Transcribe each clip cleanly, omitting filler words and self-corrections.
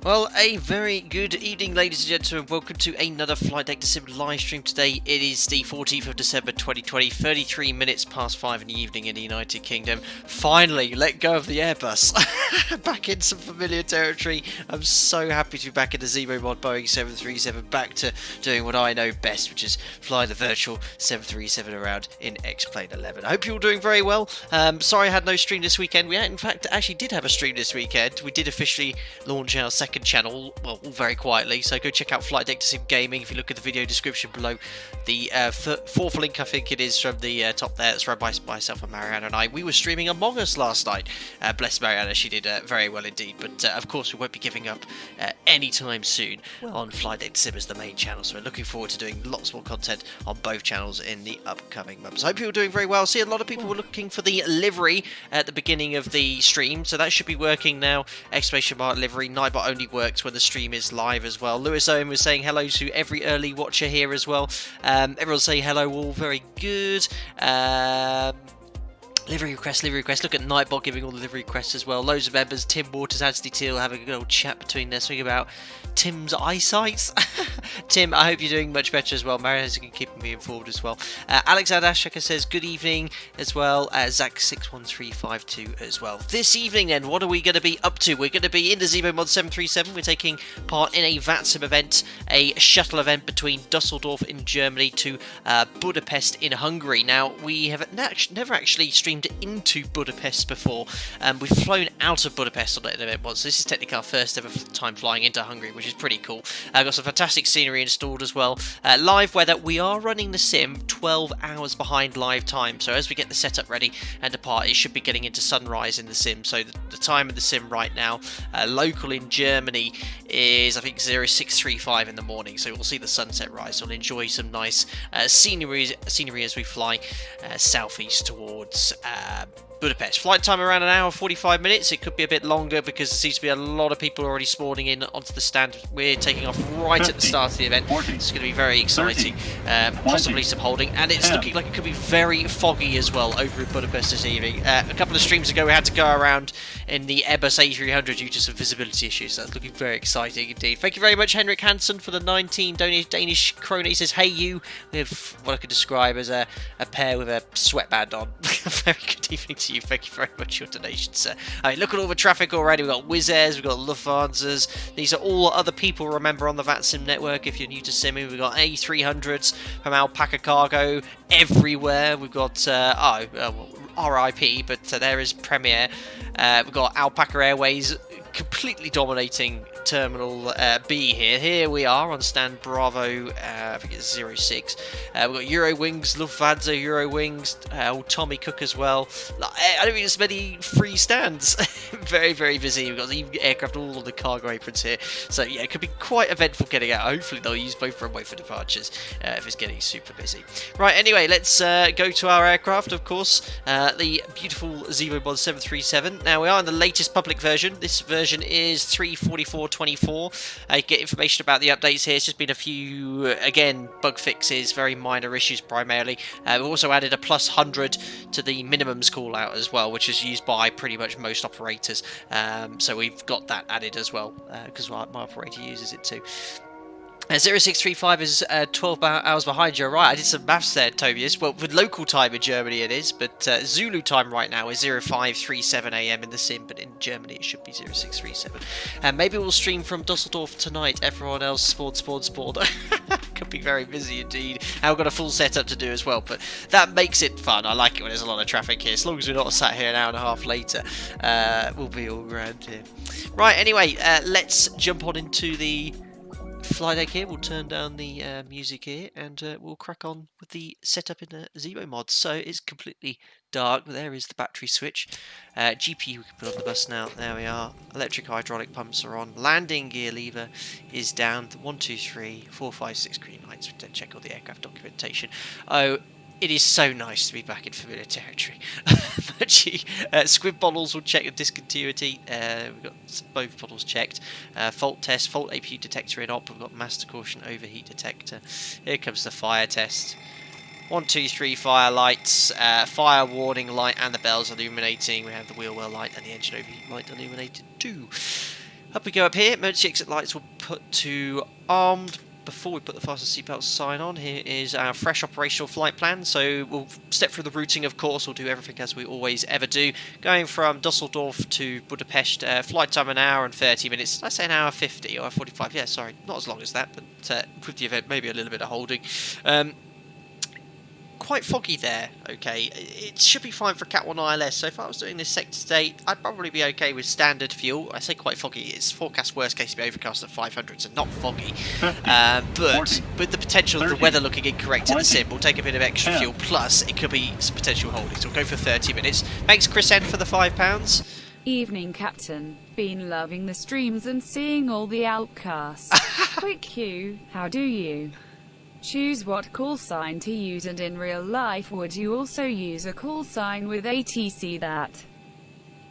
Well, a very good evening, ladies and gentlemen. Welcome to another Flight Deck to Sim live stream today. It is the 14th of December 2020, 33 minutes past 5 in the evening in the United Kingdom. Finally, let go of the Airbus. Back in some familiar territory. I'm so happy to be back in the ZIBO MOD Boeing 737, back to doing what I know best, which is fly the virtual 737 around in X-Plane 11. I hope you're all doing very well. Sorry I had no stream this weekend. We, in fact, actually did have a stream this weekend. We did officially launch our second channel, well, all very quietly, so go check out Flight Deck to Sim Gaming. If you look at the video description below, the fourth link I think it is from the top there, it's run by myself and Mariana and I. We were streaming Among Us last night. Bless Mariana, she did very well indeed, but of course we won't be giving up anytime soon on Flight Deck to Sim as the main channel, so we're looking forward to doing lots more content on both channels in the upcoming months. I hope you're doing very well. See, a lot of people were looking for the livery at the beginning of the stream, so that should be working now. Exclamation mark livery. Nightbot only works when the stream is live as well. Lewis Owen was saying hello to every early watcher here as well. Everyone's saying hello, all very good. Livery request. Look at Nightbot giving all the livery requests as well. Loads of members. Tim Waters, Anthony Teal having a good old chat between there, something about Tim's eyesight. Tim, I hope you're doing much better as well. Marianne's been keeping me informed as well. Alex Adashaka says good evening as well. Zach61352 as well. This evening then, what are we going to be up to? We're going to be in the ZIBO MOD 737. We're taking part in a VATSIM event, a shuttle event between Dusseldorf in Germany to Budapest in Hungary. Now, we have never actually streamed into Budapest before. We've flown out of Budapest on an event once. This is technically our first ever time flying into Hungary, which is pretty cool. Got some fantastic scenery installed as well. Live weather, we are running the sim 12 hours behind live time, so as we get the setup ready and depart, it should be getting into sunrise in the sim. So the time of the sim right now, local in Germany, is I think 0635 in the morning, so we'll see the sunset rise. So we'll enjoy some nice scenery as we fly southeast towards Budapest. Flight time around an hour 45 minutes. It could be a bit longer because there seems to be a lot of people already spawning in onto the stand. We're taking off right at the start of the event. It's going to be very exciting. Possibly some holding, and it's looking like it could be very foggy as well over in Budapest this evening. A couple of streams ago we had to go around in the Airbus A300 due to some visibility issues, so that's looking very exciting indeed. Thank you very much Henrik Hansen for the 19 Danish krona. He says hey you, with what I could describe as a pair with a sweatband on. Very good evening to you. Thank you very much for your donation, sir. I mean, look at all the traffic already. We've got Wizz Airs, we've got Lufthansa's. These are all other people, remember, on the VATSIM network if you're new to simming. We've got A300s from Alpaca Cargo everywhere. We've got RIP, but there is Premier. We've got Alpaca Airways completely dominating Terminal B here. Here we are on stand Bravo, I think it's 06. We've got Eurowings, Lufthansa, Eurowings, old Tommy Cook as well. I don't think there's many free stands. Very, very busy. We've got the aircraft all on the cargo aprons here. So yeah, it could be quite eventful getting out. Hopefully they'll use both runway for departures if it's getting super busy. Right, anyway, let's go to our aircraft, of course. The beautiful ZIBO MOD 737. Now, we are in the latest public version. This version is 344.24. Get information about the updates here. It's just been a few, again, bug fixes, very minor issues primarily. We've also added a +100 to the minimums call out as well, which is used by pretty much most operators. So we've got that added as well, because my operator uses it too. 0635 is 12 hours behind. You're right, I did some maths there, Tobias. Well, with local time in Germany it is, but Zulu time right now is 0537 AM in the sim, but in Germany it should be 0637. And maybe we'll stream from Dusseldorf tonight. Everyone else spawn. Could be very busy indeed. And we've got a full setup to do as well, but that makes it fun. I like it when there's a lot of traffic here. As long as we're not sat here an hour and a half later, we'll be all around here. Right, anyway, let's jump on into the Flight Deck here. We'll turn down the music here and we'll crack on with the setup in the ZIBO mod. So it's completely dark, but there is the battery switch. GPU we can put on the bus now. There we are. Electric hydraulic pumps are on. Landing gear lever is down. 1, 2, 3, 4, 5, 6 green lights. We don't check all the aircraft documentation. Oh, it is so nice to be back in familiar territory. Squib bottles will check the discontinuity. We've got both bottles checked. Fault test, fault APU detector in op. We've got master caution overheat detector. Here comes the fire test. 1, 2, 3 fire lights, fire warning light and the bells illuminating. We have the wheel well light and the engine overheat light illuminated too. Up we go up here. Emergency exit lights will put to armed. Before we put the fasten seatbelt sign on, here is our fresh operational flight plan. So we'll step through the routing, of course. We'll do everything as we always ever do. Going from Dusseldorf to Budapest, flight time an hour and 30 minutes. Did I say an hour 50 or 45? Yeah, sorry, not as long as that, but with the event, maybe a little bit of holding. Quite foggy there, okay. It should be fine for Cat 1 ILS, so if I was doing this sector today, I'd probably be okay with standard fuel. I say quite foggy, it's forecast worst case to be overcast at 500, so not foggy. But with the potential of the weather looking incorrect in the sim, we'll take a bit of extra fuel, plus it could be some potential holding, so we'll go for 30 minutes. Thanks Chris N for the £5. Evening, Captain. Been loving the streams and seeing all the outcasts. Quick Q, how do you choose what call sign to use, and in real life would you also use a call sign with ATC that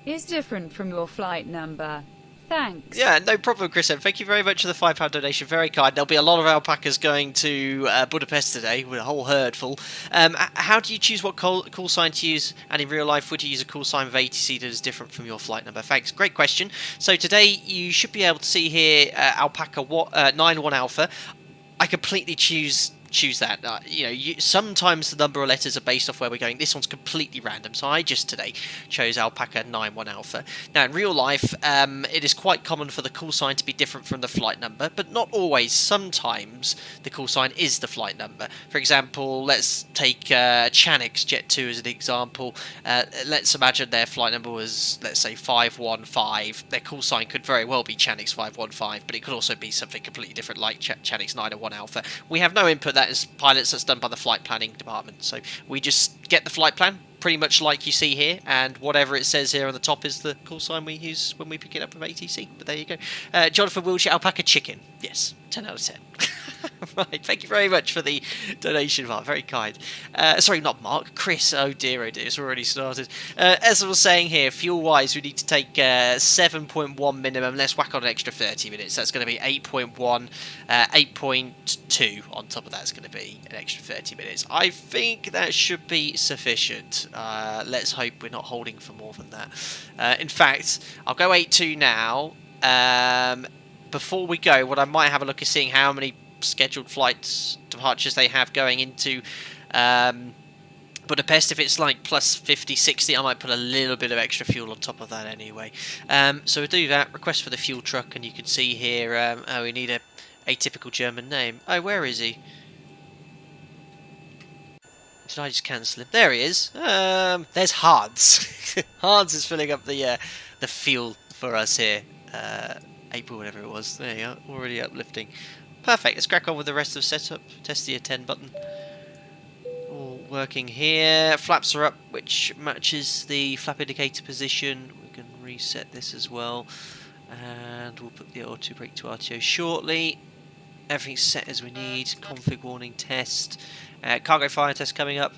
is different from your flight number? Thanks. Yeah, no problem, Chris. And thank you very much for the £5 donation. Very kind. There'll be a lot of alpacas going to Budapest today, with a whole herd full. How do you choose what call sign to use? And in real life, would you use a call sign with ATC that is different from your flight number? Thanks. Great question. So today, you should be able to see here Alpaca 91 Alpha. I completely choose that. Sometimes the number of letters are based off where we're going. This one's completely random, so I just today chose Alpaca 91 Alpha. Now, in real life, it is quite common for the call sign to be different from the flight number, but not always. Sometimes the call sign is the flight number. For example, let's take Chanix Jet 2 as an example. Let's imagine their flight number was, let's say, 515. Their call sign could very well be Chanix 515, but it could also be something completely different, like Chanix 91 Alpha. We have no input that as pilots. That's done by the flight planning department, so we just get the flight plan pretty much like you see here, and whatever it says here on the top is the call sign we use when we pick it up from ATC. But there you go. Jonathan Wilshire, Alpaca Chicken. Yes, 10 out of 10. Right, thank you very much for the donation, Mark. Very kind. Sorry, not Mark, Chris. Oh dear, it's already started. As I was saying here, fuel-wise, we need to take 7.1 minimum. Let's whack on an extra 30 minutes. That's going to be 8.1, 8.2 on top of that's going to be an extra 30 minutes. I think that should be sufficient. Let's hope we're not holding for more than that. In fact, I'll go 8.2 now. Before we go, what I might have a look at seeing how many scheduled flights departures they have going into Budapest. If it's like plus 50, 60, I might put a little bit of extra fuel on top of that anyway. So we'll do that. Request for the fuel truck, and you can see here, oh, we need a atypical German name. Oh, where is he? Did I just cancel him? There he is. There's Hans. Hans is filling up the fuel for us here. April, whatever it was. There you go. Already uplifting. Perfect. Let's crack on with the rest of the setup. Test the attend button. All working here. Flaps are up, which matches the flap indicator position. We can reset this as well. And we'll put the auto brake to RTO shortly. Everything's set as we need. Config warning test. Cargo fire test coming up.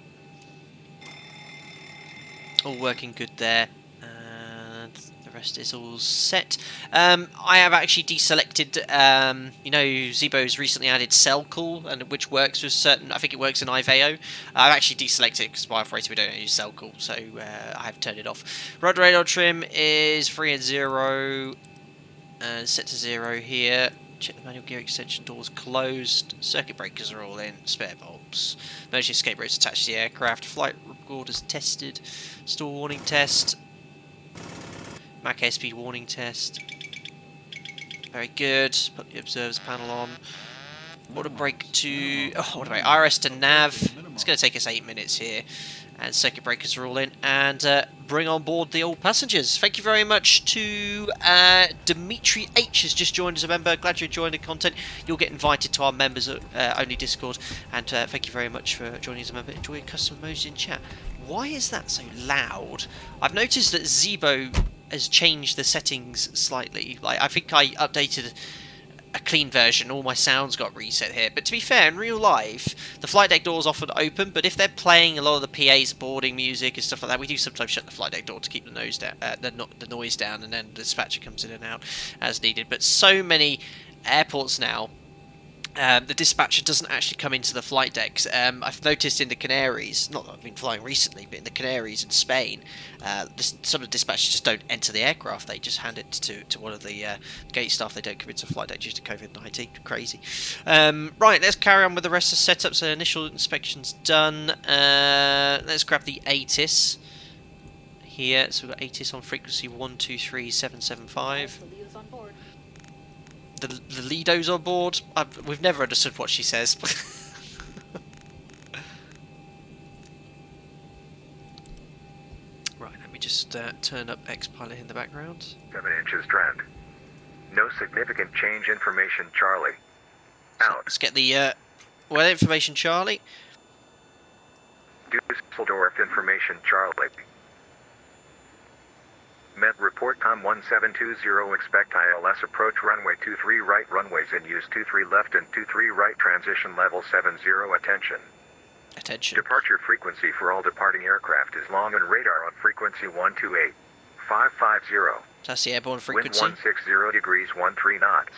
All working good there. And the rest is all set. I have actually deselected, ZIBO's recently added cell call, and which works with certain, I think it works in IVAO. I've actually deselected it because by operator we don't use cell call, so I have turned it off. Rudder radar trim is 3 and 0, and set to 0 here. Check the manual gear extension doors closed. Circuit breakers are all in. Spare bulbs. Emergency escape routes attached to the aircraft. Flight recorders tested. Stall warning test. Mach airspeed warning test. Very good. Put the observers panel on. Auto brake to... Oh, auto brake. RS to nav. It's going to take us 8 minutes here. And circuit breakers are all in. And bring on board the old passengers. Thank you very much to Dimitri H has just joined as a member. Glad you enjoyed the content. You'll get invited to our members only Discord. And thank you very much for joining as a member. Enjoy your custom emojis in chat. Why is that so loud? I've noticed that ZIBO has changed the settings slightly. Like, I think I updated a clean version, all my sounds got reset here. But to be fair, in real life, the flight deck doors often open, but if they're playing a lot of the PA's boarding music and stuff like that, we do sometimes shut the flight deck door to keep the noise down, the noise down, and then the dispatcher comes in and out as needed. But so many airports now the dispatcher doesn't actually come into the flight decks. I've noticed in the Canaries, not that I've been flying recently, but in the Canaries in Spain, some of the dispatchers just don't enter the aircraft. They just hand it to one of the gate staff. They don't come into the flight deck due to COVID-19. Crazy. Right, let's carry on with the rest of the setup. So initial inspection's done. Let's grab the ATIS here. So we've got ATIS on frequency 123775. The Lido's on board. We've never understood what she says. Right, let me just turn up X-Pilot in the background. 7 inches trend. No significant change information, Charlie. Out. So let's get the weather information, Charlie. Dusseldorf information, Charlie. Met report com 1720, expect ILS approach runway 23 right, runways in use 23 left and 23 right, transition level 70, attention. Attention. Departure frequency for all departing aircraft is long and radar on frequency 128550. That's the airborne frequency. Wind 160 degrees 13 knots.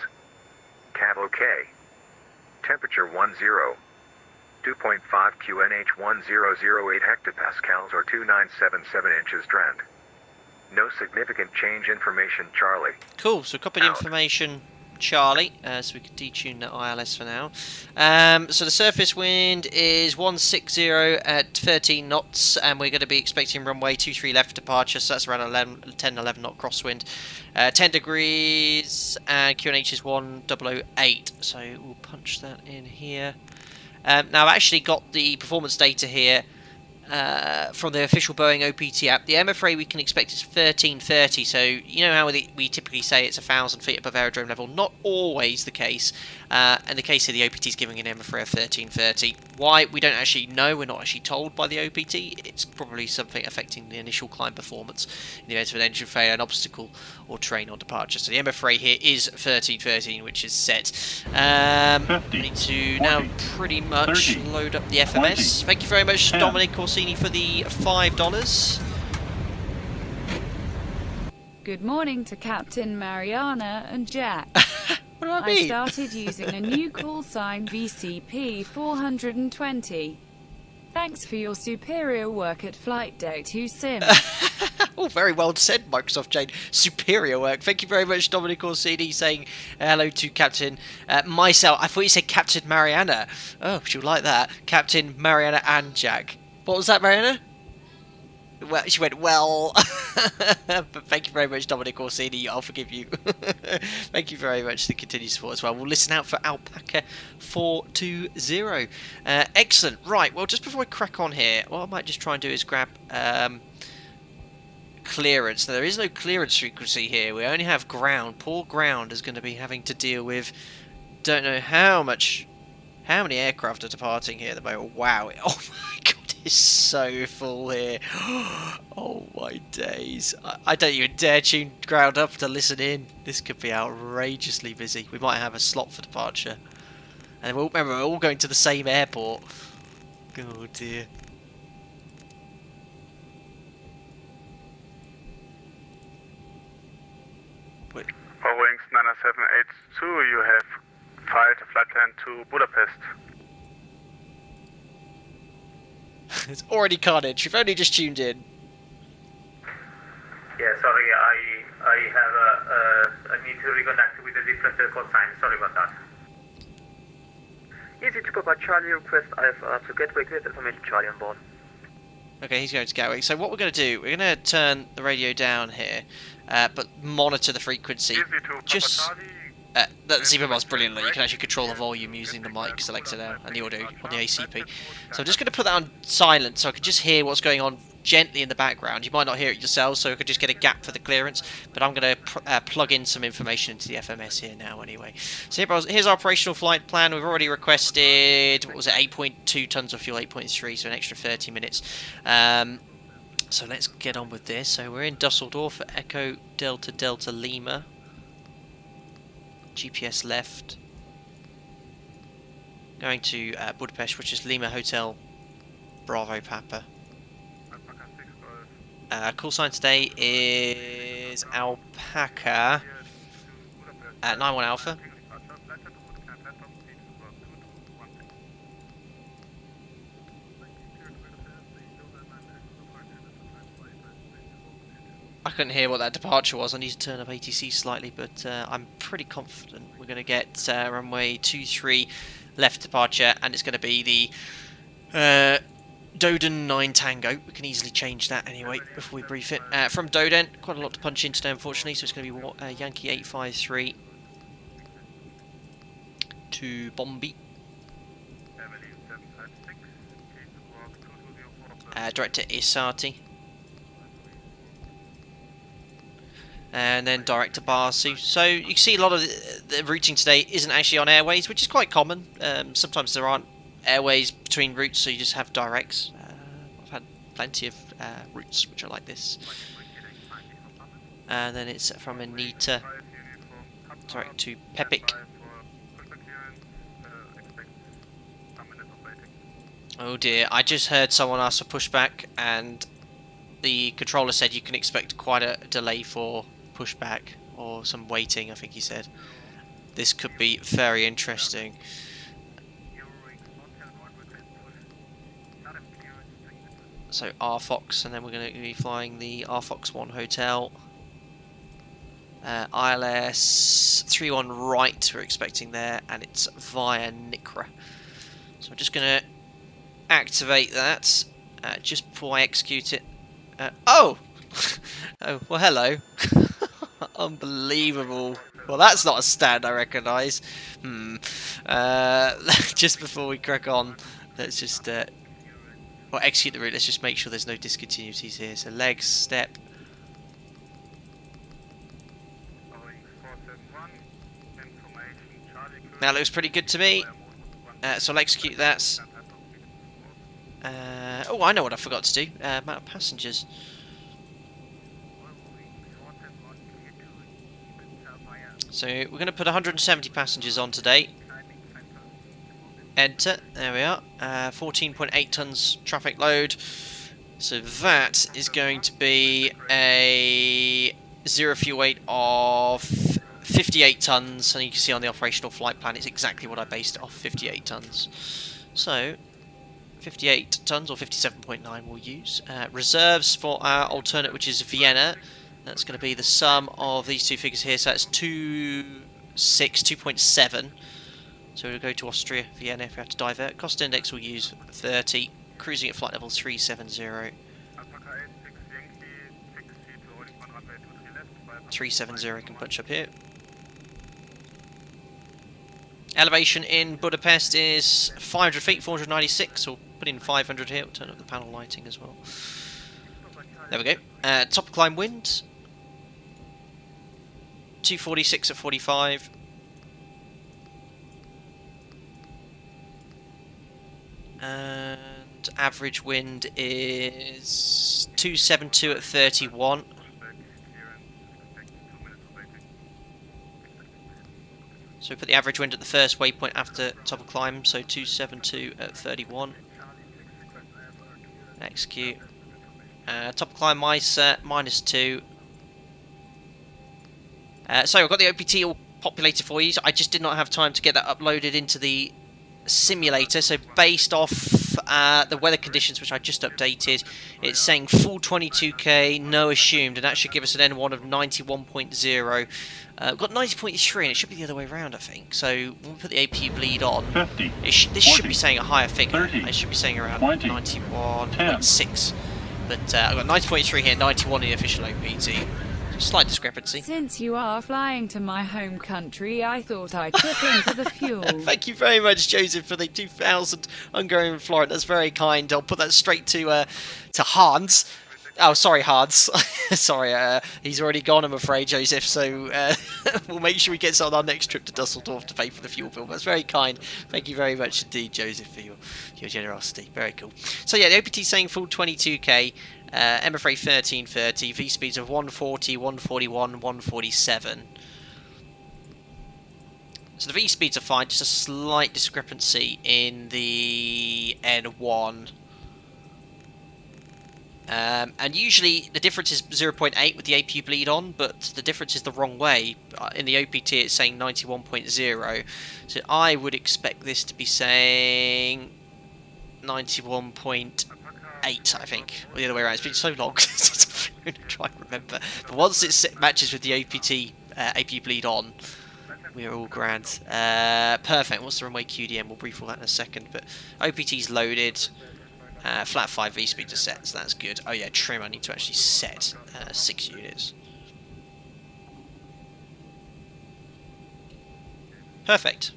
Cav OK. Temperature 10. 2.5 QNH 1008 hectopascals or 2977 inches trend. No significant change information, Charlie. Cool, so copied information, Charlie, so we can detune the ILS for now. So the surface wind is 160 at 13 knots, and we're going to be expecting runway 23 left departure, so that's around 10-11 knot crosswind. 10 degrees, and QNH is 1008, so we'll punch that in here. Now I've actually got the performance data here from the official Boeing OPT app. The MFRA we can expect is 1330, so you know how we typically say it's 1,000 feet above aerodrome level. Not always the case. In the case of the OPT is giving an MFRA of 1330. Why? We don't actually know. We're not actually told by the OPT. It's probably something affecting the initial climb performance in the event of an engine failure, an obstacle, or train on departure. So the MFRA here is 1313, which is set. 50, we need to 40, now pretty much 30, load up the FMS. 20, Thank you very much, 10. Dominic Corsini, for the $5. Good morning to Captain Mariana and Jack. What do I I mean? started using a new call sign VCP 420. Thanks for your superior work at Flight Deck 2 Sim. Oh, very well said, Microsoft Jane. Superior work. Thank you very much, Dominic Orsini, saying hello to Captain myself. I thought you said Captain Mariana. Oh, she'll like that. Captain Mariana and Jack. What was that, Mariana? Well, she went, well. But thank you very much, Dominic Orsini. I'll forgive you. Thank you very much for the continued support as well. We'll listen out for Alpaca 420. Excellent. Right, well, just before I crack on here, what I might just try and do is grab clearance. Now, there is no clearance frequency here. We only have ground. Poor ground is going to be having to deal with, don't know how many aircraft are departing here at the moment. Wow. Oh my god. It's so full here. Oh my days. I don't even dare tune ground up to listen in. This could be outrageously busy. We might have a slot for departure. And remember, we're all going to the same airport. Oh dear. Wait. Wings 9782, you have filed a flight plan to Budapest. It's already carnage. You've only just tuned in. Yeah, sorry, I need to reconnect with a different call sign. Sorry about that. Easy to Papa Charlie, request IFR to Gateway, clear information Charlie on board. Okay, he's going to Gatwick. So what we're going to do, we're going to turn the radio down here, but monitor the frequency. Easy to Papa Just Charlie. that ZIBO mod's brilliantly. You can actually control the volume using the mic selector now and the audio on the ACP. So I'm just going to put that on silent so I can just hear what's going on gently in the background. You might not hear it yourselves, so I could just get a gap for the clearance. But I'm going to plug in some information into the FMS here now anyway. So here's our operational flight plan. We've already requested, what was it, 8.2 tons of fuel, 8.3, so an extra 30 minutes. So let's get on with this. So we're in Dusseldorf, Echo Delta Delta Lima. GPS left. Going to Budapest, which is Lima Hotel Bravo Papa. Call sign today is Alpaca at 91 Alpha. I couldn't hear what that departure was. I need to turn up ATC slightly, but I'm pretty confident we're going to get runway 23 left departure, and it's going to be the Doden 9 Tango. We can easily change that anyway before we brief it. From Doden, quite a lot to punch in today, unfortunately, so it's going to be Yankee 853 to Bombi. Direct to Isati. And then direct to Barsu. So you can see a lot of the routing today isn't actually on airways, which is quite common. Sometimes there aren't airways between routes, so you just have directs. I've had plenty of routes which are like this. And then it's from Anita direct to Pepik. Oh dear, I just heard someone ask for pushback, and the controller said you can expect quite a delay for pushback, or some waiting, I think he said. This could be very interesting. So RFox, and then we're going to be flying the RFox 1 hotel. ILS 31 right we're expecting there, and it's via Nikra. So I'm just going to activate that just before I execute it. Oh! Oh, well hello. Unbelievable. Well, that's not a stand I recognise. Just before we crack on, let's just well, execute the route. Let's just make sure there's no discontinuities here. So legs, step. That looks pretty good to me. So I'll execute that. Oh, I know what I forgot to do. Amount of passengers. So we're going to put 170 passengers on today. Enter. There we are. 14.8 tons traffic load. So that is going to be a zero fuel weight of 58 tons. And you can see on the operational flight plan, it's exactly what I based it off, 58 tons. So 58 tons, or 57.9 we'll use. Reserves for our alternate, which is Vienna. That's going to be the sum of these two figures here. So that's 2.7. So we'll go to Austria, Vienna if we have to divert. Cost index we'll use 30. Cruising at flight level 370. 370 can punch up here. Elevation in Budapest is 500 feet, 496. We'll put in 500 here. We'll turn up the panel lighting as well. There we go. Top climb wind. 246 at 45. And average wind is 272 at 31. So we put the average wind at the first waypoint after top of climb, so 272 at 31. Execute. Top of climb ISA, -2. So I've got the OPT all populated for you. So I just did not have time to get that uploaded into the simulator. So based off the weather conditions, which I just updated, it's saying full 22k, no assumed, and that should give us an N1 of 91.0. We've got 90.3, and it should be the other way around, I think. So when we put the AP bleed on, 50, this should be saying a higher figure. 30, It should be saying around 20, 91.6. But I've got 90.3 here, 91 in the official OPT. Slight discrepancy. Since you are flying to my home country, I thought I'd chip into the fuel. Thank you very much, Joseph, for the 2,000 Hungarian Florida. That's very kind. I'll put that straight to Hans. Oh, sorry, Hans. Sorry, he's already gone, I'm afraid, Joseph. So we'll make sure he gets on our next trip to Dusseldorf to pay for the fuel bill. That's very kind. Thank you very much indeed, Joseph, for your generosity. Very cool. So yeah, the OPT saying full 22k. MFRA 1330, V speeds of 140, 141, 147. So the V speeds are fine, just a slight discrepancy in the N1. And usually the difference is 0.8 with the APU bleed on, but the difference is the wrong way. In the OPT it's saying 91.0, so I would expect this to be saying 91.8, I think, or the other way around. It's been so long since going to try and remember. But once it matches with the AP bleed on, we're all grand. Perfect. What's the runway QDM? We'll brief all that in a second. But OPT's loaded. Flat 5 V-speed are set, so that's good. Oh yeah, trim I need to actually set 6 units. Perfect.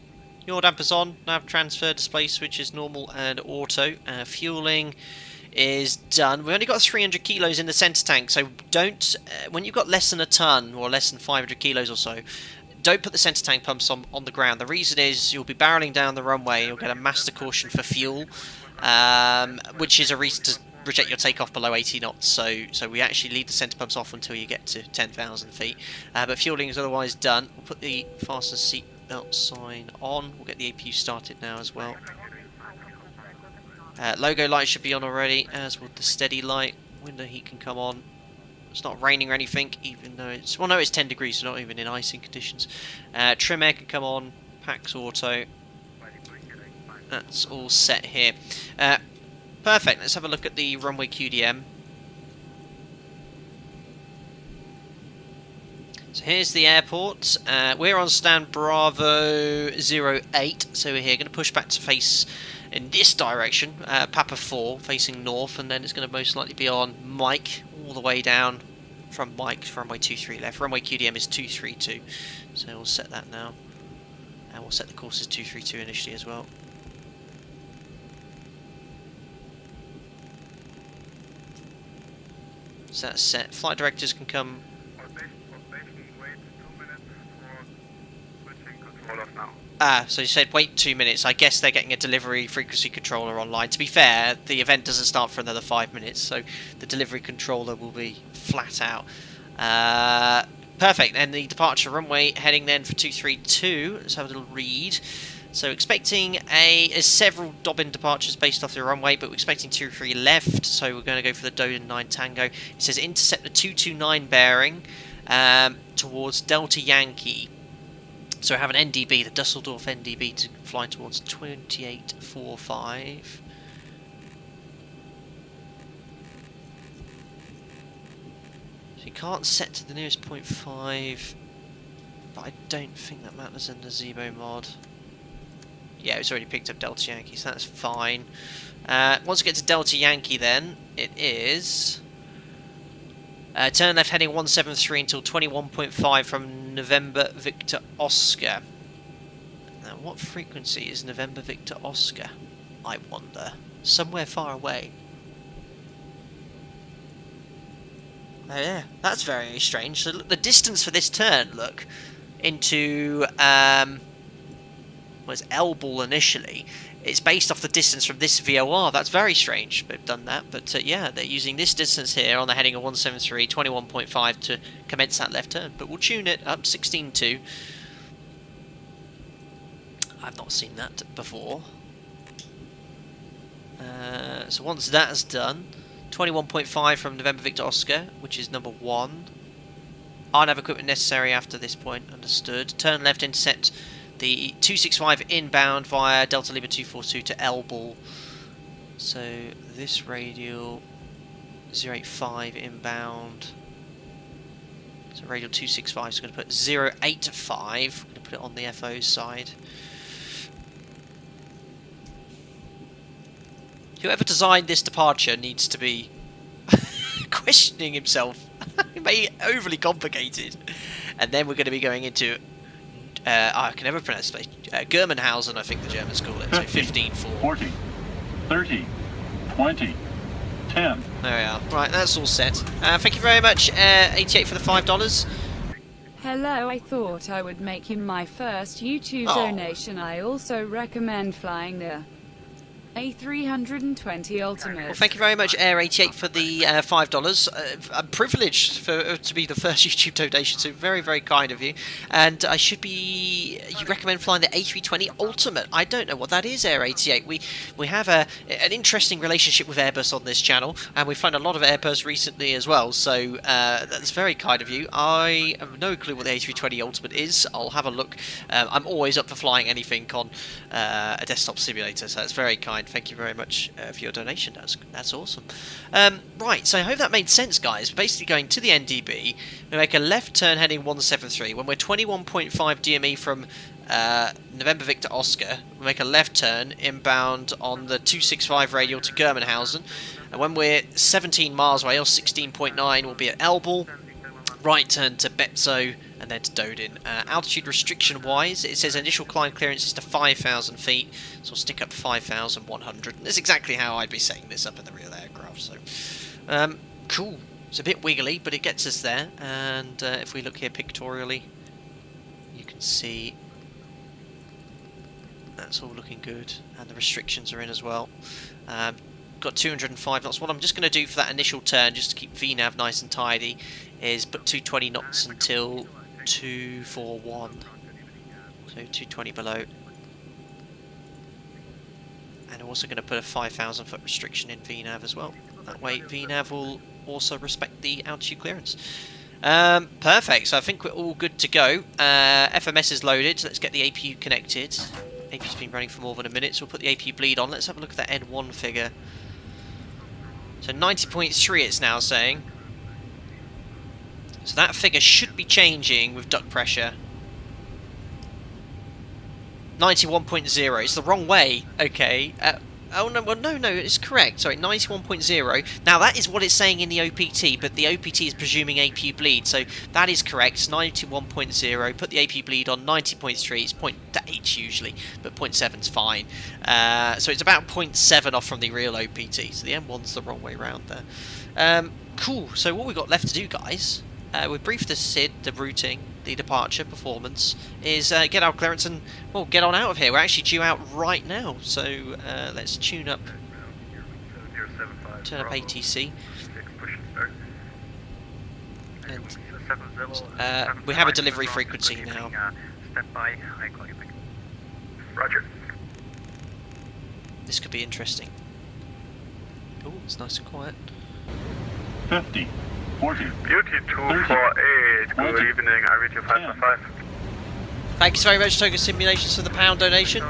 Yaw dampers on, nav transfer, display switches normal and auto. Fueling is done. We've only got 300 kilos in the centre tank, so don't, when you've got less than a ton or less than 500 kilos or so, don't put the centre tank pumps on the ground. The reason is you'll be barrelling down the runway, you'll get a master caution for fuel, which is a reason to reject your takeoff below 80 knots, so we actually leave the centre pumps off until you get to 10,000 feet. But fueling is otherwise done. We'll put the fasten seat belt sign on. We'll get the APU started now as well. Logo light should be on already, as would the steady light. Window heat can come on. It's not raining or anything, even though it's... well, no, it's 10 degrees, so not even in icing conditions. Trim air can come on. Pax auto. That's all set here. Perfect. Let's have a look at the runway QDM. So here's the airport. We're on stand Bravo 08, so we're here. Going to push back to face in this direction, Papa 4, facing north, and then it's going to most likely be on Mike, all the way down from Mike, runway 23 left. Runway QDM is 232, so we'll set that now. And we'll set the course as 232 initially as well. So that's set. Flight directors can come. So you said wait 2 minutes. I guess they're getting a delivery frequency controller online. To be fair, the event doesn't start for another 5 minutes, so the delivery controller will be flat out. Perfect. And the departure runway heading then for 232. Let's have a little read. So expecting several Dobbin departures based off the runway, but we're expecting 23 left, so we're going to go for the Doden 9 Tango. It says intercept the 229 bearing towards Delta Yankee. So we have an NDB, the Dusseldorf NDB, to fly towards 2845. So you can't set to the nearest 0.5, but I don't think that matters in the ZIBO mod. Yeah, it's already picked up Delta Yankee, so that's fine. Once we get to Delta Yankee then, it is... turn left heading 173 until 21.5 from November Victor Oscar. Now, what frequency is November Victor Oscar? I wonder. Somewhere far away. Oh yeah, that's very strange. So look, the distance for this turn, look, into... was L-ball initially. It's based off the distance from this VOR. That's very strange they've done that, but yeah, they're using this distance here on the heading of 173, 21.5 to commence that left turn, but we'll tune it up 16.2. I've not seen that before. So once that's done, 21.5 from November Victor Oscar, which is number 1. I'll have equipment necessary after this point, understood. Turn left, intercept the 265 inbound via Delta Lima 242 to L-ball. So this radial 085 inbound. So radial 265 is going to put 085. We're going to put it on the FO side. Whoever designed this departure needs to be questioning himself. It made it overly complicated. And then we're going to be going into I can never pronounce this place. Germanhausen, I think the Germans call it. 50, so 15-4. 40, 30, 20, 10. There we are. Right, that's all set. Thank you very much, 88 for the $5. Hello, I thought I would make him my first YouTube donation. I also recommend flying the A320 Ultimate. Well, thank you very much, Air88, for the $5. I'm privileged to be the first YouTube donation, so very, very kind of you. And I should be... You recommend flying the A320 Ultimate. I don't know what that is, Air88. We have an interesting relationship with Airbus on this channel, and we've flown a lot of Airbus recently as well, so that's very kind of you. I have no clue what the A320 Ultimate is. I'll have a look. I'm always up for flying anything on a desktop simulator, so that's very kind kind. Thank you very much for your donation. That's awesome. Right, so I hope that made sense, guys. We're basically going to the NDB. We make a left turn heading 173. When we're 21.5 DME from November Victor Oscar, we make a left turn inbound on the 265 radial to Germanhausen. And when we're 17 miles away, or 16.9, we'll be at Elbel. Right turn to Betzo, and then to Dodin. Altitude restriction wise, it says initial climb clearance is to 5,000 feet, so I'll stick up 5,100. That's exactly how I'd be setting this up in the real aircraft. So, cool. It's a bit wiggly, but it gets us there. And if we look here pictorially, you can see that's all looking good, and the restrictions are in as well. Got 205 knots. What I'm just going to do for that initial turn, just to keep VNAV nice and tidy, is put 220 knots until 241. So 220 below. And I'm also going to put a 5,000 foot restriction in VNAV as well. That way VNAV will also respect the altitude clearance. Perfect, so I think we're all good to go. FMS is loaded, let's get the APU connected. APU's been running for more than a minute, so we'll put the APU bleed on. Let's have a look at that N1 figure. So 90.3 it's now saying. So that figure should be changing with duct pressure. 91.0, it's the wrong way. Okay. Oh no, well no, it's correct. Sorry, 91.0. Now that is what it's saying in the OPT, but the OPT is presuming APU bleed, so that is correct. 91.0. Put the APU bleed on 90.3. It's 0.8 usually, but 0.7 is fine. So it's about 0.7 off from the real OPT. So the M1's the wrong way around there. Cool. So what we've got left to do, guys, we've briefed the SID, the routing, the departure, performance, is get our clearance and, well, get on out of here. We're actually due out right now, so let's tune up, turn up ATC. And we have a delivery frequency now. Roger. This could be interesting. Oh, it's nice and quiet. 50, 40, Beauty 248, good evening, I read you 555. Thank you very much, Toga Simulations, for the pound donation.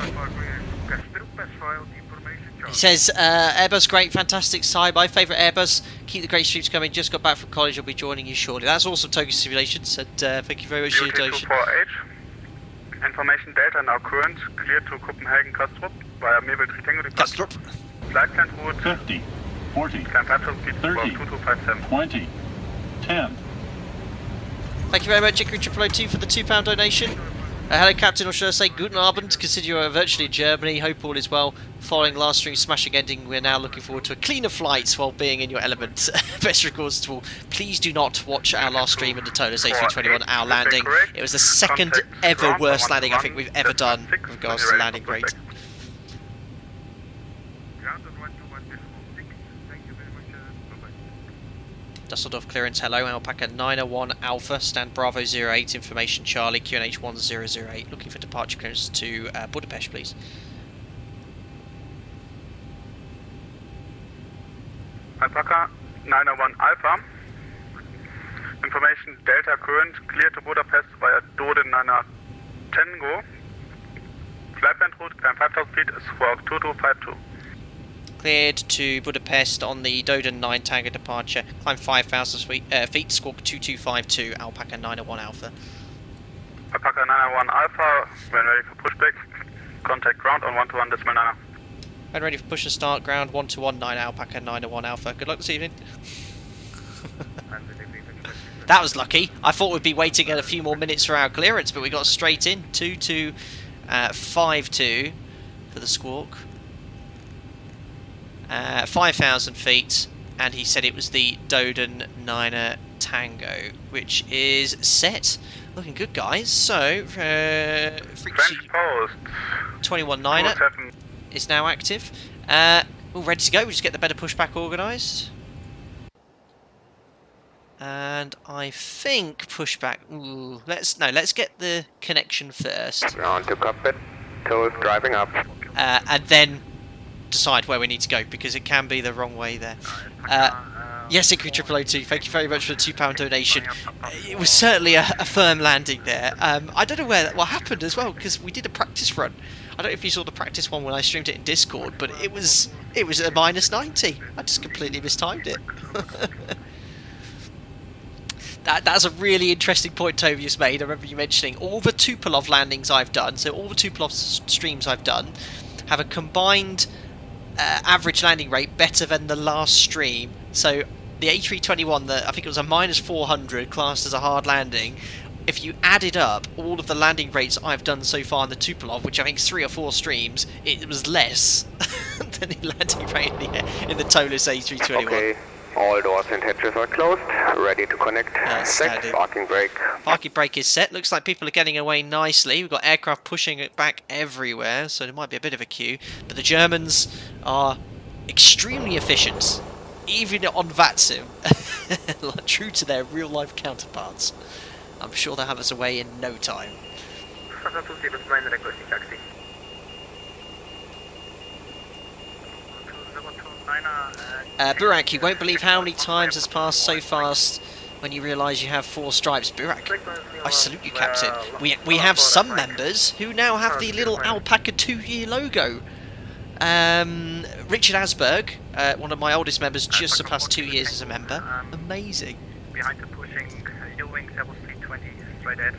He says, Airbus great, fantastic, my favourite Airbus, keep the great streams coming, just got back from college, I'll be joining you shortly. That's awesome, Toga Simulations, and thank you very much for your donation. 248, information data now current, clear to Copenhagen Kastrup via Mabel Tritangle departure. Flight plan route 50, 40, climb platform speed 30, 2257. 20, 10. Thank you very much, Hickory 002 for the £2 donation. Hello, Captain, or should I say Guten Abend, consider you are virtually in Germany. Hope all is well. Following last stream's smashing ending, we're now looking forward to a cleaner flight while being in your element. Best regards to all. Please do not watch our last stream in the Tonus A321, our landing. It was the second ever worst landing I think we've ever done with regards to landing rate. Dusseldorf clearance, hello, Alpaca 901 Alpha, stand Bravo 08, information Charlie, QNH 1008, looking for departure clearance to Budapest, please. Alpaca 901 Alpha, information Delta current, clear to Budapest via Dodin 9 Tango, flight plan route, climb 5000 feet is for 2252. Cleared to Budapest on the Dodin 9 Tango departure. Climb 5,000 feet, squawk 2252, Alpaca 901 Alpha. Alpaca 901 Alpha, when ready for pushback, contact ground on 121.9. When ready for push and start, ground 1219, Alpaca 901 Alpha. Good luck this evening. That was lucky. I thought we'd be waiting a few more minutes for our clearance, but we got straight in. 2252 for the squawk. 5,000 feet, and he said it was the Dodin 9 Tango, which is set. Looking good, guys. So, frequency 219 is now active. All ready to go. We just get the better pushback organised. And I think pushback. Ooh, let's get the connection first. On to cockpit. Toes driving up. And then decide where we need to go, because it can be the wrong way there. Yes, Hickory 002, thank you very much for the £2 donation. It was certainly a firm landing there. I don't know what happened as well, because we did a practice run. I don't know if you saw the practice one when I streamed it in Discord, but it was at a -90. I just completely mistimed it. That's a really interesting point Toby just made. I remember you mentioning all the Tupolev landings I've done, so all the Tupolev streams I've done have a combined average landing rate better than the last stream. So the A321, I think it was a -400, classed as a hard landing. If you added up all of the landing rates I've done so far in the Tupolev, which I think is 3 or 4 streams, it was less than the landing rate in the Tolus A321. Okay, all doors and hatches are closed, ready to connect. Set parking brake. Parking brake is set. Looks like people are getting away nicely. We've got aircraft pushing it back everywhere, so there might be a bit of a queue. But the Germans are extremely efficient, even on VATSIM, true to their real-life counterparts. I'm sure they'll have us away in no time. Burak, you won't believe how many times has passed so fast when you realise you have 4 stripes. Burak, I salute you, Captain. We have some members who now have the little alpaca 2-year logo. Richard Asberg, one of my oldest members, just surpassed 2 years as a member. Amazing. Behind the pushing, your wings, Airbus 320, straight ahead.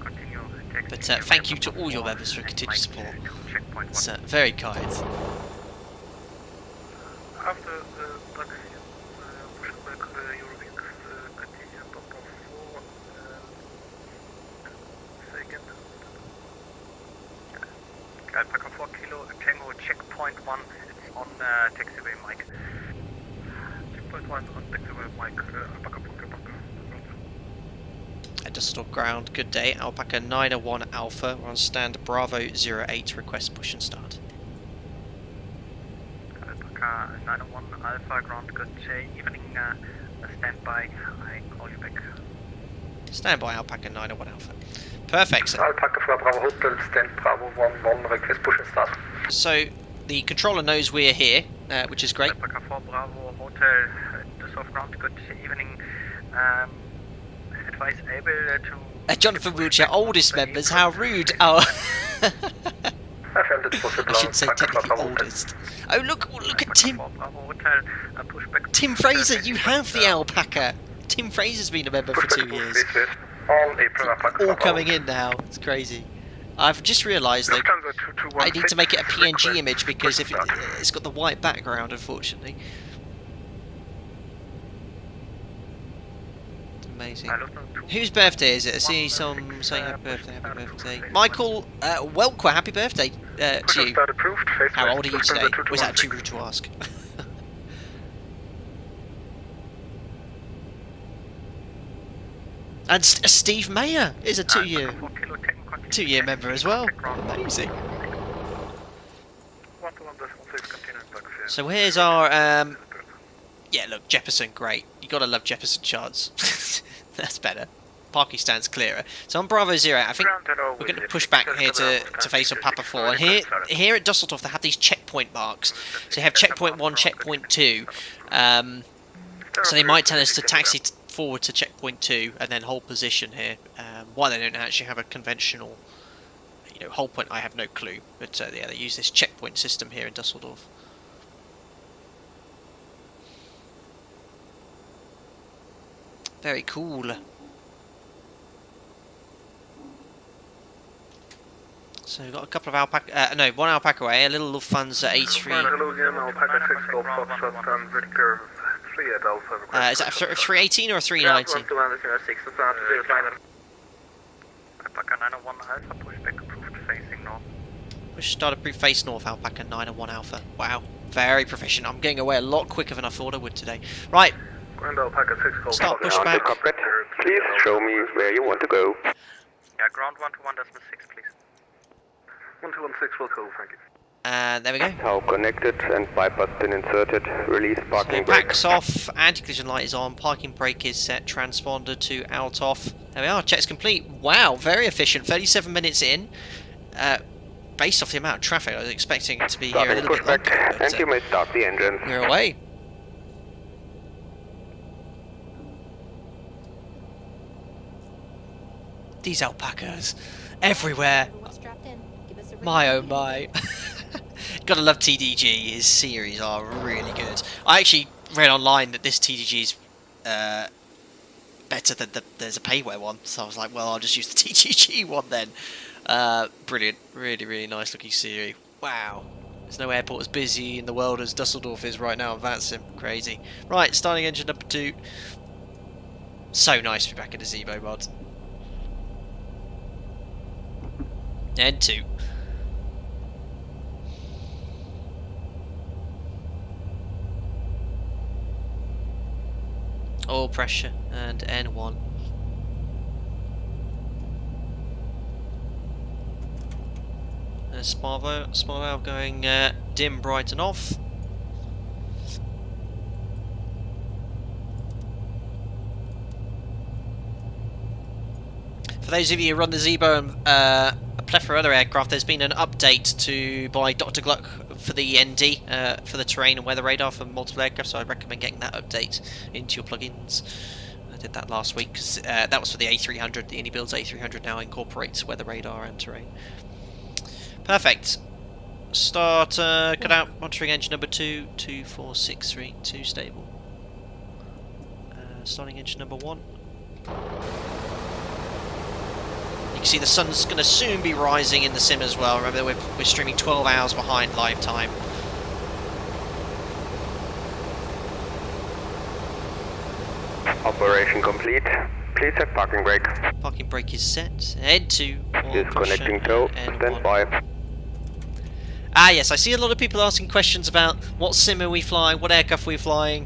Continue. But thank you to all your members for continued support. It's very kind. After pushback, your wings continue top of 4 second. Alpaca 4 kilo, Tango, checkpoint 1, it's on taxiway mic. Checkpoint 1 on taxiway mic, Alpaca 4 kilo. At Dusseldorf ground, good day. Alpaca 901 Alpha, we're on stand Bravo 08, request push and start. Alpaca 901 Alpha, ground, good day. Evening, stand by, I call you back. Stand by Alpaca 901 Alpha. Perfect. So, Alpaca for Bravo Hotel, stand Bravo 11, request push and start. so the controller knows we're here, which is great. Alpaca 4 Bravo Hotel, Dusseldorf ground, good evening. Advice able to... Jonathan Wiltz, our oldest members, how rude. Oh. I should say technically oldest. Oh, look at Tim. Tim Fraser, you have the alpaca. Tim Fraser's been a member for 2 years. All coming in now. It's crazy. I've just realised that I need to make it a PNG image because if it's got the white background, unfortunately. Amazing. Whose birthday is it? I see some saying happy birthday. Michael Welker, happy birthday to you. How old are you today? Was that too rude to ask? And Steve Mayer is a 2-year member as well. Amazing. So here's our yeah, look, Jefferson, great. You gotta love Jefferson charts. That's better. Parking stand's clearer. So on Bravo 0, I think we're going to push back here to face on Papa 4. And here at Dusseldorf, they have these checkpoint marks. So you have checkpoint 1, checkpoint 2. So they might tell us to taxi forward to checkpoint 2 and then hold position here. Why they don't actually have a conventional, hold point, I have no clue. But yeah, they use this checkpoint system here in Dusseldorf. Very cool. So we've got a couple of alpaca, no, one alpaca away, a little Lufthansa A3. Is that a 318 or a 319? Alpaca 901 Alpha, pushback approved, facing north. Push start approved, face north, Alpaca 901 Alpha. Wow, very proficient. I'm getting away a lot quicker than I thought I would today. Right. Start pushback. Cockpit, please show me where you want to go. Yeah, ground 121.6, please. 1216 will go, thank you. And there we go. Now connected and bypass pin inserted. Release parking So brake. backs off, anti-collision light is on, parking brake is set, transponder to out off. There we are, checks complete. Wow, very efficient, 37 minutes in. Based off the amount of traffic, I was expecting it to be here a little bit longer. And you may start the engine. We're away. These alpacas, everywhere. Strapped in. Give us a My oh my. Gotta love TDG, his series are really good. I actually read online that this TDG is better than there's a payware one, so I was like, well, I'll just use the TDG one then. Brilliant, really nice looking series. Wow, there's no airport as busy in the world as Dusseldorf is right now on VATSIM. Crazy. Right, starting engine number 2. So nice to be back in the ZIBO mod. And 2. Oil pressure and N1. Smart valve going dim, bright and off. For those of you who run the ZIBO and a plethora of other aircraft, there's been an update by Dr. Gluck for the ND, for the terrain and weather radar for multiple aircraft, so I recommend getting that update into your plugins. I did that last week, because that was for the A300. The IndyBuild's A300 now incorporates weather radar and terrain. Perfect. Start, cut out, monitoring engine number 2, 2463, 2 stable. Starting engine number 1. You can see the sun's going to soon be rising in the sim as well. Remember, we're streaming 12 hours behind live time. Operation complete. Please set parking brake. Parking brake is set. Head to disconnecting tow. Stand by. Ah yes, I see a lot of people asking questions about what sim are we flying, what aircraft we're flying.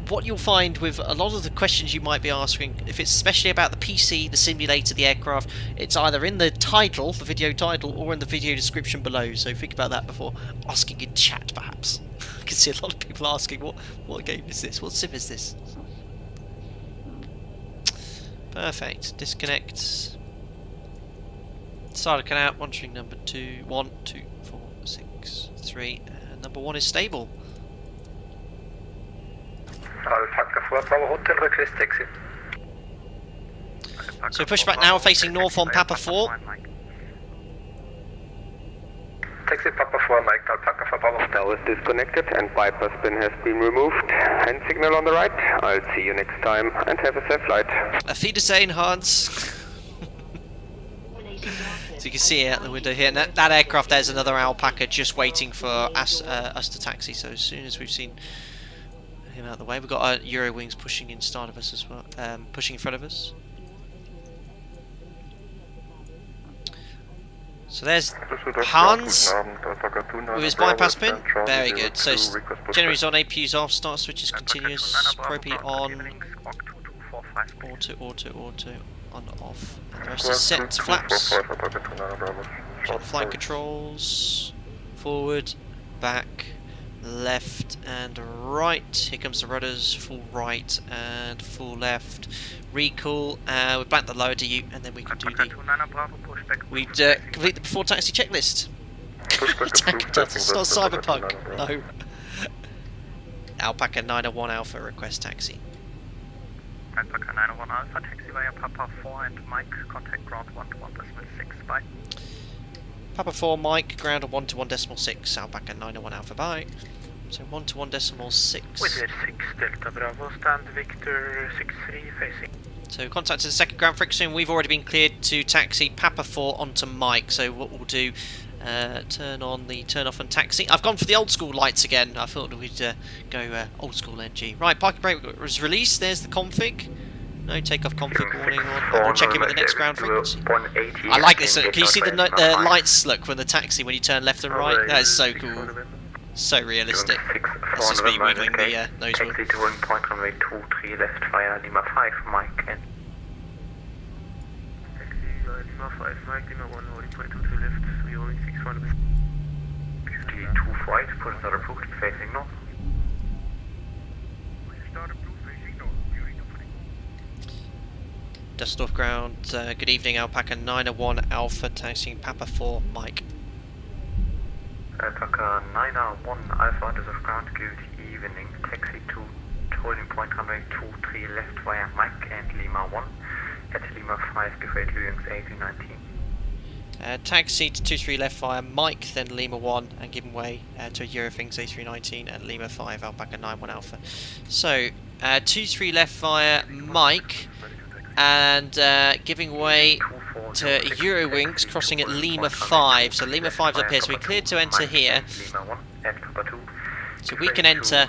What you'll find with a lot of the questions you might be asking, if it's especially about the PC, the simulator, the aircraft, it's either in the title, the video title, or in the video description below. So think about that before asking in chat, perhaps. I can see a lot of people asking, what game is this? What sim is this? Perfect. Disconnect. Starter can out. Monitoring number 2. 1, 2, 4, 6, 3. And number 1 is stable. So pushback now facing north on Papa 4. Taxi Papa 4, Mike, Alpaca for Bravo. Now is disconnected and bypass bin has been removed. Hand signal on the right. I'll see you next time and have a safe flight. Auf Wiedersehen, Hans. So you can see it out the window here, and that aircraft there's another Alpaca just waiting for us to taxi. So as soon as we've seen him out of the way, we've got our Eurowings pushing in start of us as well, pushing in front of us. So there's Hans with his bypass pin. Very good. So generator's on, APU's off, start switch is continuous, propy on, auto, on, off. And the rest is set. Flaps. Check flight controls. Forward, back, left and right. Here comes the rudders. Full right and full left. Recall. We blank the lower DU and then we can do the... We'd complete the before taxi checklist. It's not cyberpunk. No. Alpaca 901 Alpha request taxi. Alpaca 901 Alpha, taxi via Papa 4 and Mike, contact ground 121.6, bye. Papa 4, Mike, ground 121.6, Alpaca 901 Alpha, bye. So 121.6. With 6 Delta Bravo, stand Victor 63 facing. So contacted the second ground friction, we've already been cleared to taxi Papa 4 onto Mike, so what we'll do, turn on the turn off and taxi. I've gone for the old school lights again. I thought we'd go old school NG. Right, parking brake was released. There's the config. No takeoff config warning on. We'll check in with the next ground frequency. I like this. Can you see the lights look when the taxi when you turn left and right? That is so cool. So realistic. That's just me wiggling the nose wheel. Taxi to point runway 23 left via Lima 5, Mike. And Lima 5, Mike, Lima 1, holding point 23 left, 306 QT 2 right, push another approved, facing north. Dusseldorf ground, good evening, Alpaca 901 Alpha, taxiing Papa 4, Mike. Alpaca 901 Alpha, Dusseldorf ground, good evening, taxi to holding point runway 23 left via Mike and Lima 1. At Lima 5, give rate Lüdings 1819. Taxi to 23 left via Mike, then Lima 1, and giving way to a Eurowings A319 and Lima 5, Alpaca 91 Alpha. So, 23 left via Mike, and giving way to Eurowings, crossing at Lima 5. So Lima 5's up here, so we're cleared to enter here. So we can enter,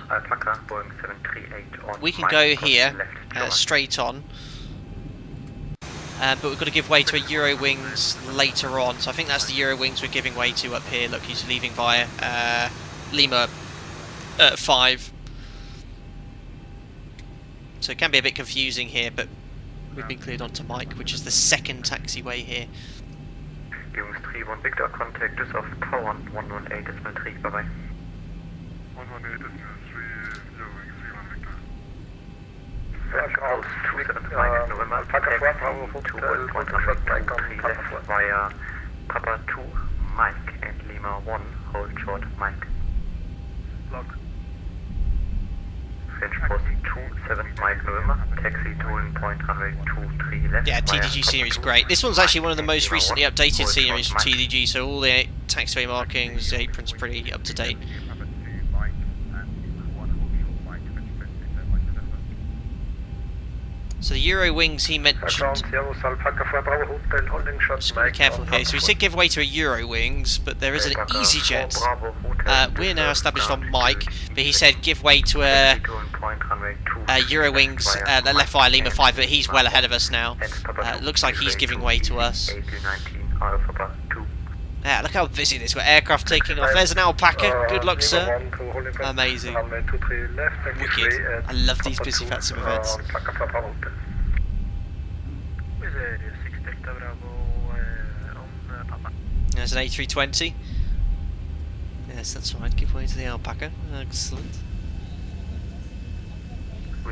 we can go here, straight on. But we've got to give way to a Eurowings later on. So I think that's the Eurowings we're giving way to up here. Look, he's leaving via Lima 5. So it can be a bit confusing here, but we've been cleared onto Mike, which is the second taxiway here. Eurowings 31 Victor, contact Dusseldorf Tower 118.3, bye-bye. 118.3, Eurowings 31 Victor. French Post 275 November, taxi to 1.3 left via Papa 2 Mike and Lima 1, hold short Mike. Log. French Post 27 Mike November, taxi to point runway 23 left. Yeah, TDG scenery is great. This one's actually one of the most recently updated sceneries from TDG, so all the taxiway markings, the apron's pretty up to date. So the Eurowings he mentioned, just gotta be careful here. So we said give way to a Eurowings, but there is an EasyJet. We're now established on Mike, but he said give way to a Eurowings left via Lima 5, but he's well ahead of us now. Looks like he's giving way to us. Yeah, look how busy it is. We've got aircraft taking off. There's an Alpaca. Good luck, sir. Amazing. Wicked. I love these busy VATSIM events. There's an A320. Yes, that's right. Give way to the Alpaca. Excellent. I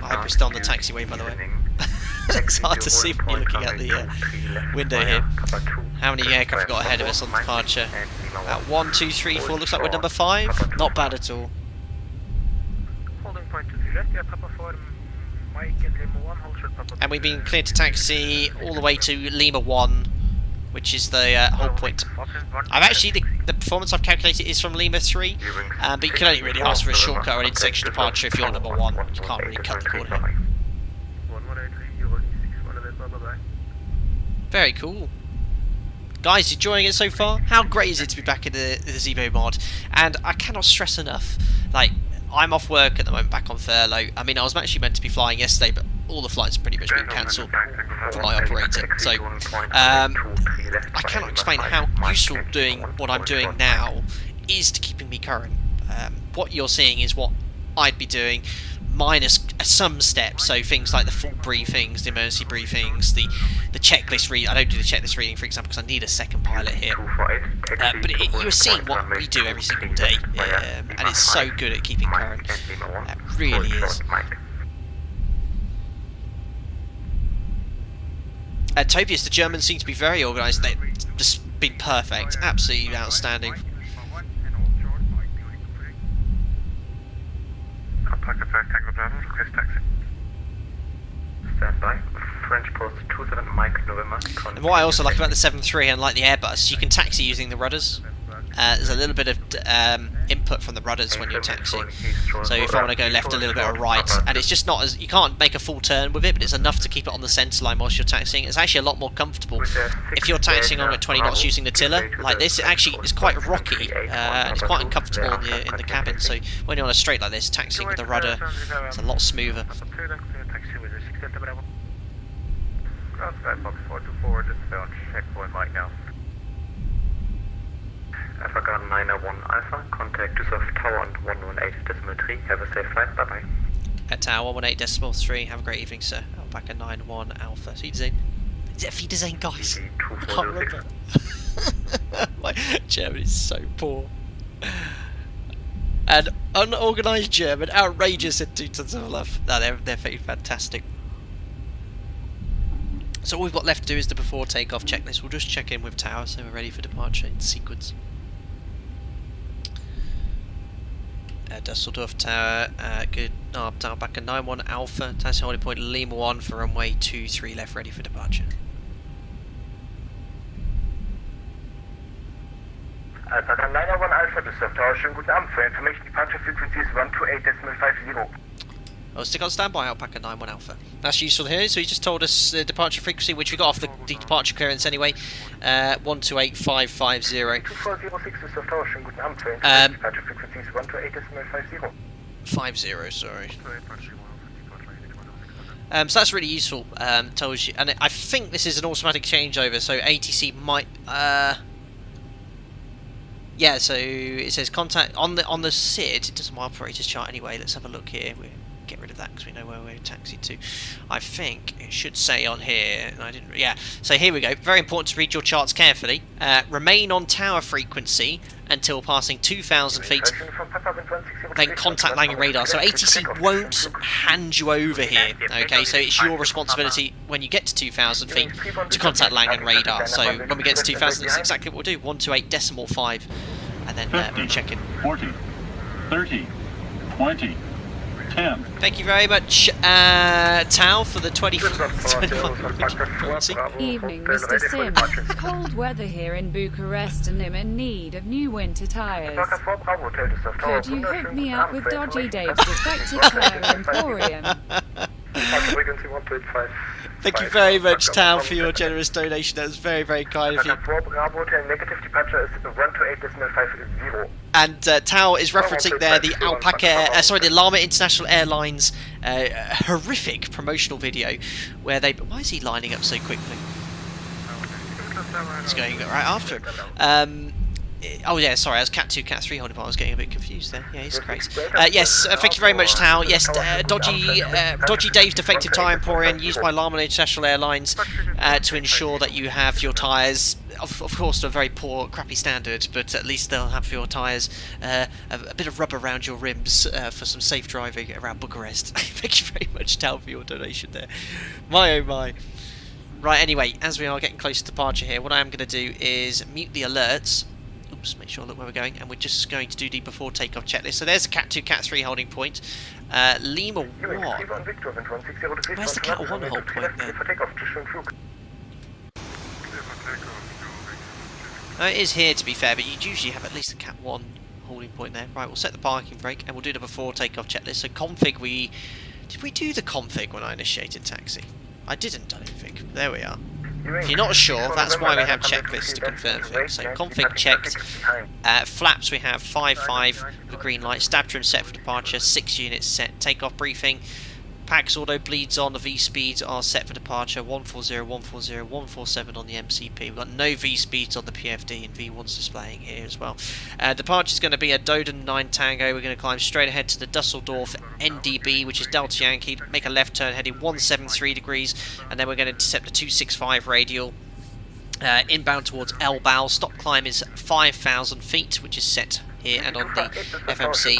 hope we're still on the taxiway, by the way. It's hard to see when you're looking at the window here. How many aircraft got ahead of us on departure? 1, 2, 3, 4. Looks like we're number 5. Not bad at all. And we've been cleared to taxi all the way to Lima 1, which is the hold point. I've actually, the performance I've calculated is from Lima 3, but you can only really ask for a shortcut or an intersection departure if you're number 1. You can't really cut the corner here. Very cool. Guys, enjoying it so far? How great is it to be back in the ZIBO mod? And I cannot stress enough, like, I'm off work at the moment, back on furlough. I mean, I was actually meant to be flying yesterday, but all the flights have pretty much been cancelled for my operator. So, I cannot explain how useful doing what I'm doing now is to keeping me current. What you're seeing is what I'd be doing, minus some steps, so things like the full briefings, the emergency briefings, the checklist read. I don't do the checklist reading, for example, because I need a second pilot here. But you're seeing what we do every single day, and it's so good at keeping current. It really is. At Topius, the Germans seem to be very organised. They've just been perfect, absolutely outstanding. French Post 27 Mike November. And what I also like about the 7.3, unlike the Airbus, you can taxi using the rudders. There's a little bit of input from the rudders when you're taxiing. So if I want to go left a little bit or right, and it's just not as, you can't make a full turn with it, but it's enough to keep it on the centre line whilst you're taxiing. It's actually a lot more comfortable. If you're taxiing on at 20 knots using the tiller like this, it actually is quite rocky and it's quite uncomfortable in the cabin. So when you're on a straight like this, taxiing with the rudder, it's a lot smoother. Checkpoint right now. Alpha 901 Alpha, contact Dusseldorf Tower on 118.3. Have a safe flight, bye bye. At Tower 118.3, have a great evening, sir. Alpaca 91 Alpha. So Is it Wiedersehen, guys? I can't remember. My German is so poor. And unorganised German, outrageous in 2 tons of love. No, they're fantastic. So all we've got left to do is the before takeoff checklist. We'll just check in with Tower so we're ready for departure in sequence. Dusseldorf Tower, good. Tower back at 91 Alpha, taxi holding point Lima 1 for runway 23 left, ready for departure. Alpha 901 Alpha Dusseldorf Tower, schönen guten Abend. For information, departure frequency is 128.50. I'll stick on standby, Alpaca 91 Alpha. That's useful here. So he just told us the departure frequency, which we got off the departure clearance anyway, 128550. 2406 Dusseldorf Tower, schönen guten Abend. For information, departure frequency is 128.50. 50, sorry. So that's really useful. Tells you, and I think this is an automatic changeover. So ATC might, yeah. So it says contact on the SID. It does my operator's chart anyway. Let's have a look here. We get rid of that because we know where we're taxied to. I think it should say on here, and I didn't. Yeah. So here we go. Very important to read your charts carefully. Remain on tower frequency until passing 2,000 feet. Then contact landing radar. So ATC won't hand you over here. Okay. So it's your responsibility when you get to 2,000 feet to contact landing radar. So when we get to 2,000, it's exactly what we'll do. 128.5, and then we'll check in. 40, 30, 20, 10. Thank you very much, Tao, for the 25 frequency. Evening, Mr. Sim. Cold weather here in Bucharest and I'm in need of new winter tyres. Could you hook me up with Dodgy Dave's defective tyre emporium? Thank you very much, Tao, for your generous donation. That was very, very kind of you. And Tao is referencing there the the Lama International Airlines horrific promotional video where they. Why is he lining up so quickly? He's going right after him. Oh yeah, sorry, I was Cat 2, Cat 3 holding on. I was getting a bit confused there. Yeah, he's crazy. Yes, thank you very much, Tao. Yes, Dodgy Dave's defective tyre emporium used by Lama International Airlines to ensure that you have your tyres, of course, to a very poor, crappy standard, but at least they'll have your tyres a bit of rubber around your rims for some safe driving around Bucharest. Thank you very much, Tao, for your donation there. My oh my. Right, anyway, as we are getting close to departure here, what I am going to do is mute the alerts. Oops, make sure I look where we're going, and we're just going to do the before takeoff checklist. So there's the Cat 2, Cat 3 holding point. Lima 1. Where's the Cat 1 hold point then? It is here, to be fair, but you'd usually have at least a Cat 1 holding point there. Right, we'll set the parking brake, and we'll do the before takeoff checklist. So config, did we do the config when I initiated taxi? I didn't, I don't think. There we are. If you're not sure, that's why we have checklists to confirm things. So config checked, flaps we have 5.5 the green light, stab trim set for departure, 6 units set, takeoff briefing, Pax auto bleeds on, the V speeds are set for departure, 140, 140, 147 on the MCP. We've got no V speeds on the PFD, and V1's displaying here as well. Departure is going to be a Doden 9 Tango. We're going to climb straight ahead to the Dusseldorf NDB, which is Delta Yankee, make a left turn heading 173 degrees, and then we're going to intercept a 265 radial. Inbound towards Elbau. Stop climb is 5,000 feet, which is set here and on the FMC.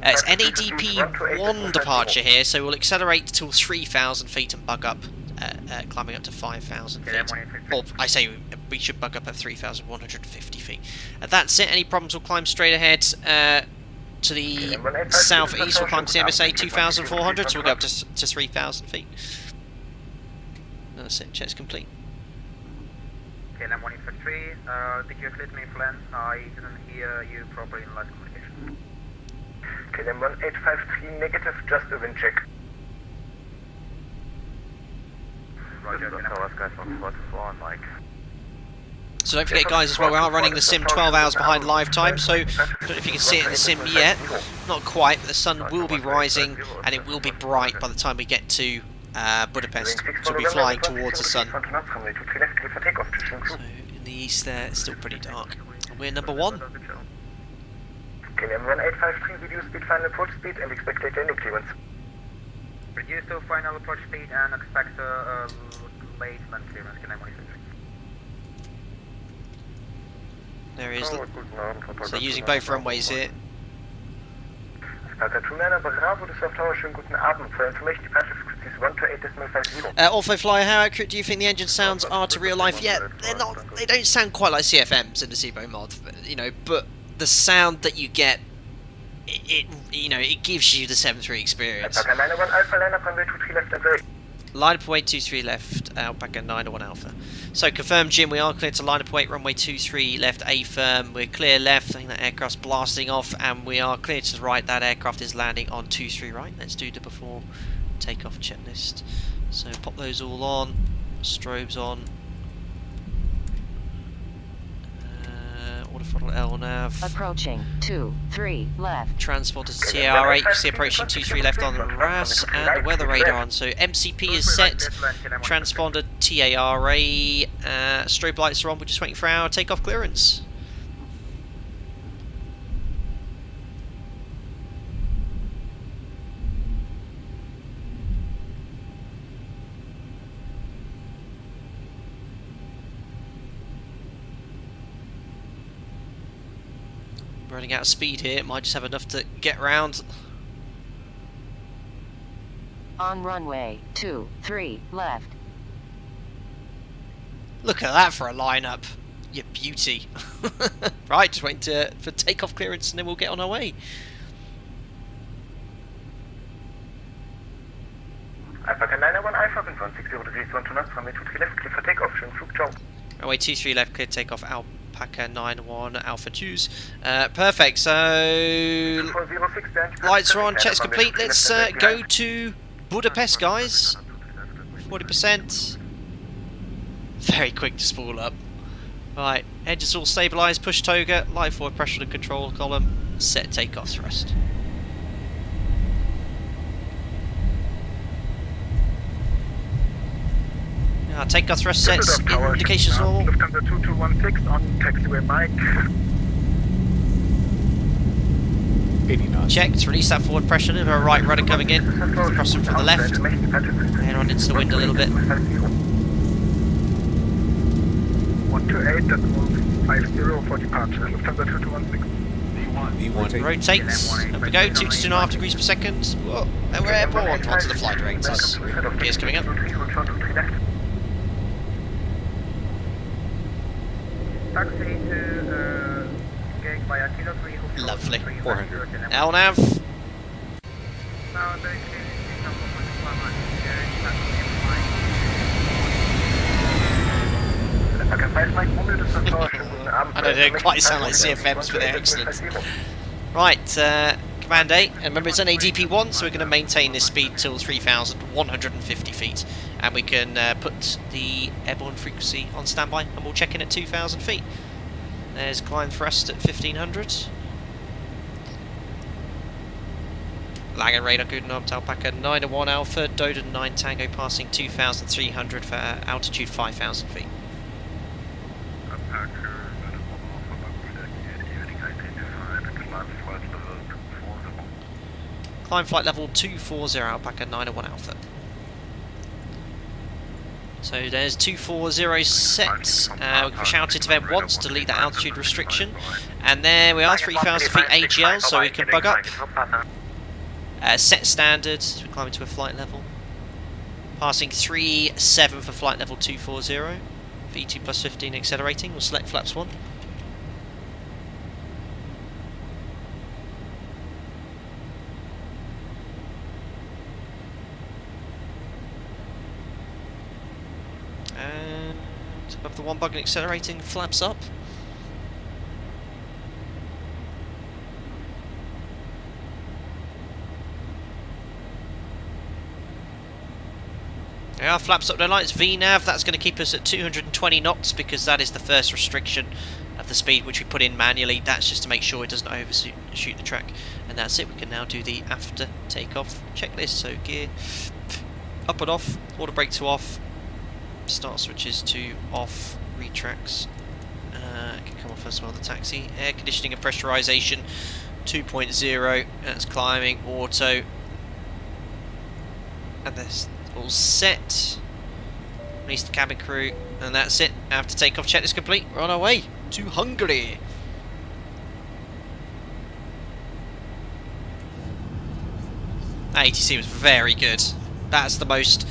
It's NADP 1 departure here, so we'll accelerate till 3,000 feet and bug up, climbing up to 5,000 feet. Or I say we should bug up at 3,150 feet. That's it. Any problems, we'll climb straight ahead to the southeast. We'll climb to the MSA 2,400, so we'll go up to 3,000 feet. That's it. Check's complete. KLM 183, did you let me plan? I didn't hear you properly in last communication. KLM 1853 negative, just a wind check. Roger, So don't forget, guys, as well, we are running the sim 12 hours behind live time, so I don't know if you can see it in the sim yet. Not quite, but the sun will be rising and it will be bright by the time we get to Budapest, so we'll be flying towards the sun. So in the east there, it's still pretty dark. And we're number 1. KLM 1853, reduce speed, final approach speed, and expect landing clearance. Reduce to final approach speed and expect late land clearance, KLM 183. There he is. So using both runways here. Ortho Flyer, how accurate do you think the engine sounds are to real life? Yeah, they're not. They don't sound quite like CFMs in the ZIBO mod, you know. But the sound that you get, it gives you the 7.3 experience. Line up away 23 left, Alpaca 901 Alpha. So confirmed, Jim, we are clear to line up away runway 23 left, A firm. We're clear left, I think that aircraft's blasting off, and we are clear to the right, that aircraft is landing on 23 right. Let's do the before takeoff checklist. So pop those all on, strobes on. Order throttle L nav. Approaching 23 left. Transponder to TAR8, you can see approaching 23 left on the RAS, and the weather radar on. So MCP is set, transponder TAR8, strobe lights are on, we're just waiting for our takeoff clearance. Running out of speed here, might just have enough to get round. On runway 23 left. Look at that for a lineup, you beauty. Right, just waiting for takeoff clearance and then we'll get on our way. Alpha 901 Alpha, 160 degrees, 1 to knots, runway 23 left, clear for takeoff, schönen Flug, ciao. Runway 23 left, clear takeoff, Alpaca 91 Alpha choose. Perfect, so lights are on, check's complete. Let's go to Budapest, guys. 40%. Very quick to spool up. Right, edges all stabilised, push toga, light forward pressure to control column, set takeoff thrust. Takeoff thrust sets, indications normal. Lufthansa 2216 on taxiway Mike. 80 knots. Checked, release that forward pressure, a right rudder coming in, crossing from the left, and on into the wind a little bit. 128, that's 50 for departure. Lufthansa 2216. V1. Rotate, up we go, 2 to 2.5 degrees per second. Whoa, and we're airborne, onto the flight directors. Gears coming up. Taxi to gate via Kilo 3. Lovely. 400. LNAV. I know they don't quite sound like CFMs, but they're excellent. Right, Command 8, and remember it's an ADP1, so we're going to maintain this speed till 3,150 feet. And we can put the airborne frequency on standby, and we'll check in at 2,000 feet. There's climb thrust at 1,500. Lagging radar good knob, Alpaca 901 Alpha, Doden 9 Tango passing 2,300 for altitude 5,000 feet. Climb flight level 240 Alpaca 901 Alpha. So there's 240 set. We can push altitude event once to delete that altitude restriction. And there we are, 3,000 feet AGL, so we can bug up. Set standard, so we climb into a flight level. Passing 3.7 for flight level 240. V2 plus 15 accelerating, we'll select flaps 1. And above the 1 bug and accelerating, flaps up. Yeah, flaps up, no lights, VNAV, that's going to keep us at 220 knots because that is the first restriction of the speed which we put in manually. That's just to make sure it doesn't overshoot the track. And that's it, we can now do the after takeoff checklist. So gear up and off, auto brake to off, start switches to off, retracts, can come off as well, the taxi, air conditioning and pressurization 2.0, that's climbing, auto, and this all set. Release the cabin crew, and that's it. After takeoff checklist complete, we're on our way to Hungary. That ATC was very good. That's the most,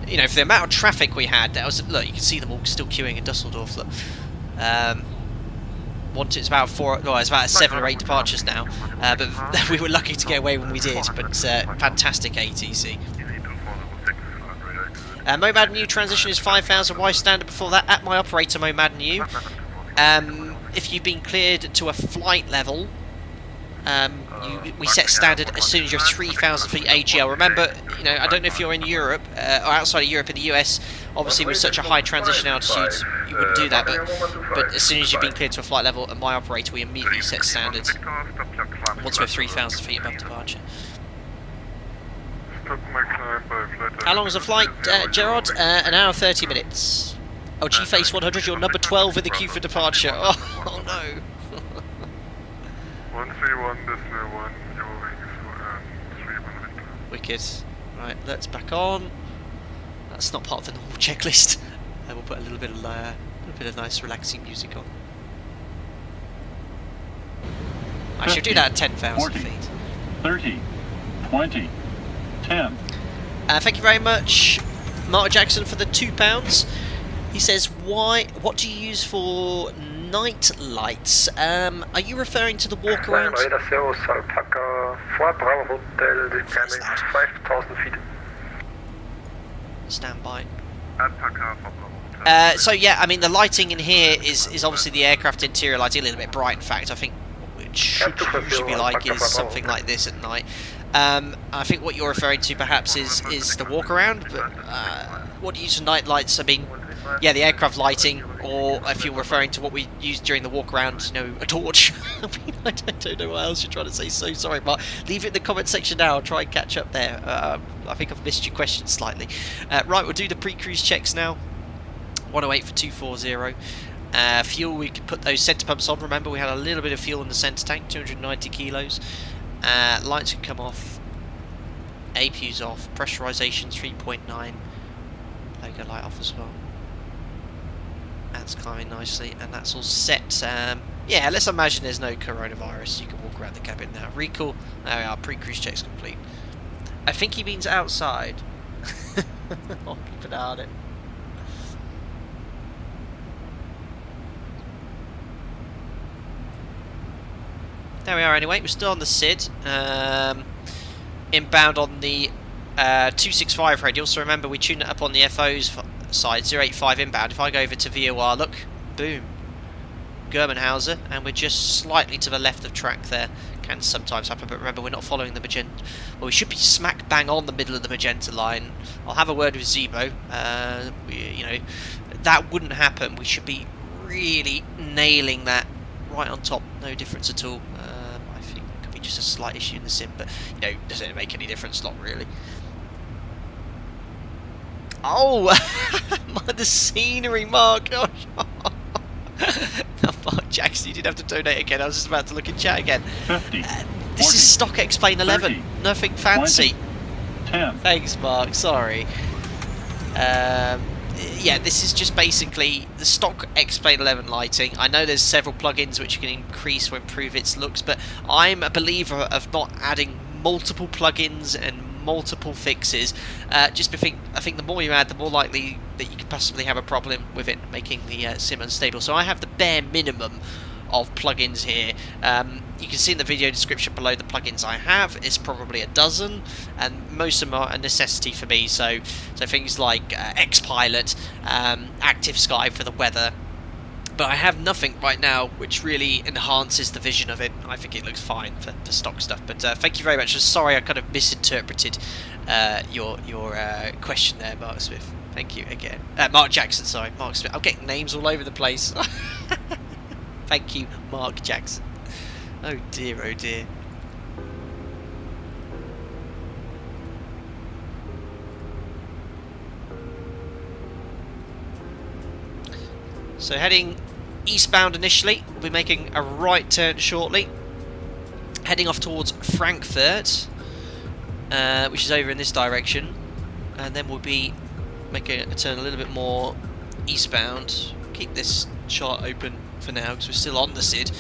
you know, for the amount of traffic we had. That was, look, you can see them all still queuing in Dusseldorf. Look, it's about 7 or 8 departures now, but we were lucky to get away when we did. But fantastic ATC. MOMAD new transition is 5,000. Y standard before that at my operator MOMAD new. If you've been cleared to a flight level, we set standard as soon as you're 3,000 feet AGL. Remember, you know, I don't know if you're in Europe or outside of Europe, in the US, obviously with such a high transition altitude, you wouldn't do that. But as soon as you've been cleared to a flight level, at my operator, we immediately set standards once we're 3,000 feet above departure. How long is the flight, Gerard? An hour 30 minutes. Oh, G-Face 100, you're number 12 in the queue for departure. Oh no. 131.1, your wings 31. Wicked. Right, let's back on. That's not part of the normal checklist. We'll put a little bit of nice relaxing music on. I should do that at 10,000 feet. 30, 20, 10. Thank you very much, Mark Jackson, for the £2. He says, what do you use for night lights? Are you referring to the walk around? Stand by. So yeah, I mean the lighting in here is obviously the aircraft interior lighting, a little bit bright. In fact, I think it should usually be like is something like this at night. I think what you're referring to perhaps is the walk around. But what do you use for night lights? I mean, yeah, the aircraft lighting, or if you're referring to what we used during the walk around, you know, a torch. I mean, I don't know what else you're trying to say, so sorry, Mark. Leave it in the comment section now, I'll try and catch up there. I think I've missed your question slightly. Right, we'll do the pre-cruise checks now. 108 for 240. Fuel, we could put those centre pumps on. Remember, we had a little bit of fuel in the centre tank, 290 kilos. Lights can come off. APU's off. Pressurisation 3.9. Logo light off as well. That's climbing nicely, and that's all set. Yeah, let's imagine there's no coronavirus. You can walk around the cabin now. Recall. There we are. Pre-cruise checks complete. I think he means outside. I'll keep an eye on it. There we are anyway, we're still on the SID. Inbound on the 265 radial, so remember we tuned it up on the FO's side, 085 inbound. If I go over to VOR, look, boom, Germanhauser, and we're just slightly to the left of track there. Can sometimes happen, but remember we're not following the magenta. Well, we should be smack bang on the middle of the magenta line. I'll have a word with ZIBO. You know, that wouldn't happen. We should be really nailing that right on top, no difference at all. I think it could be just a slight issue in the sim, but you know, doesn't it make any difference? Not really. Oh, the scenery, Mark. Oh, Mark Jackson, you didn't have to donate again. I was just about to look in chat again. 50, this 40, is stock X-Plane 11. 30, Nothing fancy. 20, 10. Thanks, Mark. Sorry. Yeah, this is just basically the stock X-Plane 11 lighting. I know there's several plugins which you can increase or improve its looks, but I'm a believer of not adding multiple plugins and multiple fixes. I think the more you add, the more likely that you could possibly have a problem with it making the sim unstable. So I have the bare minimum of plugins here. You can see in the video description below the plugins I have. It's probably a dozen, and most of them are a necessity for me. So things like Xpilot, Active Sky for the weather. But I have nothing right now which really enhances the vision of it. I think it looks fine for stock stuff. But thank you very much. Sorry I kind of misinterpreted your question there, Mark Smith. Thank you again. Mark Jackson, sorry. Mark Smith. I'm getting names all over the place. Thank you, Mark Jackson. Oh dear, oh dear. So heading eastbound initially, we'll be making a right turn shortly. Heading off towards Frankfurt, which is over in this direction. And then we'll be making a turn a little bit more eastbound. Keep this chart open for now because we're still on the SID.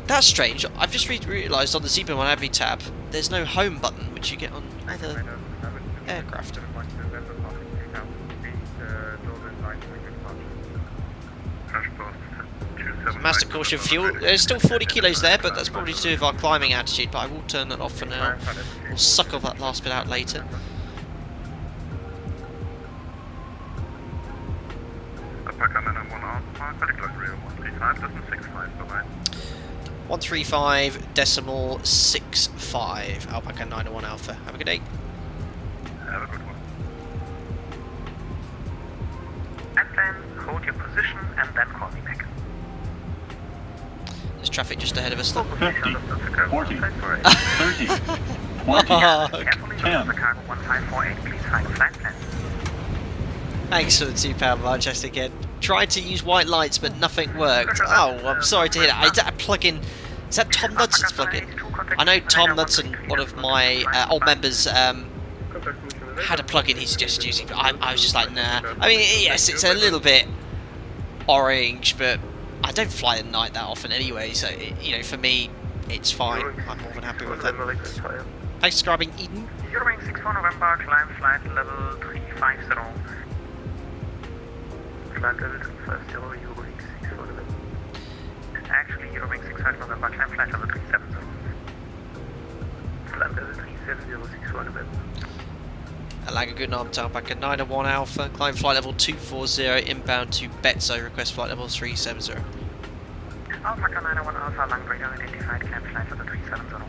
That's strange. I've just realised on the ZIBO MOD Avi tab there's no home button which you get on other aircraft. Master caution fuel. There's still 40 kilos there, but that's probably to do with our climbing attitude, but I will turn that off for now. We'll suck off that last bit out later. Alpha 911 Alpha, collect luxury 135.65, bye-bye. 135.65, Alpaca 901 Alpha. Have a good day. Have a good one. And then hold your position and then call me back. There's traffic just ahead of us. Though. 50, 40, 30, 20, Carefully, 10. Chicago 1548, please find a flight plan. Thanks for the £2 Manchester again. Tried to use white lights, but nothing worked. Oh, I'm sorry to hear that. Is that a plug-in? Is that Tom Nudson's plug-in? I know Tom Nudson, one of my old members, had a plug-in he suggested using, but I was just like, nah. I mean, yes, it's a little bit orange, but I don't fly at night that often anyway, so, you know, for me, it's fine. I'm more than happy with that. Thanks for subscribing, Eden. Eurowing 64 November, climb flight level 350. Flight level 350, Eurowing 64 November. Actually, Eurowing 65 November, climb flight level 370. Flight level 370, 64 November. Alaga Good Arm Town back at 901 Alpha, climb flight level 240, inbound to Betzo, request flight level 370. Alpha 901 Alpha, long radar identified, climb flight level 370.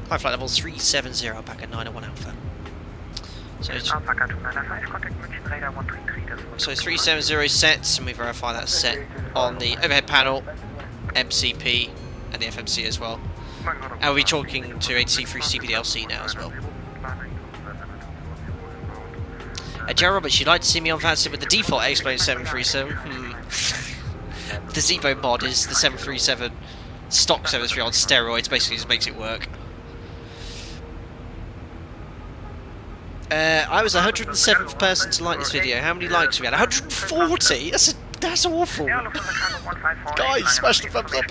Climb flight level 370 back at 901 Alpha. So, Alpha 295, contact München radar 133. so 370 sets, and we verify that set on the overhead panel, MCP, and the FMC as well. And we'll be talking to ATC through CPDLC now as well. Gerald Roberts, you'd like to see me on VATSIM with the default X-Plane 737? The ZIBO mod is the 737 stock 73 on steroids, basically just makes it work. I was the 107th person to like this video. How many likes have we had? 140? That's awful. Guys, smash the thumbs up.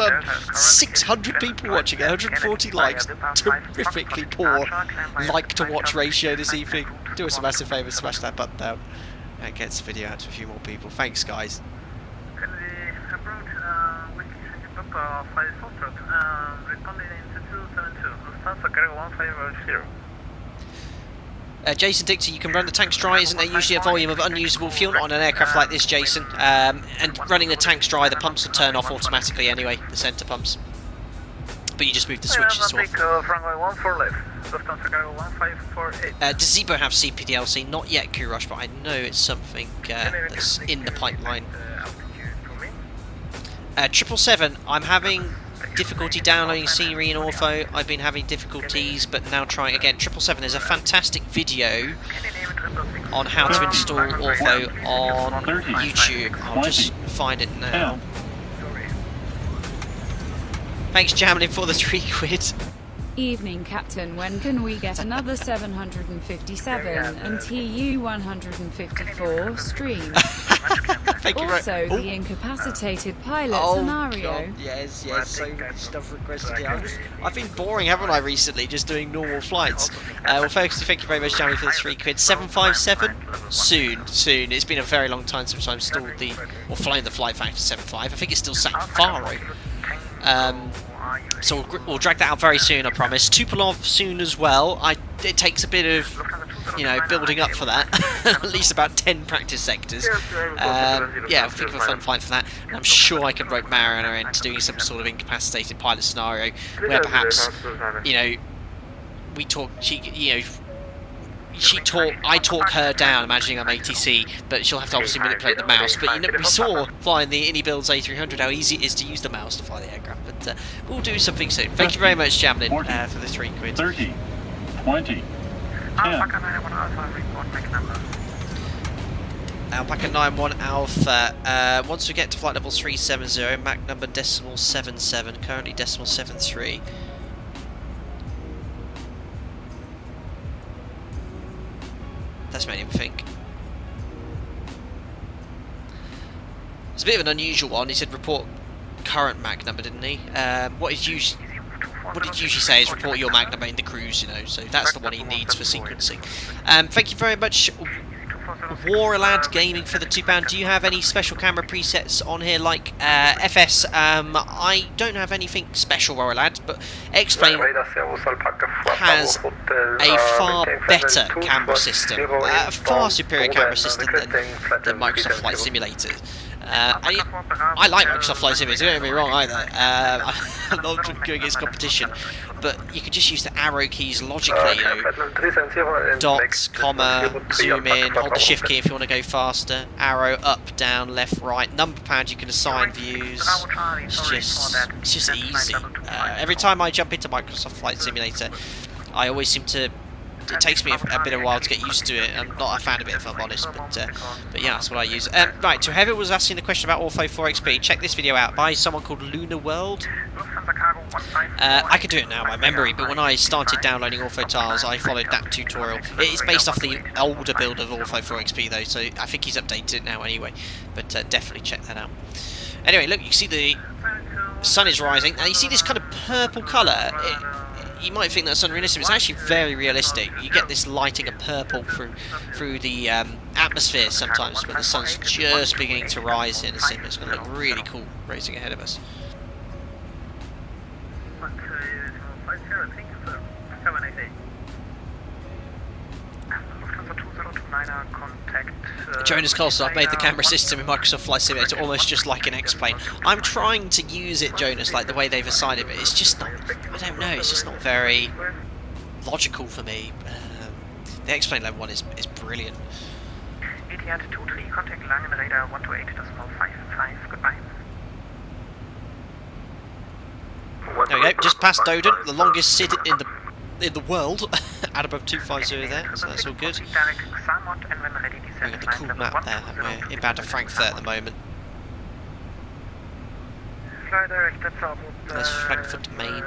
600 people watching, 140 likes. Terrifically poor like to watch ratio this evening. Do us a massive favour, smash that button down. That gets the video out to a few more people. Thanks, guys. Jason Dixon, you can run the tanks dry. Isn't there usually a volume of unusable fuel? Not on an aircraft like this, Jason. And running the tanks dry, the pumps will turn off automatically anyway, the centre pumps. But you just move the switches to off. Does ZIBO have CPDLC? Not yet, Q-Rush, but I know it's something that's in the pipeline. 777, I'm having difficulty downloading scenery in Ortho. I've been having difficulties, but now trying again. 777, there's a fantastic video on how to install Ortho on YouTube. I'll just find it now. Thanks, Jamlin, for the £3. Evening, Captain. When can we get another 757 and TU 154 stream? Also, the incapacitated pilot scenario. God, yes, so much stuff requested here. I've been boring, haven't I, recently, just doing normal flights. Well, folks, thank you very much, Jamie, for the £3. 757? Soon. It's been a very long time since I've installed or flown the Flight Factor 75. I think it's still sat in Faro. So we'll drag that out very soon, I promise. Tupolev soon as well. It takes a bit of, building up for that. At least about 10 practice sectors. Yeah, I'll think of a fun flight for that. And I'm sure I can rope Mariner into doing some sort of incapacitated pilot scenario where perhaps, we talk. I talk her down, imagining I'm ATC, but she'll have to obviously manipulate the mouse. But we saw flying the Indy Builds A300 how easy it is to use the mouse to fly the aircraft. But we'll do something soon. Thank you very much, Jamlin, for the £3. 30, 20, 10. Alpha 901 Alpha, report back number. Alpaca 91 Alpha. Once we get to flight level 370, Mach number decimal 77, currently decimal 73. That's made him think. It's a bit of an unusual one. He said report current Mach number, didn't he? What did usually say is report your Mach number in the cruise, so that's the one he needs for sequencing. Thank you very much, Warlad Gaming, for the £2. Do you have any special camera presets on here like FS? I don't have anything special, Warlad, but X-Plane has a far better camera system, a far superior camera system than Microsoft Flight Simulator. I like Microsoft Flight Simulator, don't get me wrong either. I'm not going against competition, but you can just use the arrow keys logically, you know, dots, comma, zoom in, hold the shift key if you want to go faster, arrow, up, down, left, right, number pad you can assign views, it's just easy. Every time I jump into Microsoft Flight Simulator, I always seem to, it takes me a bit of a while to get used to it. I'm not a fan of it if I'm honest, but yeah, that's what I use. Right, so whoever was asking the question about Ortho 4XP, check this video out by someone called Lunar World. I could do it now by memory, but when I started downloading Ortho tiles, I followed that tutorial. It is based off the older build of Ortho 4XP though, so I think he's updated it now anyway, but definitely check that out. Anyway, look, you see the sun is rising, and you see this kind of purple colour. You might think that's unrealistic, but it's actually very realistic. You get this lighting of purple through the atmosphere sometimes when the sun's just beginning to rise in a sim. It's going to look really cool racing ahead of us. Jonas Colson, I've made the camera system in Microsoft Flight Simulator almost just like an X-Plane. I'm trying to use it, Jonas, like the way they've assigned it, but it's just not, I don't know, it's just not very logical for me. The X-Plane level 1 is brilliant. EDDL 23, contact Langen radar 128.55, goodbye. There we go, just past Doden, the longest sit in the world, at above 250 there, so that's all good. We've got the cool map there, and we're inbound to Frankfurt at the moment. There's Frankfurt Main.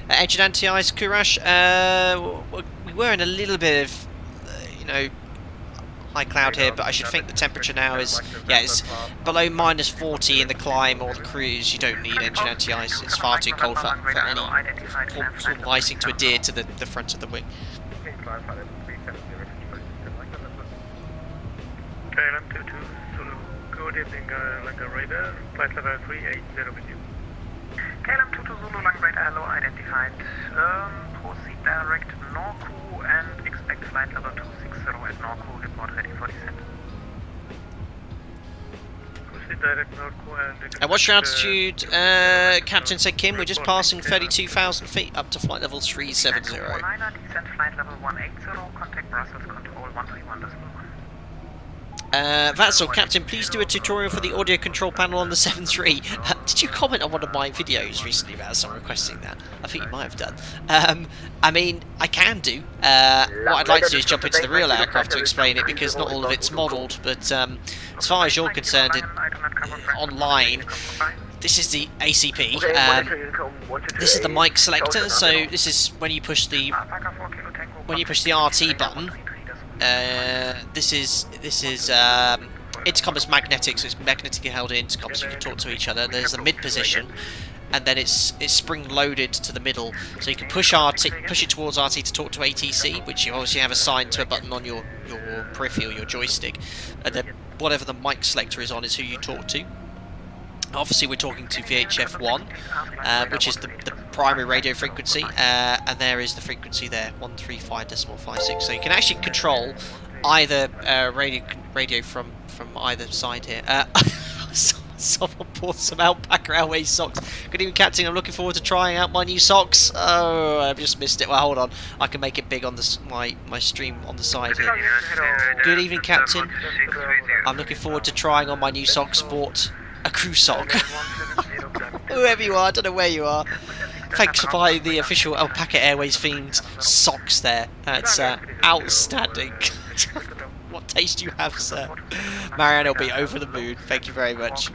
Engine anti-ice, Kurash, we were in a little bit of, you know, high cloud here, but I should think the temperature now is, yeah, it's below -40 in the climb or the cruise. You don't need engine anti-ice, it's far too cold for any sort of icing to adhere to the front of the wing. KLM 22 Zulu, good evening, Lanka radar, flight level 380 with you. KLM 22 Zulu, Lanka radar, hello, identified. Proceed direct Norku and expect flight level 260 at Norku, report ready for descent. Proceed direct Norku and what's your altitude, Captain said Kim? We're just passing 32,000 feet up to flight level 370. Descent flight level 180, contact Brussels control 131.1. Vatsal, Captain, please do a tutorial for the audio control panel on the 7.3. Did you comment on one of my videos recently about someone requesting that? I think you might have done. I mean, I can do. What I'd like to do is jump into the real aircraft to explain it, because not all of it's modelled, but as far as you're concerned, online, this is the ACP. This is the mic selector, so this is when you push the RT button. This is intercom is magnetic, so it's magnetically held in intercom, so you can talk to each other. There's the mid position, and then it's spring loaded to the middle, so you can push it towards RT to talk to ATC, which you obviously have assigned to a button on your peripheral, your joystick, and then whatever the mic selector is on is who you talk to. Obviously we're talking to VHF1, which is the primary radio frequency, and there is the frequency there, 135.56. So you can actually control either radio from either side here. Someone bought some Alpaca Airways socks. Good evening, Captain. I'm looking forward to trying out my new socks. Oh, I've just missed it. Well, hold on. I can make it big on my stream on the side here. Good evening, Captain. I'm looking forward to trying on my new socks. Sport a crew sock. Whoever you are, I don't know where you are. Thanks for buying the official Alpaca Airways themed socks there. That's outstanding. What taste do you have, sir? Marianne will be over the moon. Thank you very much.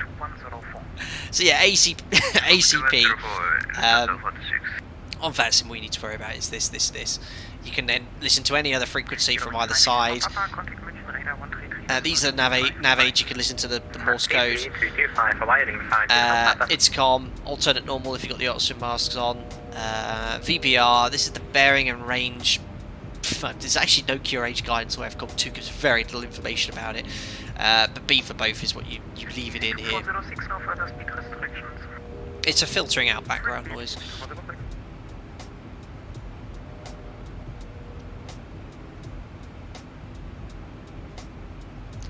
So yeah, ACP. On VATSIM, what you need to worry about is this. You can then listen to any other frequency from either side. These are nav aids. You can listen to the Morse code. Intercom, alternate normal if you've got the oxygen masks on. VBR, this is the bearing and range. There's actually no QRH guidance or FCOM 2 gives very little information about it. But B for both is what you leave it in here. It's a filtering out background noise.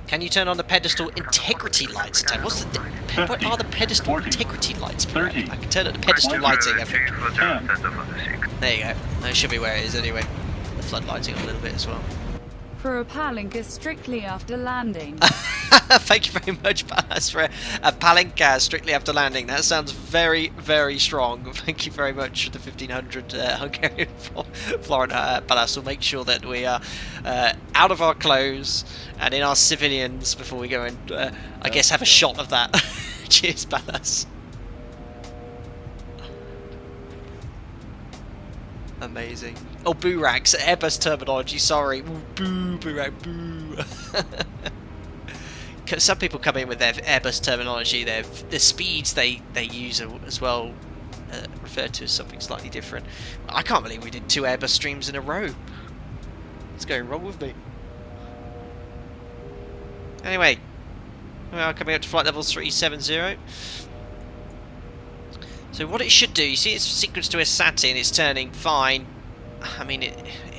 Can you turn on the pedestal integrity lights? What's the what are the pedestal 40, integrity lights? 30, I can turn on the pedestal lighting, I think. 10. There you go. That should be where it is anyway. The flood lighting a little bit as well. For a palanca strictly after landing. Thank you very much, Balas, for a palanca strictly after landing. That sounds very, very strong. Thank you very much for the 1500 Hungarian Florida Balas. We'll make sure that we are out of our clothes and in our civilians before we go and, I guess, have a shot of that. Cheers, Balas. Amazing. Oh, boo rags, Airbus terminology, sorry. Ooh, boo, boo rag, boo. Some people come in with their Airbus terminology, the speeds they use as well referred to as something slightly different. I can't believe we did 2 Airbus streams in a row. What's going wrong with me? Anyway, we are coming up to flight level 370. So what it should do, you see it's sequenced to a SATI and it's turning fine. I mean, it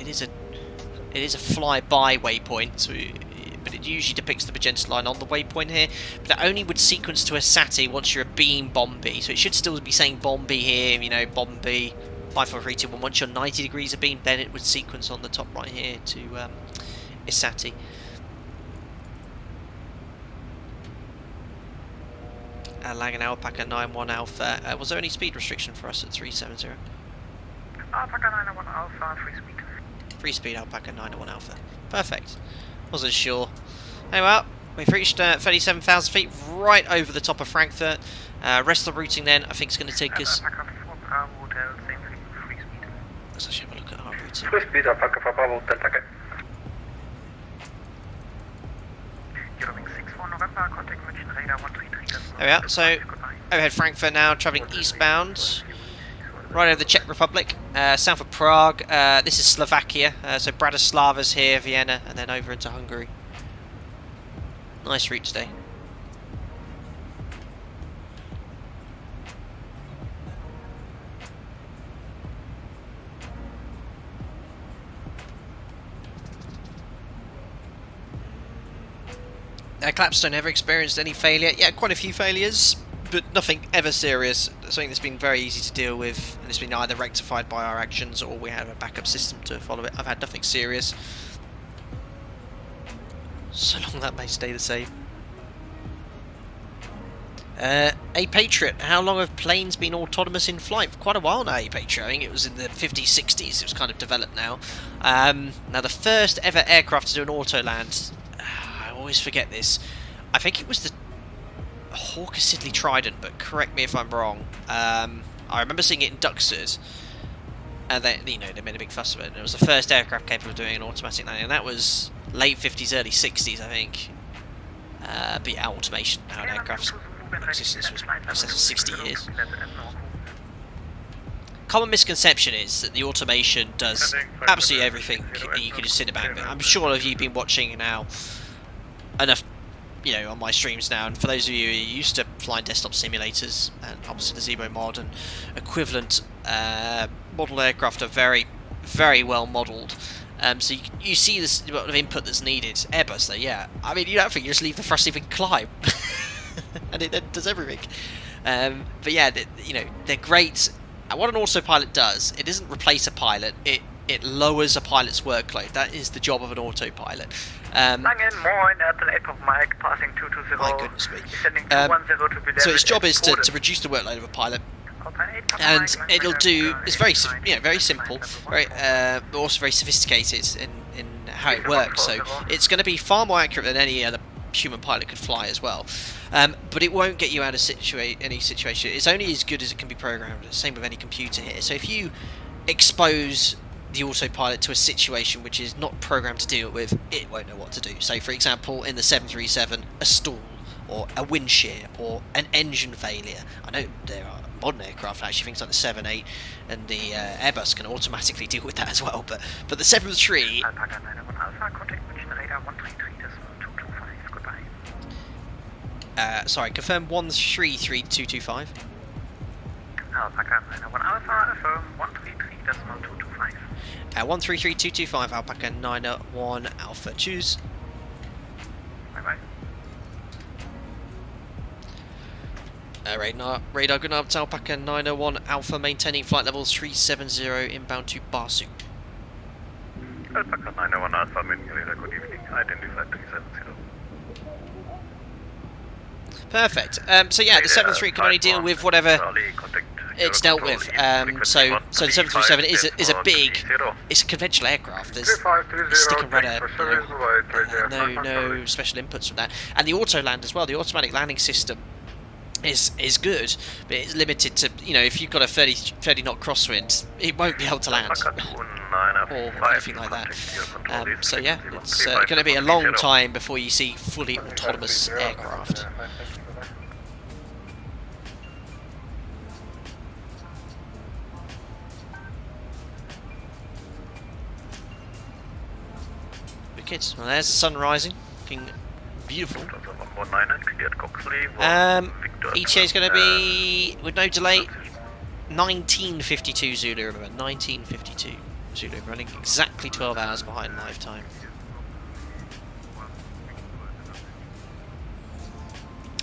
is a fly-by waypoint, so but it usually depicts the magenta line on the waypoint here. But that only would sequence to a SATI once you're a beam Bombi. So it should still be saying Bombi here, you know, Bombi 54321. Once you're 90 degrees of beam, then it would sequence on the top right here to ISATI. Langen Alpaca 91 Alpha. Was there any speed restriction for us at 370? Alpaca 91 Alpha, free speed. Free speed Alpaca 91 Alpha. Perfect. Wasn't sure. Anyway, well, we've reached 37,000 feet right over the top of Frankfurt. Rest of the routing then, I think it's going to take us... Alpaca 4 Bravo Hotel, same thing, free speed. Let's actually have a look at our routing. Free speed, Alpaca 4 Bravo Hotel, Takeoff. Eurowing 64 November, contact München radar 133. There we are, so overhead Frankfurt now, travelling eastbound. Right over the Czech Republic, south of Prague. This is Slovakia, so Bratislava's here, Vienna, and then over into Hungary. Nice route today. Clapstone ever experienced any failure? Yeah, quite a few failures, but nothing ever serious. Something that's been very easy to deal with, and it's been either rectified by our actions or we have a backup system to follow it. I've had nothing serious. So long that may stay the same. A Patriot, how long have planes been autonomous in flight? For quite a while now, A Patriot. I think it was in the 50s, 60s, it was kind of developed now. Now the first ever aircraft to do an auto land, I always forget this. I think it was the Hawker Siddeley Trident, but correct me if I'm wrong. I remember seeing it in Duxford, and they made a big fuss of it. And it was the first aircraft capable of doing an automatic landing, and that was late 50s, early 60s, I think. But yeah, automation now in aircraft's existence was excess of 60 years. Common misconception is that the automation does absolutely everything, and you can just sit it back. But I'm sure all of you have been watching now enough, you know, on my streams now, and for those of you who are used to flying desktop simulators, and obviously the ZIBO mod and equivalent model aircraft are very, very well modelled. So you see this amount of input that's needed. Airbus though, yeah. I mean, you don't think you just leave the thrust lever and climb, and it then does everything. But yeah, they're great. And what an autopilot does, it doesn't replace a pilot. It lowers a pilot's workload. That is the job of an autopilot. Langen, moin, Airtel 8 of Mike, passing 220. My goodness me. Sending 210 to be there. So its job is to reduce the workload of a pilot. And it'll do. It's very, very simple, very, but also very sophisticated in how it works. So it's going to be far more accurate than any other human pilot could fly as well. But it won't get you out of any situation. It's only as good as it can be programmed. Same with any computer here. So if you expose the autopilot to a situation which is not programmed to deal with, it won't know what to do. So for example, in the 737, a stall, or a wind shear, or an engine failure. I know there are modern aircraft, actually things like the 78 and the Airbus can automatically deal with that as well, but the 73... Alpaca 91 Alpha, contact München radar 133.225, goodbye. Sorry, confirm 133225. Alpaca 91 Alpha, affirm 133.225. 133225, Alpaca 91 Alpha, choose. Bye bye. Radar going up to Alpaca 901 Alpha, maintaining flight levels 370 inbound to Barsu. Alpaca 901 Alpha, main radar, good evening, identified 370. Perfect. So yeah, the 73 can only deal with whatever it's dealt with. So the 737 is a big, it's a conventional aircraft. There's stick and rudder, no special inputs from that, and the auto land as well. The automatic landing system is good, but it's limited to, you know, if you've got a 30 knot crosswind, it won't be able to land or anything like that. So yeah, it's going to be a long time before you see fully autonomous aircraft. Wicked. Well, there's the sun rising, looking beautiful. ETA is going to be, with no delay, 1952 Zulu, remember, 1952 Zulu, running exactly 12 hours behind live time.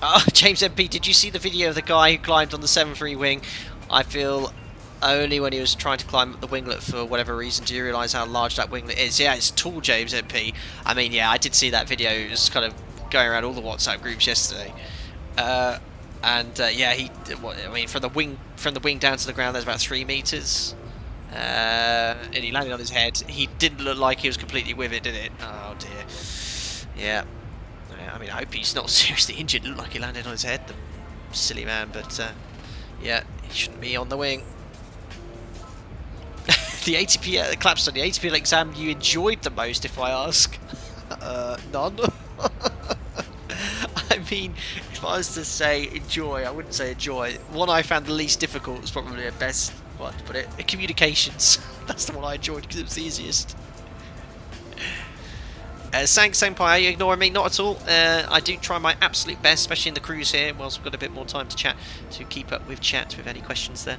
Oh, James MP, did you see the video of the guy who climbed on the 7-3 wing? I feel only when he was trying to climb up the winglet for whatever reason do you realise how large that winglet is. Yeah, it's tall, James MP. I mean, yeah, I did see that video. It was kind of going around all the WhatsApp groups yesterday. Yeah, I mean, from the wing down to the ground, there's about 3 meters. And he landed on his head. He didn't look like he was completely with it, did it? Oh dear. Yeah. I mean, I hope he's not seriously injured. It looked like he landed on his head, the silly man. But yeah, he shouldn't be on the wing. The ATP Clapstone, the ATP exam you enjoyed the most, if I ask? None. I mean, if I was to say enjoy, I wouldn't say enjoy. One I found the least difficult was probably the best one to put it. Communications. That's the one I enjoyed because it was the easiest. Sank Senpai, are you ignoring me? Not at all. I do try my absolute best, especially in the cruise here, whilst we've got a bit more time to chat, to keep up with chat with any questions there.